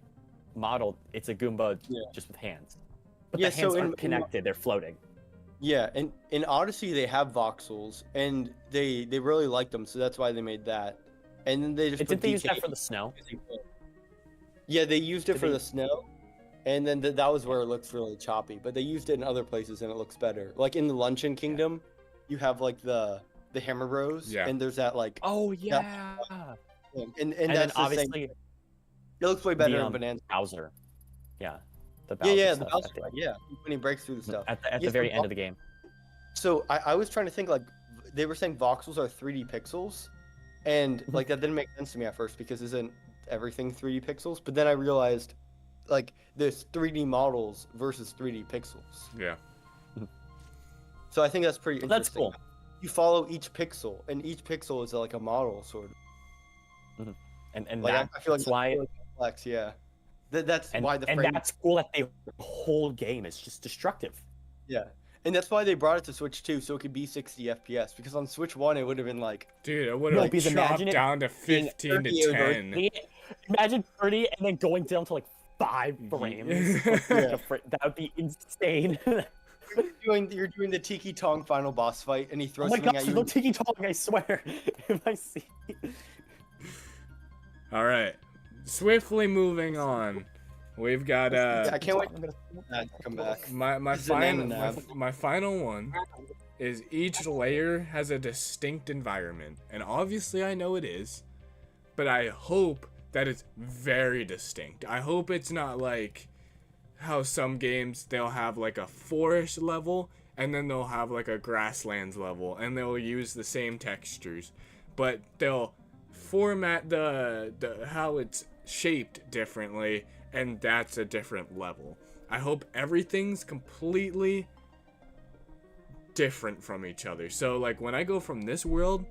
model, it's a Goomba just with hands. But the hands aren't connected; they're floating. Yeah, and in Odyssey they have voxels, and they really liked them, so that's why they made that. And then they just Didn't they use that for the snow? Yeah, they used it for the snow, and then that was where it looks really choppy. But they used it in other places, and it looks better. Like in the Luncheon Kingdom, you have like the hammer bros, and there's that like. Oh yeah. And then that's obviously. it looks way better in Bananza. Bowser. Yeah. The Bowser stuff Bowser, when he breaks through the stuff. At the very end of the game. So I was trying to think, like, they were saying voxels are 3D pixels, and like that didn't make sense to me at first because isn't everything 3D pixels? But then I realized like this 3D models versus 3D pixels. Yeah. So I think that's pretty interesting. That's cool. You follow each pixel, and each pixel is like a model, sort of. And Like I feel like that's why. really complex. Yeah. That's And, why the and frame. that's cool that the whole game is just destructive. Yeah. And that's why they brought it to Switch 2, so it could be 60 FPS. Because on Switch 1, it would have been like, Dude, it would have because chopped imagine it down to being 15 to 30 or 10. Imagine 30 and then going down to like 5 frames. Like, Yeah. that would be insane. you're doing the Tiki Tong final boss fight, and he Oh throws my something gosh, at there's you. no Tiki Tong, I swear. If I see. All right. Swiftly moving on. We've got I can't wait to come back. my It's an final M&M. my final one is each layer has a distinct environment. And obviously I know it is, but I hope that it's very distinct. I hope it's not like how some games they'll have like a forest level and then they'll have like a grasslands level and they'll use the same textures, but they'll format the how it's shaped differently, and that's a different level. I hope everything's completely different from each other. So like when I go from this world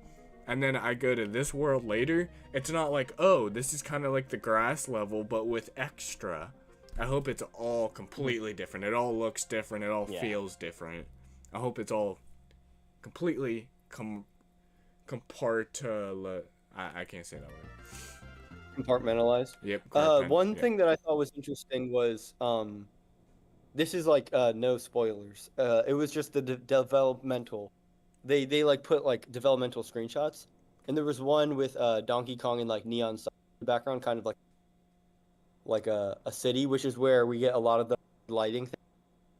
and then I go to this world later, it's not like, oh, this is kind of like the grass level but with extra. I hope it's all completely different. It all looks different. It all feels different. I hope it's all completely I can't say that word. Compartmentalized. Yep. One thing that I thought was interesting was this is like no spoilers. It was just the developmental. They like put like developmental screenshots, and there was one with Donkey Kong and like neon signs in the background, kind of like a city, which is where we get a lot of the lighting,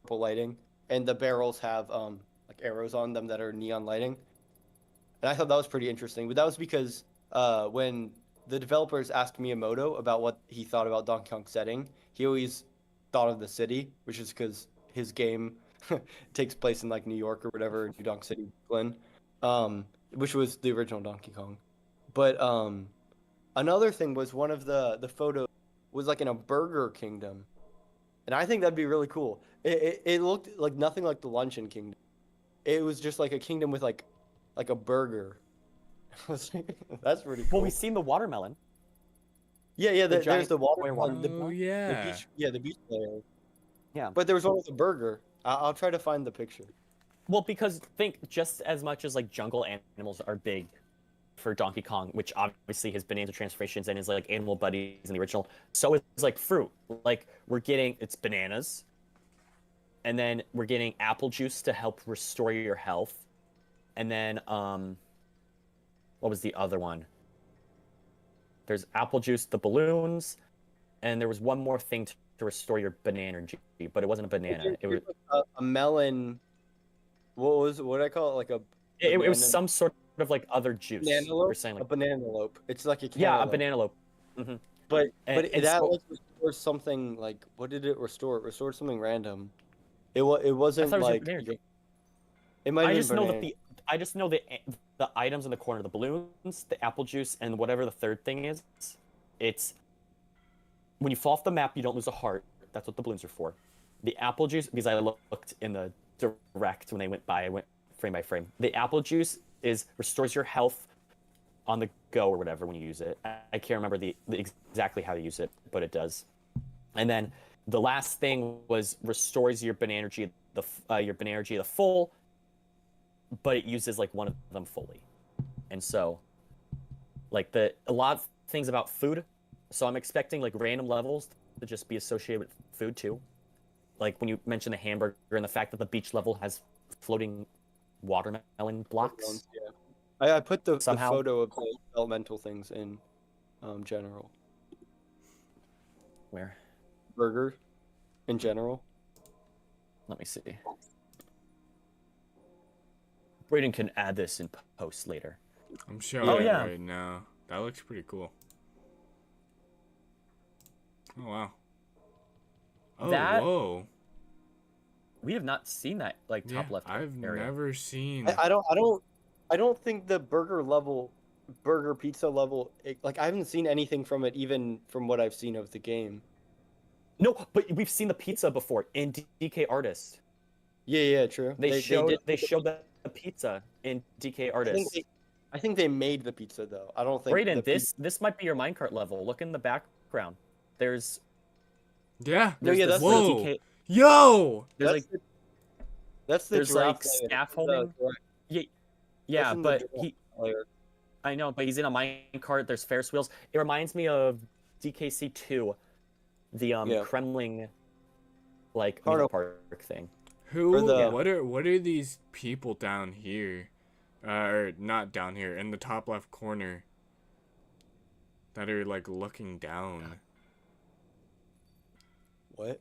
purple lighting, and the barrels have like arrows on them that are neon lighting. And I thought that was pretty interesting. But that was because when the developers asked Miyamoto about what he thought about Donkey Kong's setting, he always thought of the city, which is because his game takes place in like New York or whatever, New Donk City, Brooklyn, which was the original Donkey Kong. But another thing was one of the photos was like in a Burger Kingdom, and I think that'd be really cool. It looked like nothing like the Luncheon Kingdom. It was just like a kingdom with like a burger. That's pretty cool. Well, we've seen the watermelon. Yeah, the there's giant the water. square Oh yeah. The beach layer. Yeah. But there was one with a burger. I'll try to find the picture. Well, because think just as much as like jungle animals are big for Donkey Kong, which obviously has Bananza transformations and his like animal buddies in the original, so is like fruit. Like we're getting it's bananas, and then we're getting apple juice to help restore your health, and then what was the other one? There's apple juice, the balloons, and there was one more thing to restore your banana energy, but it wasn't a banana. It was a melon. What did I call it? Like a. it was some sort of like other juice. Bananalope? We're saying A like bananalope. It's like a yeah, a cantaloupe. banana Mm-hmm. But And that so- like restores something like what did it restore? It restored something random. It wasn't it was like banana juice. it might. I have just been know that banana. I just know that the items in the corner, the balloons, the apple juice, and whatever the third thing is, it's when you fall off the map, you don't lose a heart. That's what the balloons are for. The apple juice, because I looked in the direct when they went by, I went frame by frame. The apple juice restores your health on the go or whatever when you use it. I can't remember the exactly how to use it, but it does. And then the last thing was restores your banana energy, the full, but it uses like one of them fully. And so, like a lot of things about food. So I'm expecting like random levels to just be associated with food too. Like when you mentioned the hamburger and the fact that the beach level has floating watermelon blocks. Yeah. I put the Somehow. photo of the elemental things in general. Where? Burger in general. Let me see. Brayden can add this in post later. I'm showing Oh, it yeah. right now. That looks pretty cool. Oh wow. Oh That- whoa. We have not seen that like top Yeah, left I've area. never seen. I don't think the burger pizza level, like I haven't seen anything from it, even from what I've seen of the game. No, but we've seen the pizza before in DK Artists. Yeah, true. They showed did. the pizza in DK I think Artists. I think they made the pizza though. I don't think Brayden, the this might be your minecart level. Look in the background. There's Yeah. No, there's yeah, this that's little Whoa. DK. Yo. There's that's like the, that's the there's giraffe like layer. scaffolding. Yeah, That's yeah, in the but giraffe layer. I know, but he's in a minecart. There's Ferris wheels. It reminds me of DKC 2, the Yeah. Kremling like Carno- amusement park thing. Who? Or the- What are these people down here? Or not down here, in the top left corner. That are like looking down. What?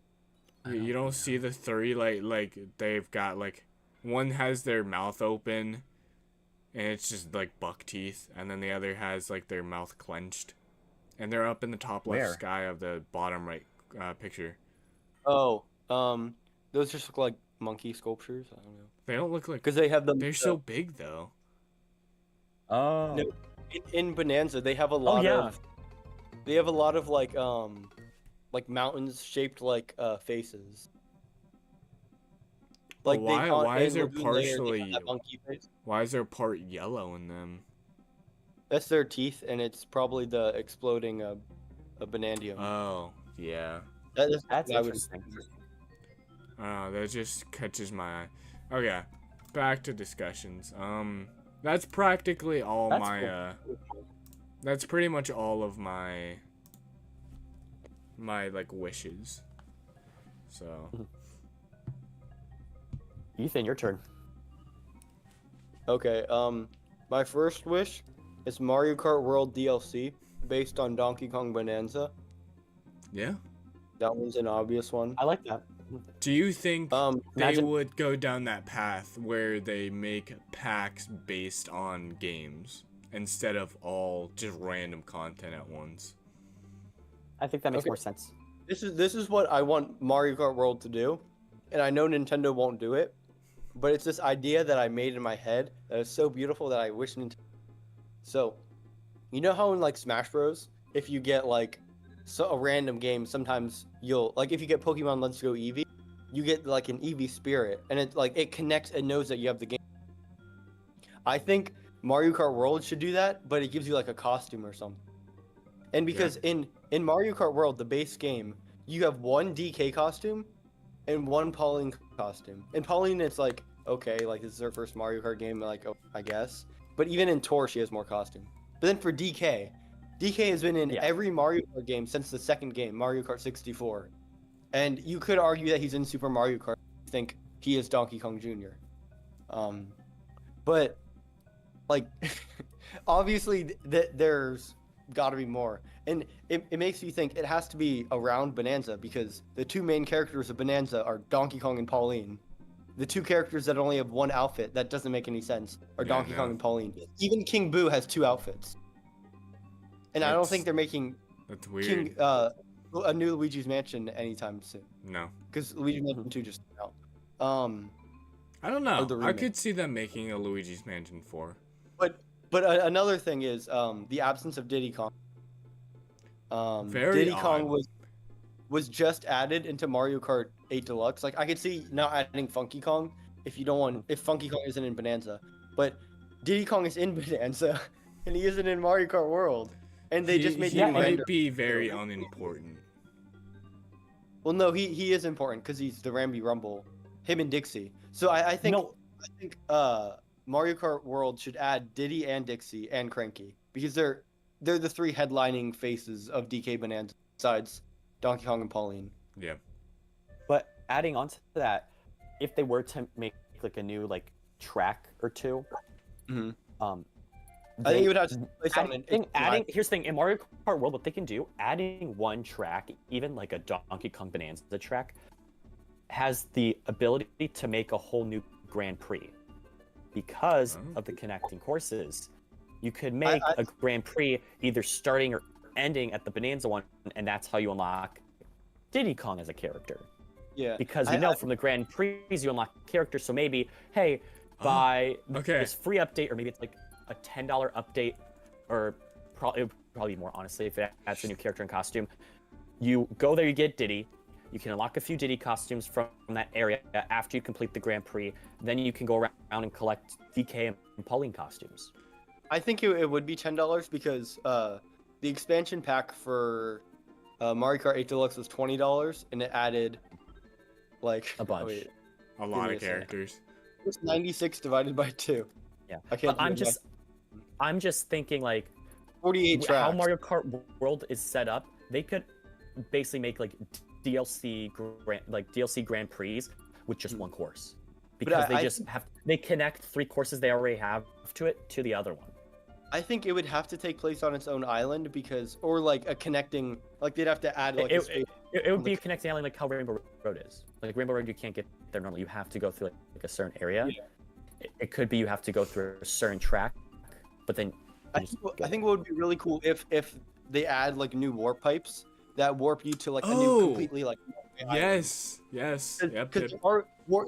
You don't see the three like they've got like one has their mouth open, and it's just like buck teeth, and then the other has like their mouth clenched, and they're up in the top left Where? sky of the bottom right picture. Oh, those just look like monkey sculptures. I don't know. They don't look like Because they have them. they're so big though. Oh. No, in Bonanza, they have a lot yeah. of. They have a lot of like mountains shaped like faces. But why is in there Lagoon Lair, they have partially that monkey face. why is there part yellow in them? That's their teeth, and it's probably the exploding Bonandium. Oh yeah. That's That's what I would- interesting. That just catches my eye. Okay, back to discussions. That's practically all That's my that's pretty much all of my like wishes. So Ethan, your turn. Okay, my first wish is Mario Kart World DLC based on Donkey Kong Bonanza. yeah. That one's an obvious one. I like that. Do you think they Imagine- would go down that path where they make packs based on games instead of all just random content at once? I think that makes Okay. more sense. This is what I want Mario Kart World to do, and I know Nintendo won't do it, but it's this idea that I made in my head that is so beautiful that I wish Nintendo. So, you know how in like Smash Bros, if you get like a random game, sometimes you'll like if you get Pokemon Let's Go Eevee, you get like an Eevee Spirit, and it connects and knows that you have the game. I think Mario Kart World should do that, but it gives you like a costume or something. And because in Mario Kart World, the base game, you have one DK costume and one Pauline costume. And Pauline, it's like, okay, like this is her first Mario Kart game, like, oh, I guess. But even in Tour, she has more costume. But then for DK, DK has been in every Mario Kart game since the second game, Mario Kart 64. And you could argue that he's in Super Mario Kart. I think he is Donkey Kong Jr. But, like, obviously, there's got to be more. And it makes you think it has to be around Bonanza because the two main characters of Bonanza are Donkey Kong and Pauline. The two characters that only have one outfit, that doesn't make any sense, are Donkey Kong and Pauline. Even King Boo has two outfits. And I don't think they're making That's weird. a new Luigi's Mansion anytime soon. No. Because Luigi's Mansion 2 just came out. I don't know. the I remake. could see them making a Luigi's Mansion 4. But another thing is the absence of Diddy Kong. Very Diddy Kong odd. was just added into Mario Kart 8 Deluxe. Like I could see not adding Funky Kong if Funky Kong isn't in Bonanza, but Diddy Kong is in Bonanza and he isn't in Mario Kart World, and they just made he him might render. be very unimportant. Well, no, he is important because he's the Ramby Rumble, him and Dixie. So I think Mario Kart World should add Diddy and Dixie and Cranky because they're the three headlining faces of DK Bonanza besides Donkey Kong and Pauline. Yeah. But adding on to that, if they were to make like a new like track or two, Mhm. I think you would have to place on here's the thing, in Mario Kart World, what they can do, adding one track, even like a Donkey Kong Bonanza track, has the ability to make a whole new Grand Prix because of the connecting courses. You could make a Grand Prix either starting or ending at the Bonanza one, and that's how you unlock Diddy Kong as a character. Yeah. Because we know from the Grand Prix you unlock characters, so maybe, hey, buy this free update, or maybe it's like a $10 update, or it would probably be more, honestly, if it adds a new character and costume. You go there, you get Diddy, You can unlock a few Diddy costumes from that area after you complete the Grand Prix. Then you can go around and collect DK and Pauline costumes. I think it would be $10 because the expansion pack for Mario Kart 8 Deluxe was $20, and it added like A bunch. A lot of characters. It's 96 divided by 2. Yeah, I can't. but I'm just thinking like 48 tracks. how Mario Kart World is set up. They could basically make like DLC Grand Prix with just one course, because they connect 3 courses they already have to the other one. I think it would have to take place on its own island or like a connecting, like they'd have to add like a space. It would be a connecting island like how Rainbow Road is. Like Rainbow Road, you can't get there normally. You have to go through like a certain area. Yeah. It could be you have to go through a certain track, but then I think what would be really cool if they add like new warp pipes that warp you to like a new completely like. Yes. Because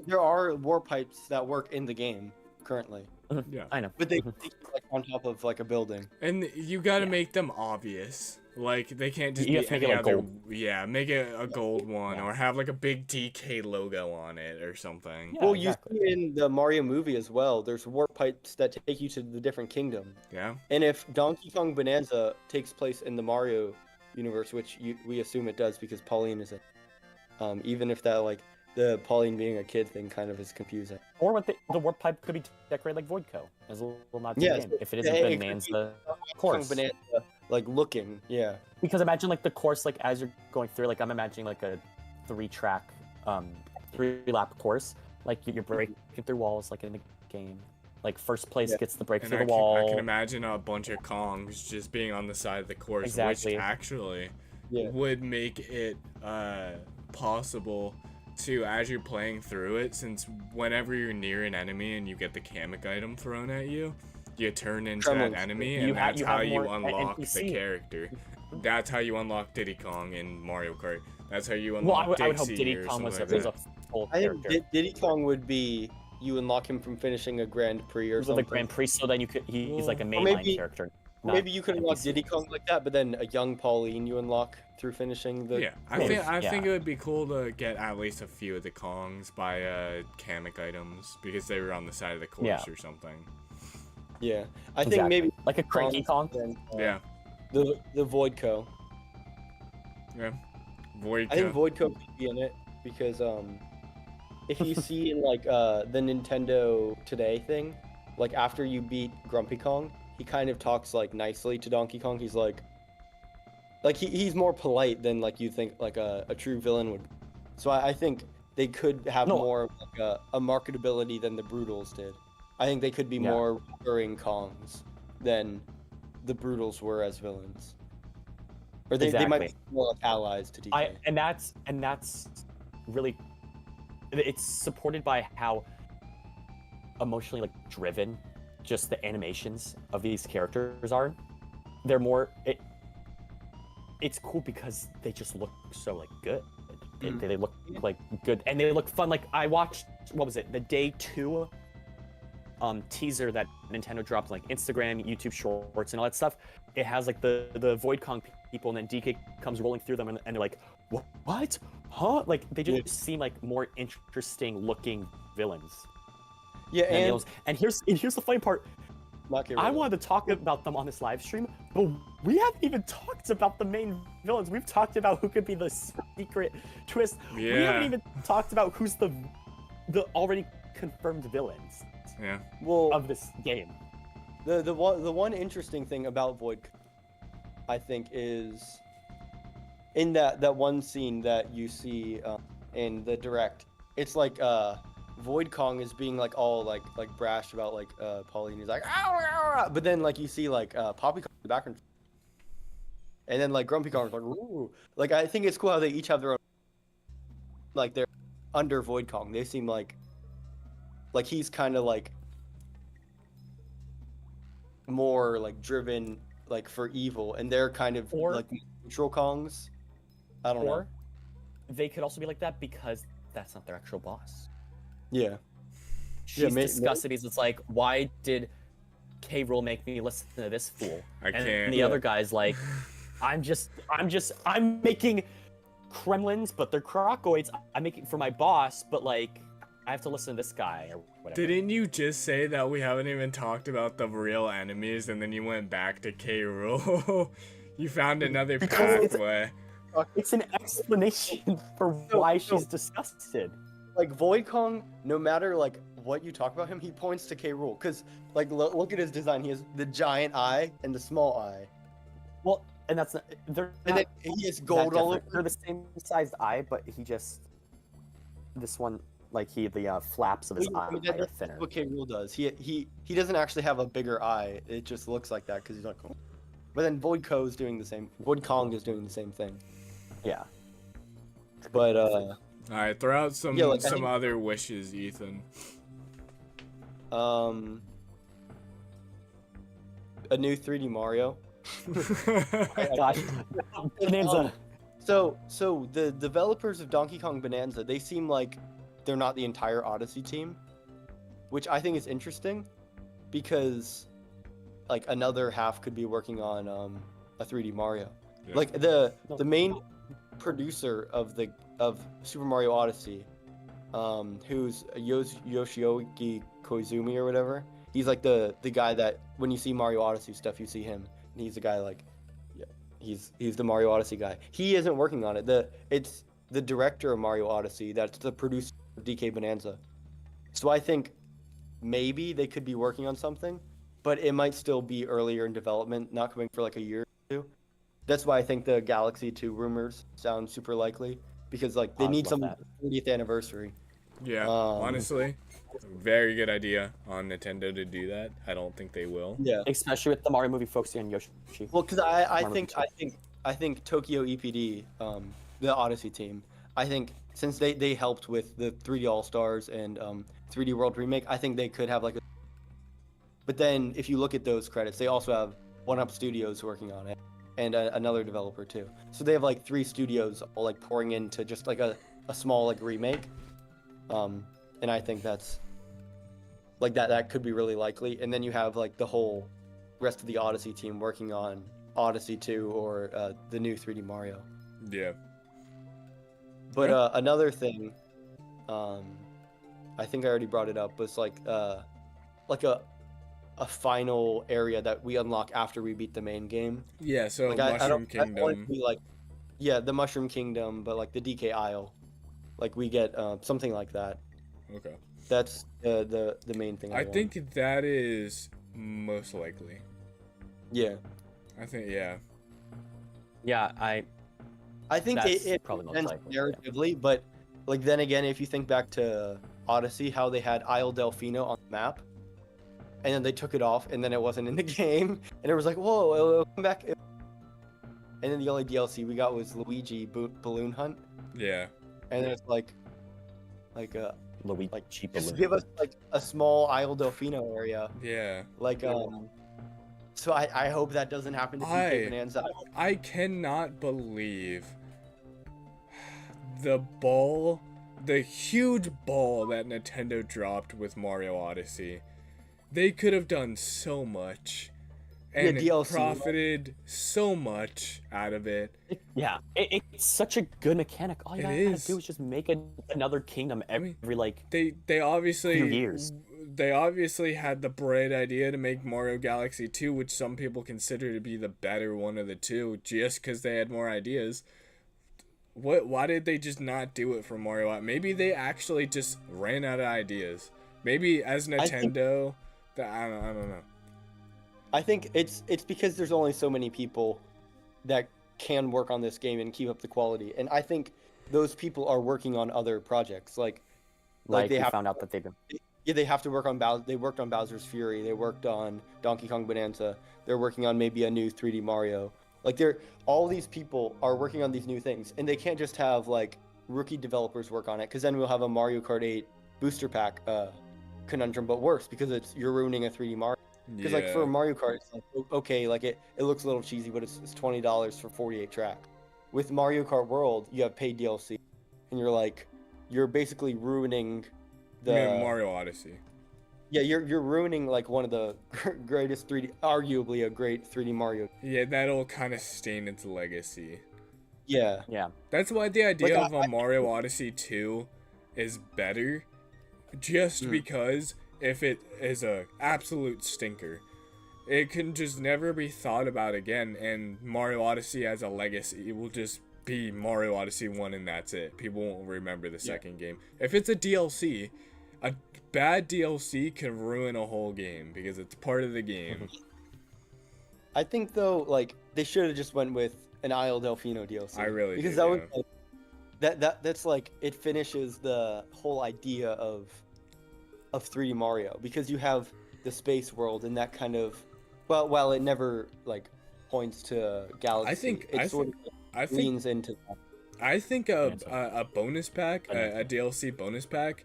there are warp pipes that work in the game currently. Yeah, I know. But they take you like on top of like a building. And you got to make them obvious. Like they can't just be any other. Gold. Yeah, make it a gold one, or have like a big DK logo on it or something. Yeah, well, exactly. You see in the Mario movie as well. There's warp pipes that take you to the different kingdom. Yeah. And if Donkey Kong Bonanza takes place in the Mario universe, which we assume it does because Pauline is even if that like the Pauline being a kid thing kind of is confusing. Or what the warp pipe could be decorated like Voidco as a little nod to the game. If it isn't Bonanza course. Bonanza, like looking, yeah. Because imagine like the course like as you're going through, like I'm imagining like a 3-track, 3-lap course. Like you're breaking through walls like in the game. Like first place gets the break through the wall. I can imagine a bunch of Kongs just being on the side of the course, which actually would make it possible to, as you're playing through it, since whenever you're near an enemy and you get the Kamek item thrown at you, you turn into that enemy, and that's how you unlock the character. That's how you unlock Diddy Kong in Mario Kart. That's how you unlock Dixie. I would hope Diddy Kong was a full character. I think Diddy Kong would be you unlock him from finishing a Grand Prix or something. The Grand Prix, so then he's like a mainline character. Maybe you could unlock Diddy Kong like that, but then a young Pauline you unlock through finishing the. Yeah, I think it would be cool to get at least a few of the Kongs by Kamek items because they were on the side of the course or something. Yeah, I think maybe like a Cranky Kong. And, the Voidco. Yeah, Voidco. I think Voidco could be in it because if you see in like the Nintendo Today thing, like after you beat Grumpy Kong, he kind of talks like nicely to Donkey Kong. He's like he's more polite than like you think like a true villain would. So I think they could have more like a marketability than the Brutals did. I think they could be more recurring Kongs than the Brutals were as villains. Or they might be more like allies to DK. And that's really, it's supported by how emotionally like driven just the animations of these characters are. They're more it's cool because they just look so like good. They look like good, and they look fun. Like I watched, what was it, the day 2 teaser that Nintendo dropped, like Instagram, YouTube Shorts, and all that stuff. It has like the Void Kong people, and then DK comes rolling through them, and they're like, what? Huh? Like they just seem like more interesting looking villains. Yeah, and here's the funny part. I wanted to talk about them on this live stream, but we haven't even talked about the main villains. We've talked about who could be the secret twist. Yeah. We haven't even talked about who's the already confirmed villains. Yeah. Well, of this game. The one interesting thing about Void, I think, is in that one scene that you see in the direct. It's like Void Kong is being like all like brash about like Pauline. He's like ow, ow, ow. But then like you see like Poppy Kong in the background, and then like Grumpy Kong is like ooh. Like I think it's cool how they each have their own, like they're under Void Kong. They seem like he's kind of like more like driven like for evil, and they're kind of like neutral Kongs. I don't know. They could also be like that because that's not their actual boss. Yeah. She's disgusted because it's like, why did K. Rool make me listen to this fool? I can't. And the other guy's like, I'm making Kremlins, but they're crocoids. I'm making for my boss, but like I have to listen to this guy or whatever. Didn't you just say that we haven't even talked about the real enemies, and then you went back to K. Rool? You found another pathway. It's an explanation for why she's disgusted. Like Void Kong, no matter like what you talk about him, he points to K. Rool. Cause like look at his design. He has the giant eye and the small eye. Well, and that's not, they're And not then he has gold all over. They're the same sized eye, but he just this one like the flaps of his eye are thinner. What K. Rool does. He doesn't actually have a bigger eye. It just looks like that because he's like. But then Void Kong is doing the same. Void Kong is doing the same thing. Yeah. But All right, throw out some Yeah, like, other wishes, Ethan. a new 3D Mario. Gosh, Bananza. So the developers of Donkey Kong Bonanza, they seem like they're not the entire Odyssey team, which I think is interesting, because like another half could be working on a 3D Mario. Yeah. Like the main producer of Super Mario Odyssey, who's Yoshioki Koizumi or whatever. He's like the guy that when you see Mario Odyssey stuff, you see him. And he's the guy like, yeah, he's the Mario Odyssey guy. He isn't working on it. It's the director of Mario Odyssey that's the producer of DK Bonanza. So I think maybe they could be working on something, but it might still be earlier in development, not coming for like a year or two. That's why I think the Galaxy 2 rumors sound super likely, because like they need something for the 40th anniversary. Yeah, honestly, very good idea on Nintendo to do that. I don't think they will. Yeah, Especially with the Mario movie focusing on Yoshi. well, because I think Tokyo EPD, the Odyssey team, I think since they helped with the 3D All Stars and 3D World remake, I think they could have like a. But then if you look at those credits, they also have One Up Studios working on it, and another developer too. So they have like 3 studios all like pouring into just like a small like remake. And I think that's like that could be really likely. And then you have like the whole rest of the Odyssey team working on Odyssey 2 or the new 3D Mario. Yeah. But another thing, I think I already brought it up, was like a final area that we unlock after we beat the main game. Yeah, so Like Mushroom I want it to Kingdom. be like, yeah, the Mushroom Kingdom, but like the DK Isle, like we get something like that. Okay. That's the main thing. I think that is most likely. Yeah. I think, yeah. Yeah, I think That's it probably most depends likely, narratively, but like then again, if you think back to Odyssey, how they had Isle Delfino on the map, and then they took it off, and then it wasn't in the game, and it was like, whoa, it'll come back. And then the only DLC we got was Luigi Balloon Hunt, Yeah. and then it's like Luigi just Balloon. give us like a small Isle Delfino area, Yeah. like So I hope that doesn't happen to DK Bonanza. I cannot believe the huge ball that Nintendo dropped with Mario Odyssey. They could have done so much and DLC, profited so much out of it. Yeah, it's such a good mechanic. All you gotta do is just make another kingdom every like They obviously few years. They obviously had the bright idea to make Mario Galaxy 2, which some people consider to be the better one of the two, just because they had more ideas. Why did they just not do it for Mario? Maybe they actually just ran out of ideas. Maybe as Nintendo, I don't know. I think it's because there's only so many people that can work on this game and keep up the quality, and I think those people are working on other projects. Like they found out that they've been. Yeah, they have to work on Bowser. They worked on Bowser's Fury. They worked on Donkey Kong Bonanza. They're working on maybe a new 3D Mario. Like all these people are working on these new things, and they can't just have like rookie developers work on it, because then we'll have a Mario Kart 8 booster pack conundrum, but worse, because you're ruining a 3D Mario. Because like for Mario Kart, it's like, okay, like it looks a little cheesy, but it's $20 for 48 track. With Mario Kart World, you have paid DLC, and you're basically ruining Mario Odyssey. Yeah, you're ruining like one of the greatest 3D, arguably a great 3D Mario. Yeah, that'll kind of stain its legacy. Yeah. Yeah. That's why the idea Like, of a Mario Odyssey 2 is better, just because if it is a absolute stinker, it can just never be thought about again, and Mario Odyssey as a legacy will just be Mario Odyssey 1 and that's it. People won't remember the second game. If it's a DLC, a bad DLC can ruin a whole game because it's part of the game. I think though, like they should have just went with an Isle Delfino DLC. I really because do, that was yeah. like, that's like it finishes the whole idea of 3D Mario, because you have the space world and that kind of, well, while it never like points to Galaxy, it sort of leans into that. I think a bonus pack, a DLC bonus pack,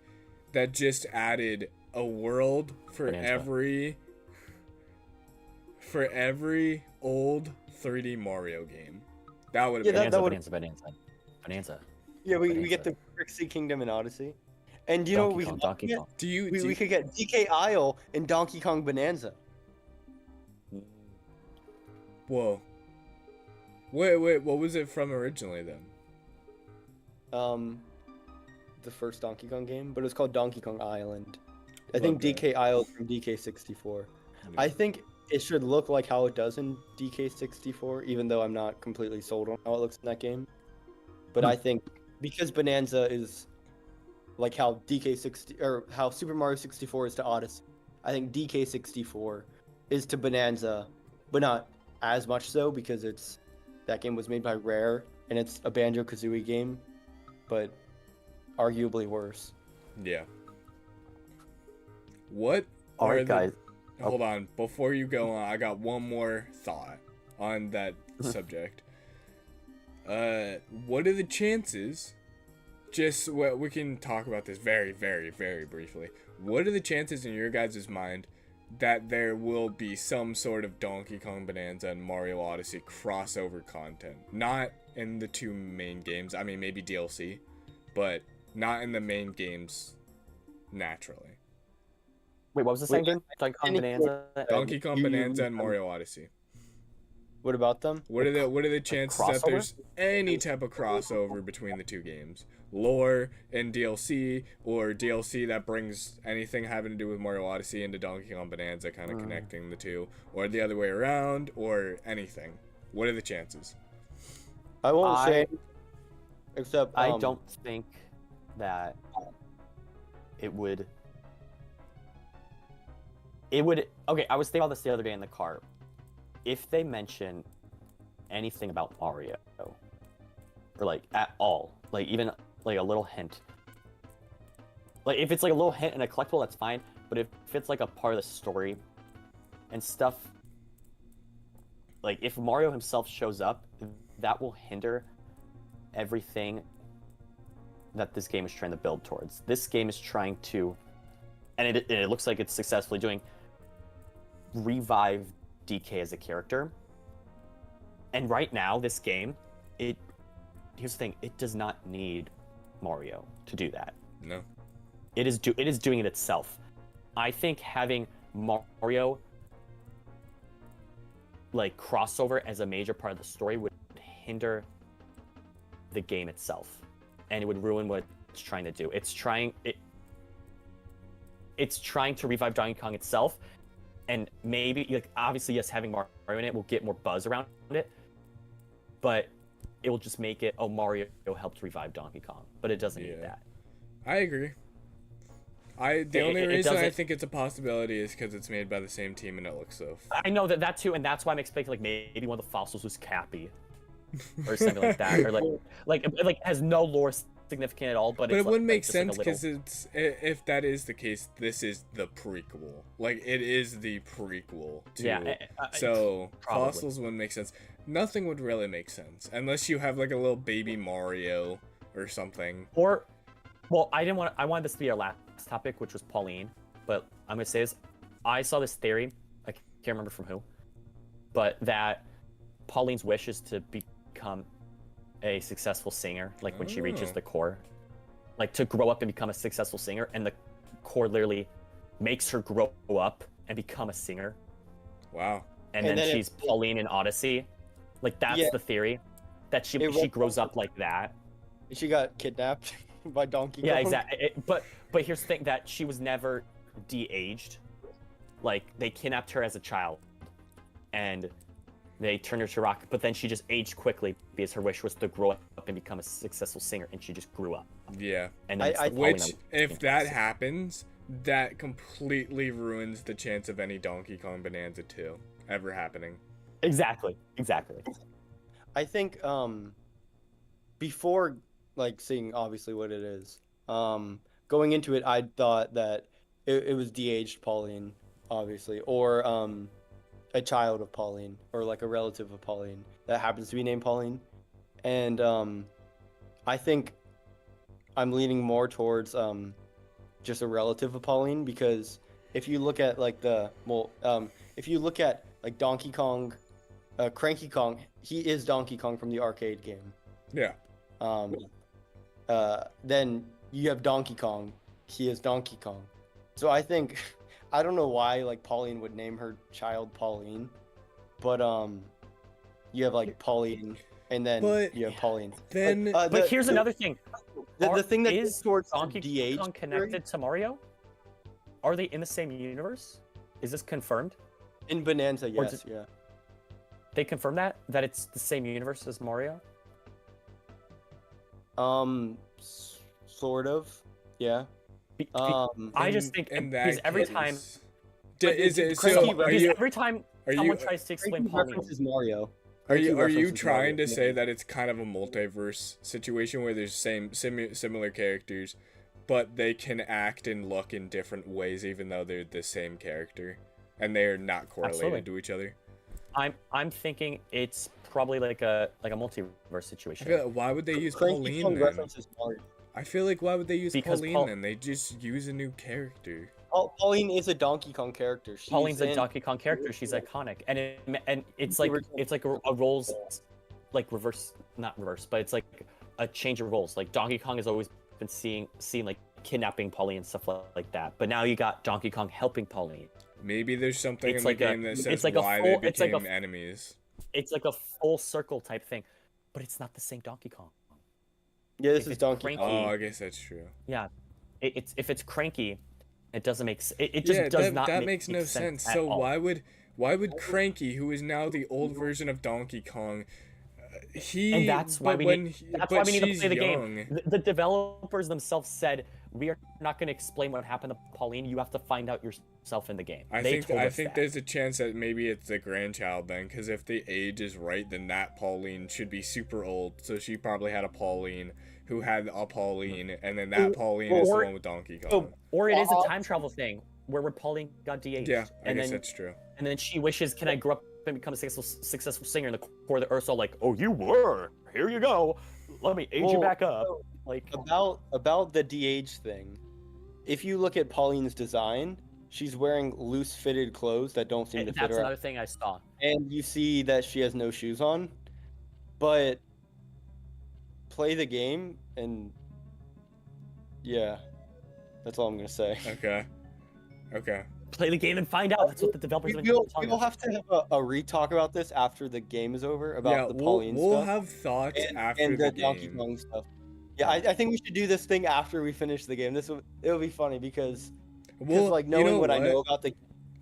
that just added a world for every old 3D Mario game. That would have been Bananza. Yeah, we get the Trixie Kingdom and Odyssey, and you know what we could Donkey Kong. we could get DK Isle and Donkey Kong Bonanza. Whoa. Wait, what was it from originally then? The first Donkey Kong game, but it was called Donkey Kong Island. I think Okay. DK Isle from DK64. I think it should look like how it does in DK64, even though I'm not completely sold on how it looks in that game. But I think because Bonanza is like how DK60 or how Super Mario 64 is to Odyssey, I think DK64 is to Bonanza, but not as much so because that game was made by Rare and it's a Banjo-Kazooie game, but arguably worse. Yeah. What All are right, guys. Hold on. Before you go on, I got one more thought on that subject. What are the chances? We can talk about this very, very, very briefly. What are the chances in your guys' mind that there will be some sort of Donkey Kong Bonanza and Mario Odyssey crossover content? Not in the two main games. I mean, maybe DLC, but not in the main games naturally. Wait, what was the second game? Donkey Kong Bonanza. Donkey Kong Bonanza and Mario Odyssey. What about them? What are the chances that crossover? there's any type of crossover between the two games? Lore and DLC, or DLC that brings anything having to do with Mario Odyssey into Donkey Kong Bonanza, kind of connecting the two, or the other way around, or anything. What are the chances? I won't say, except I don't think that it would. Okay, I was thinking about this the other day in the car. If they mention anything about Mario, or like at all, like even like a little hint, like if it's like a little hint and a collectible, that's fine. But if it's like a part of the story and stuff, like if Mario himself shows up, that will hinder everything that this game is trying to build towards. This game is trying to, and it looks like it's successfully doing, revive DK as a character. And right now, this game, here's the thing, it does not need Mario to do that. No. It is doing it itself. I think having Mario like crossover as a major part of the story would hinder the game itself, and it would ruin what it's trying to do. It's trying to revive Donkey Kong itself, and maybe, like, obviously, yes, having Mario in it will get more buzz around it, but it will just make it, oh, Mario helped revive Donkey Kong, but it doesn't need that. I agree. The only reason I think it's a possibility is because it's made by the same team and it looks so. I know that too, and that's why I'm expecting like maybe one of the fossils was Cappy, or something like that, or like has no lore significant at all. But it wouldn't make just sense like a because it's, if that is the case, this is the prequel. Like, it is the prequel to. So probably. Fossils wouldn't make sense. Nothing would really make sense unless you have like a little baby Mario or something. Or, well, I wanted this to be our last topic, which was Pauline, but I'm gonna say this. I saw this theory, I can't remember from who, but that Pauline's wish is to become a successful singer, like when she reaches the core, like to grow up and become a successful singer, and the core literally makes her grow up and become a singer. Wow. And then she's Pauline in Odyssey. Like, that's the theory. that she grows up like that. She got kidnapped by Donkey Kong. Yeah, exactly. But here's the thing, that she was never de-aged. Like, they kidnapped her as a child, and they turned her to rock. But then she just aged quickly because her wish was to grow up and become a successful singer, and she just grew up. Yeah. And then which, if that happens, that completely ruins the chance of any Donkey Kong Bonanza 2 ever happening. Exactly. I think before like seeing obviously what it is, going into it, I thought that it was de-aged Pauline, obviously, or a child of Pauline, or like a relative of Pauline that happens to be named Pauline. And I think I'm leaning more towards just a relative of Pauline, because if you look at like if you look at like Donkey Kong, Cranky Kong, he is Donkey Kong from the arcade game. Yeah. Then you have Donkey Kong, he is Donkey Kong. So I think, I don't know why like Pauline would name her child Pauline, but you have like Pauline, and then you have Pauline. Then, but here's another thing. The thing that is towards Donkey Kong connected to Mario? Are they in the same universe? Is this confirmed? In Bananza, yes, yeah. They confirmed that it's the same universe as Mario? Sort of, yeah. I just think because every time every time someone tries to explain Pauline, Mario. Are you trying to say that it's kind of a multiverse situation where there's similar characters, but they can act and look in different ways even though they're the same character and they're not correlated to each other? I'm thinking it's probably like a multiverse situation. I feel like, why would they use Pauline then? I feel like why would they use Pauline then? They just use a new character. Pauline is a Donkey Kong character. Pauline's a Donkey Kong character. She's iconic, and it's like a roles, like not reverse, but it's like a change of roles. Like Donkey Kong has always been seen like kidnapping Pauline and stuff like that, but now you got Donkey Kong helping Pauline. Maybe there's something in the game that says why they became enemies. It's like a full circle type thing, but it's not the same Donkey Kong. Yeah, this is Donkey Kong. Oh, I guess that's true. Yeah, if it's Cranky, it doesn't make it just does not. That makes no sense. So why would Cranky, who is now the old version of Donkey Kong, and that's why we need to play the game. The developers themselves said we are not going to explain what happened to Pauline. You have to find out yourself in the game. I think there's a chance that maybe it's the grandchild then, because if the age is right, then that Pauline should be super old. So she probably had a Pauline who had a Pauline, and then that Pauline is the one with Donkey Kong. Or it is a time travel thing where Pauline got de-aged. Yeah, I guess that's true. And then she wishes, can I grow up and become a successful singer? In the core of the Earth's all like, oh, you were. Here you go. Let me age you back up. Like about the de-age thing. If you look at Pauline's design, she's wearing loose fitted clothes that don't seem to fit her. That's another thing I saw. And you see that she has no shoes on. But play the game and yeah. That's all I'm gonna say. Okay. Play the game and find out. That's what the developers have been talking about. We'll have to have a re-talk about this after the game is over, about the Pauline stuff. We'll have thoughts after the game. Donkey Kong stuff. Yeah, I think we should do this thing after we finish the game. It'll be funny because like knowing what I know about the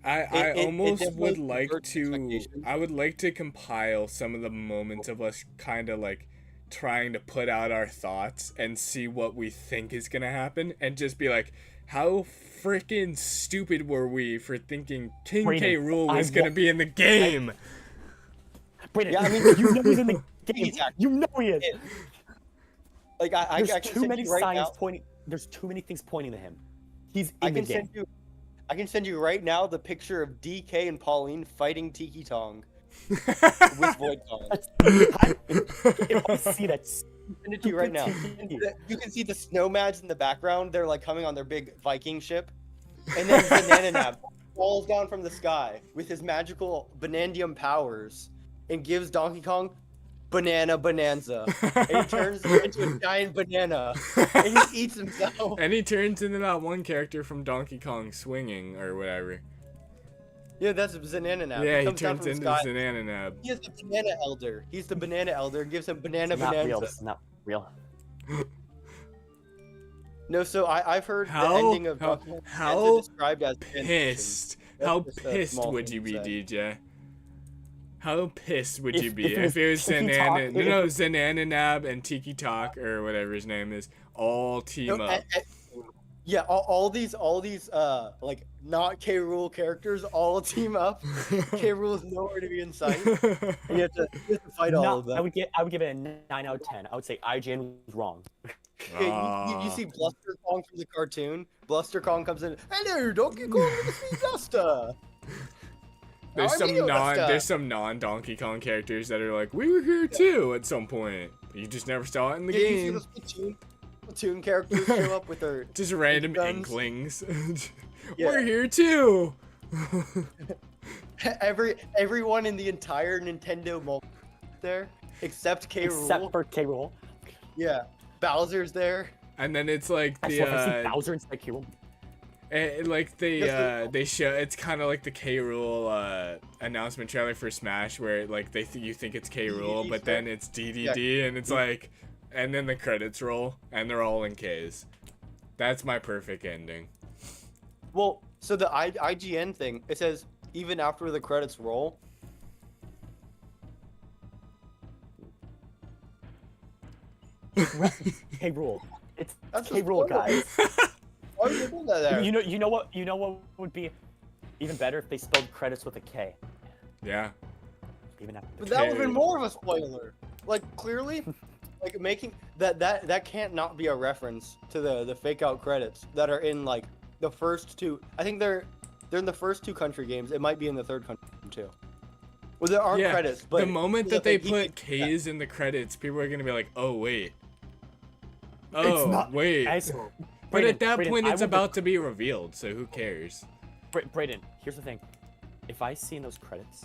I almost would like to I would like to compile some of the moments of us kind of like trying to put out our thoughts and see what we think is gonna happen, and just be like, how freaking stupid were we for thinking King K. Rool was gonna be in the game? Brayden, yeah, I mean, you know he's in the game. You know he is. Like there's too many signs pointing. There's too many things pointing to him. He's in the game. I can send you right now the picture of DK and Pauline fighting Tiki Tong with Void Kong. I see that. Send it to you right now. You can see the Snowmads in the background. They're like coming on their big Viking ship, and then Banana Nab falls down from the sky with his magical Banandium powers and gives Donkey Kong Banana Bonanza, and he turns into a giant banana, and he eats himself. And he turns into that one character from Donkey Kong Swinging or whatever. Yeah, that's Bananza. Yeah, he comes down turns from the into sky. Bananza. He is the banana elder. He's the banana elder. Gives him banana Not real. bonanza. This is not real. No, so I've heard the How ending of Donkey Kong Bonanza how described as fan fiction. pissed? That's How just a pissed small would thing you to be, say. DJ? How pissed would you be If it was Tiki Talk, Zananab and Tiki Talk or whatever his name is all team No, up? Yeah, all these like not K. Rool characters all team up. K. Rool is nowhere to be in sight. And you have to fight all of them. I would give it a 9 out of 10. I would say IGN was wrong. Yeah, you see Bluster Kong from the cartoon. Bluster Kong comes in. Hello, Donkey Kong with the Speed Duster. There's some non Donkey Kong characters that are like, we were here too at some point. You just never saw it in the You see game. the Splatoon characters show up with their Just random guns. inklings. Yeah. We're here too. Everyone in the entire Nintendo mall there except K. Rool. Except for K. Rool. Yeah, Bowser's there. And then it's like I swear, if I see Bowser instead of K. Rool. like they show it's kind of like the K. Rool announcement trailer for Smash where like you think it's K. Rool but then it's DDD and it's like and then the credits roll and they're all in K's. That's my perfect ending. Well, so the IGN thing, it says even after the credits roll. K. Rool. It's That's K. a Rool, spoiler. guys. Why would you do that there? You know what would be even better if they spelled credits with a K. Yeah. Even after But the that would have been more of a spoiler. Like clearly, like making that can't not be a reference to the fake out credits that are in like the first two. I think they're in the first two country games. It might be in the third country too. Well, there aren't credits, but the moment that they put yeah. K's in the credits, people are gonna be like, "Oh wait, It's not- wait." Guys, But at that Brayden, point, I it's will- about to be revealed, so who cares? Brayden, here's the thing. If I see in those credits,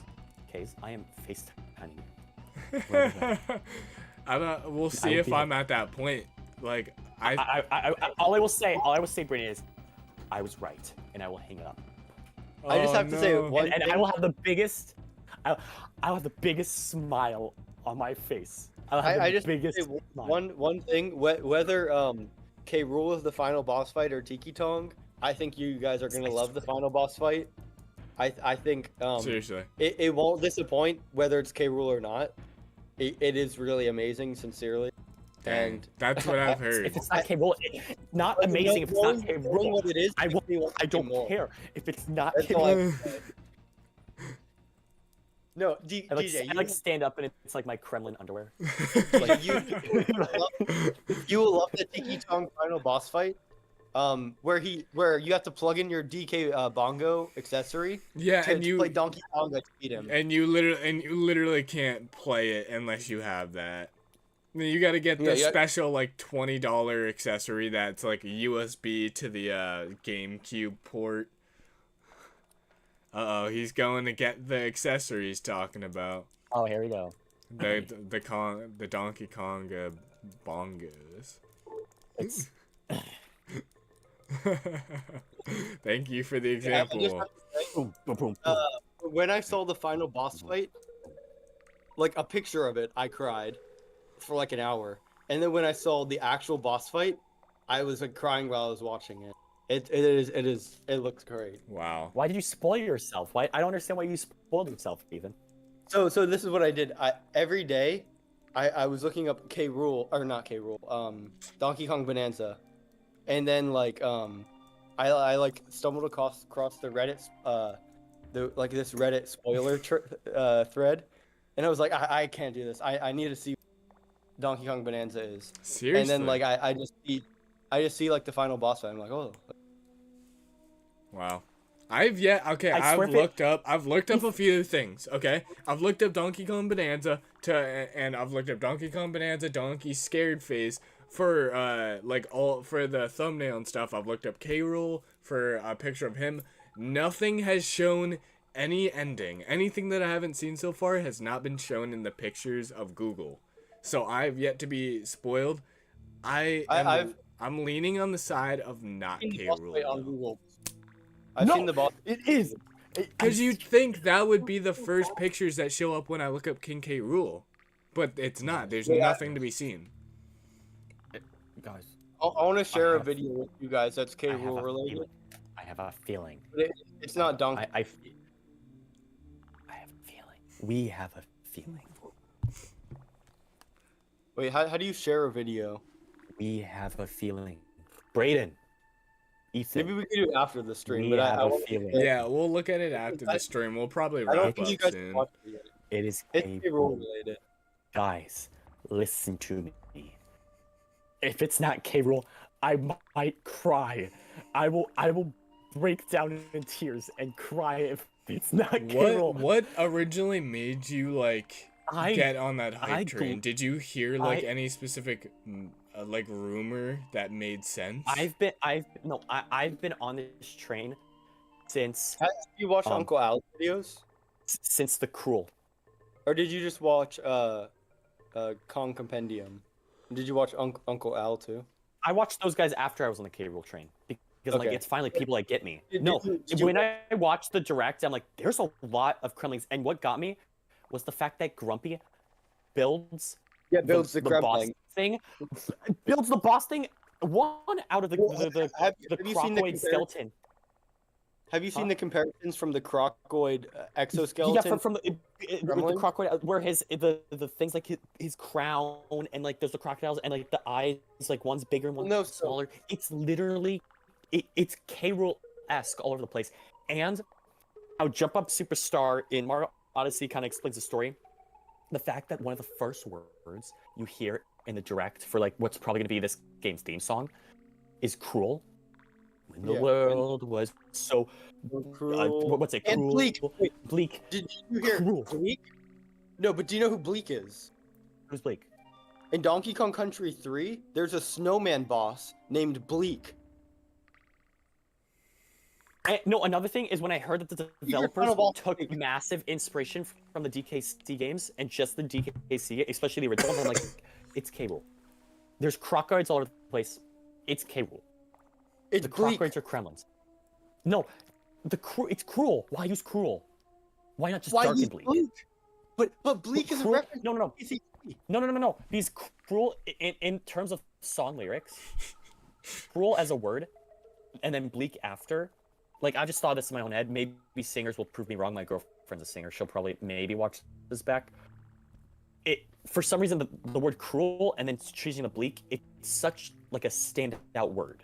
K's, I am FaceTiming you. I don't. We'll see would if be I'm at that point. Like All I will say, Brayden, is, I was right, and I will hang it up. I just have to say one And thing. I will have the biggest, I'll have the biggest smile on my face. I'll have I the just biggest say smile. one thing. Whether K. Rool is the final boss fight or Tiki Tong, I think you guys are gonna love the final boss fight. I think seriously. it won't disappoint whether it's K. Rool or not. It is really amazing, sincerely. Dang, And that's what I've heard. If it's not K. Rool, not Like, amazing. If it's not K. knowing Rool, what it is, I makes me want to I see don't more. care. If it's not That's K. all Rool, I'm saying. No, I like, DJ, I like stand up and it's like my Kremlin underwear. you will love the Tiki Tong final boss fight. Where you have to plug in your DK bongo accessory Yeah, to and you play Donkey Kong to beat him. and you literally can't play it unless you have that. I mean, you got to get the special like $20 accessory that's like a USB to the GameCube port. Uh-oh, he's going to get the accessories talking about. Oh, here we go. The Donkey Kong bongos. It's Thank you for the I example. just have to say, boom, boom, boom. when I saw the final boss fight, like a picture of it, I cried for like an hour. And then when I saw the actual boss fight, I was like crying while I was watching it. It looks great. Wow. Why did you spoil yourself? Why? I don't understand why you spoiled yourself, Ethan. So this is what I did. Every day, I was looking up K. Rool or not K. Rool, Donkey Kong Bonanza, and then like I like stumbled across the Reddit this Reddit spoiler thread, and I was like I can't do this. I need to see what Donkey Kong Bonanza is. Seriously. And then like I just see like the final boss fight. I'm like, oh. Wow. I've looked up a few things, okay? I've looked up Donkey Kong Bonanza and I've looked up Donkey Kong Bonanza Donkey Scared Phase for for the thumbnail and stuff. I've looked up K. Rool for a picture of him. Nothing has shown any ending. Anything that I haven't seen so far has not been shown in the pictures of Google. So I've yet to be spoiled. I'm leaning on the side of not K. Boss fight on Rool. Google. I've seen the boss. It is. Because you'd think that would be the first pictures that show up when I look up King K. Rool. But it's not. There's nothing to be seen. Guys, I want to share a video with you guys that's K. I have Rool a related. feeling. I have a feeling. But it's not Donkey. I have a feeling. We have a feeling. Wait, how do you share a video? We have a feeling. Brayden. Ethan. Maybe we can do it after the stream. We But have I a want feeling. Yeah, we'll look at it after the stream. We'll probably I don't wrap think you up guys soon. watched it yet. It is It's K. Rool related. Guys, listen to me. If it's not K. Rool, I might cry. I will break down in tears and cry if it's not K. Rool. What originally made you like I get on that I hype train? gl- Did you hear like I- any specific like rumor that made sense? I've been on this train since Have you watched Uncle Al's videos? since the Cruel. Or did you just watch Kong Compendium? Did you watch Uncle Al too? I watched those guys after I was on the K. Rool train because like Okay. it's finally people that get me. Did No, you- when I watched the direct, I'm like, there's a lot of Kremlings, and what got me was the fact that Grumpy builds Yeah, builds the boss Kremling. thing, builds the boss thing. One out of the Well, the have you seen the crocoid skeleton. Have you seen the comparisons from the crocoid Yeah, exoskeleton? from the Gremlin? crocodile, where the things like his crown and like there's the crocodiles and like the eyes, like one's bigger and one's No, smaller. It's literally it's K. Rool-esque all over the place. And how Jump Up Superstar in Mario Odyssey kind of explains the story. The fact that one of the first words you hear in the direct for like what's probably going to be this game's theme song is "cruel." When the Yeah, world was so Cruel. what's it? And Cruel, Bleak. Wait, Bleak. did you hear Cruel. Bleak? No, but do you know who Bleak is? Who's Bleak? In Donkey Kong Country 3, there's a snowman boss named Bleak. No, another thing is when I heard that the You're developers kind of all- took massive inspiration from the DKC games and just the DKC, especially the original, I'm like, it's K. Rool. There's crocodiles all over the place. It's K. Rool. It's The Bleak. crocodiles are Kremlins. No, it's cruel. Why use cruel? Why not just Why dark use and bleak? Bleak? But Bleak is a Cruel- reference. No. to PCP. No. These cruel in terms of song lyrics, cruel as a word, and then bleak after. Like I just thought this in my own head. Maybe singers will prove me wrong. My girlfriend's a singer. She'll probably maybe watch this back. For some reason the word cruel and then choosing the bleak. It's such like a standout word.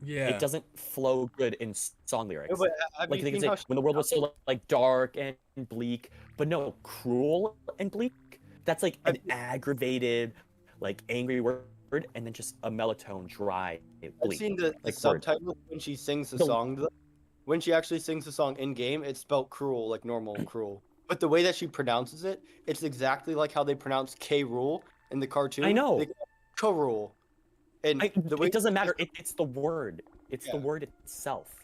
Yeah. It doesn't flow good in song lyrics. No, but have Like you they can seen say how when the world was so like dark and bleak, but no, cruel and bleak. That's like an aggravated, like angry word, and then just a melatonin dry I've bleak. seen the like word. subtitles when she sings the The- song. When she actually sings the song in game, it's spelled cruel, like normal cruel. But the way that she pronounces it, it's exactly like how they pronounce K. Rool in the cartoon. I know. They go K-Rool. And the way It doesn't matter. It's the word. It's the Yeah. word itself.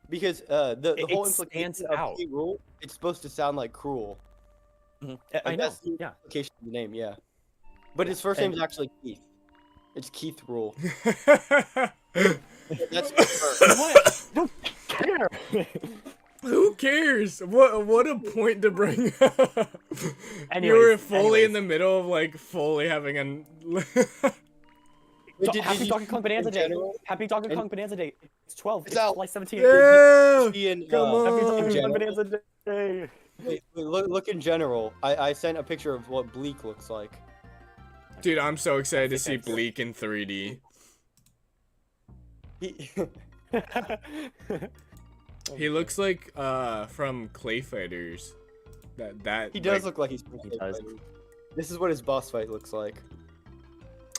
because the It whole stands implication of out. K. Rool, it's supposed to sound like cruel. I know. That's the Yeah. implication of the name, yeah. But his first name is actually Keith. It's Keith Rool. That's What? Don't care. Who cares? What a point to bring up. You were Anyways, fully in the middle of like fully having a. Happy you- Donkey Kong Bonanza in Day. general- Happy Donkey in- Kong Bonanza Day. It's 12. It's out. July 17th. Yeah. See in, Come uh, Happy on. Donkey Kong general- Bonanza Day. Wait, look in general. I sent a picture of what Bleak looks like. Dude, I'm so excited to see think I- Bleak in 3D. He, He looks like from Clay Fighters. That he does like, look like he's. He does. This is what his boss fight looks like.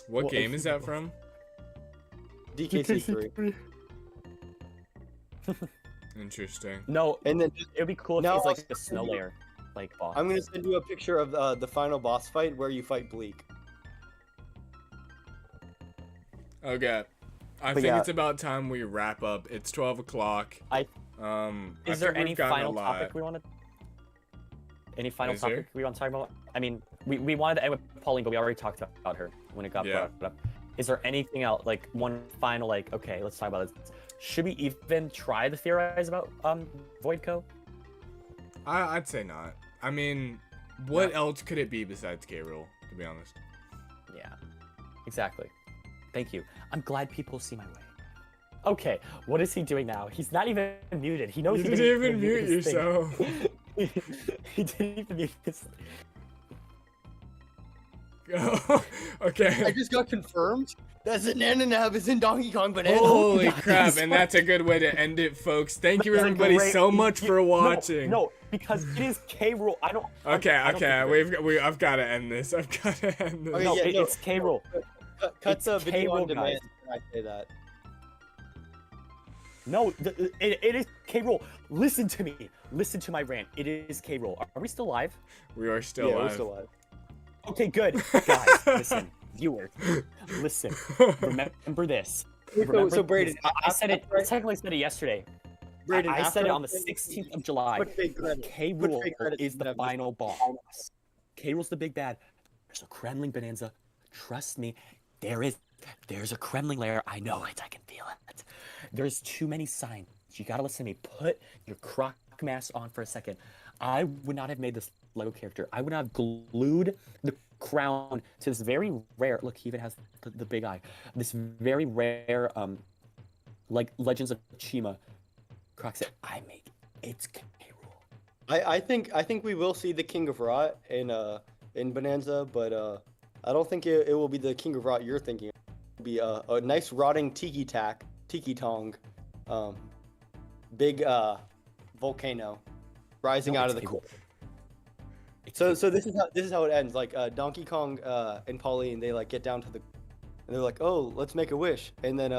What Well, game is that from? DKC3. Interesting. No, And then it would be cool if Now he's like I'll a snow send you- layer, like boss. I'm gonna send you a picture of the final boss fight where you fight Bleak. Okay. I But think yeah. it's about time we wrap up. It's 12 o'clock. I- I Is there think any we've gotten a final lot. topic we want to? Any final Is there? topic we want to talk about? I mean, we wanted to end with Pauline, but we already talked about her when it got Yeah. brought up. Is there anything else, like one final, like, okay, let's talk about this. Should we even try to theorize about Voidco? I'd say not. I mean, what else could it be besides K. Rool, to be honest? Yeah, exactly. Thank you. I'm glad people see my way. Okay, what is he doing now? He's not even muted. He knows You he didn't even his mute thing. yourself. He didn't even mute his. Okay. I just got confirmed that Zananab is in Donkey Kong Bananza. Holy Yeah, crap, this and one- that's a good way to end it, folks. Thank you That's a everybody great- so much for watching. No, because it is K. Rool. I don't. Okay, I don't think I've got to end this. I've got to end this. Okay, No, yeah, no. it's K. Rool. Cut It's the video K-Rool, on demand guys. when I say that. No, it is K. Rool. Listen to me. Listen to my rant. It is K. Rool. Are we still live? We are still Yeah, we're live. still live. Okay, good. Guys, listen. Viewers, listen. Remember this. Remember so Braden, this. I said it. I technically said it yesterday. Braden, I said it after on the 16th of July. Put fake credit. K. Put Rool fake credit is the in that. final boss. K. Rool's the big bad. There's a Kremling Bonanza. Trust me, there's a Kremling lair. I know it. I can feel it. There's too many signs. You gotta listen to me. Put your croc mask on for a second. I would not have made this Lego character. I would not have glued the crown to this very rare. Look, he even has the big eye. This very rare, like Legends of Chima croc set I make. It's K. Rool. I think we will see the King of Rot in Bonanza, but I don't think it will be the King of Rot you're thinking. It'll be a nice rotting tiki tong, big volcano rising No, out it's of the K. core. Rool. It's So K. this is how it ends. Like Donkey Kong and Pauline, they like get down to the, and they're like, oh, let's make a wish, and then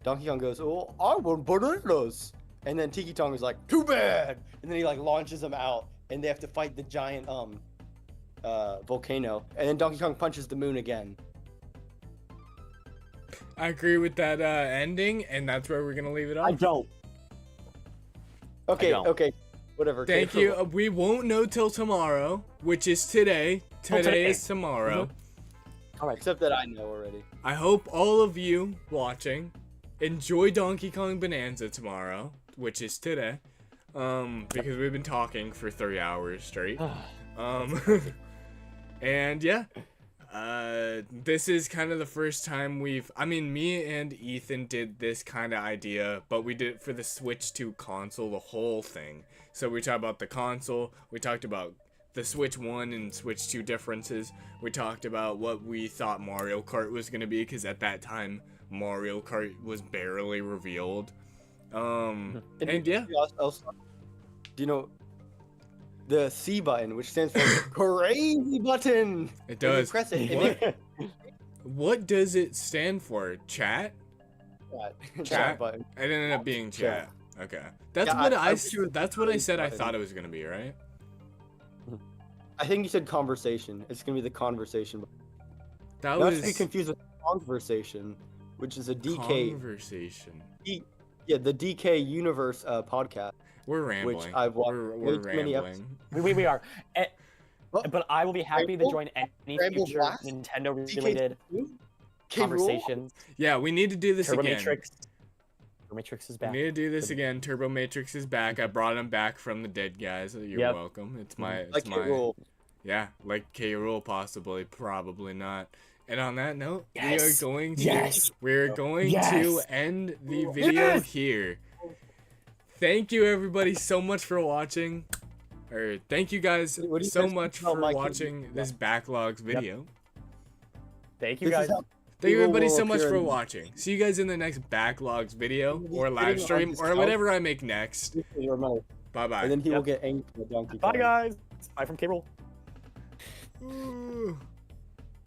Donkey Kong goes, oh, I want bananas, and then Tiki Tong is like, too bad, and then he like launches them out, and they have to fight the giant volcano, and then Donkey Kong punches the moon again. I agree with that ending, and that's where we're gonna leave it I off. don't. Okay, don't. okay, whatever. Thank okay, you. We won't know till tomorrow, which is today. Today today. is tomorrow. All right. Except that I know already. I hope all of you watching enjoy Donkey Kong Bonanza tomorrow, which is today. Because we've been talking for 3 hours straight. And yeah, this is kind of the first time me and Ethan did this kind of idea, but we did it for the Switch 2 console, the whole thing. So we talked about the console, we talked about the Switch 1 and Switch 2 differences, we talked about what we thought Mario Kart was going to be, because at that time, Mario Kart was barely revealed. And yeah. Also, do you know the C button, which stands for crazy button? It When you does. press it. What? What does it stand for? Chat? Chat button. It ended up being chat. Okay. That's Yeah, what I wish it was that's what I said I button. thought it was gonna be, right? I think you said conversation. It's gonna be the conversation. That Not was to be confused with conversation, which is a DK. conversation. Yeah, the DK Universe podcast. We're rambling. Which I've watched we're way too many rambling. We are. What? But I will be happy to Ramble? join any Ramble future Blast? Nintendo DK related K. Rool? conversations. Yeah, we need to do this Turbo again. Matrix. Turbo Matrix is We back. need to do this again. Turbo Matrix is back. I brought him back from the dead, guys. You're Yep. welcome. It's my Like K. Rool. Yeah, like K. Rool, possibly, probably not. And on that note, Yes. we're going Yes. to end the video Yes. here. Thank you everybody so much for watching. Or thank you guys What do you so guys much think about for my watching this backlogs video. Thank you This guys. is how Thank you People everybody will so much appear for in- watching. See you guys in the next backlogs video He'll be or live sitting on stream his or couch. whatever I make next. Remote. Bye bye. And then he will Yep. get angry at Donkey Bye Kong. guys. Bye from K. Rool. Ooh.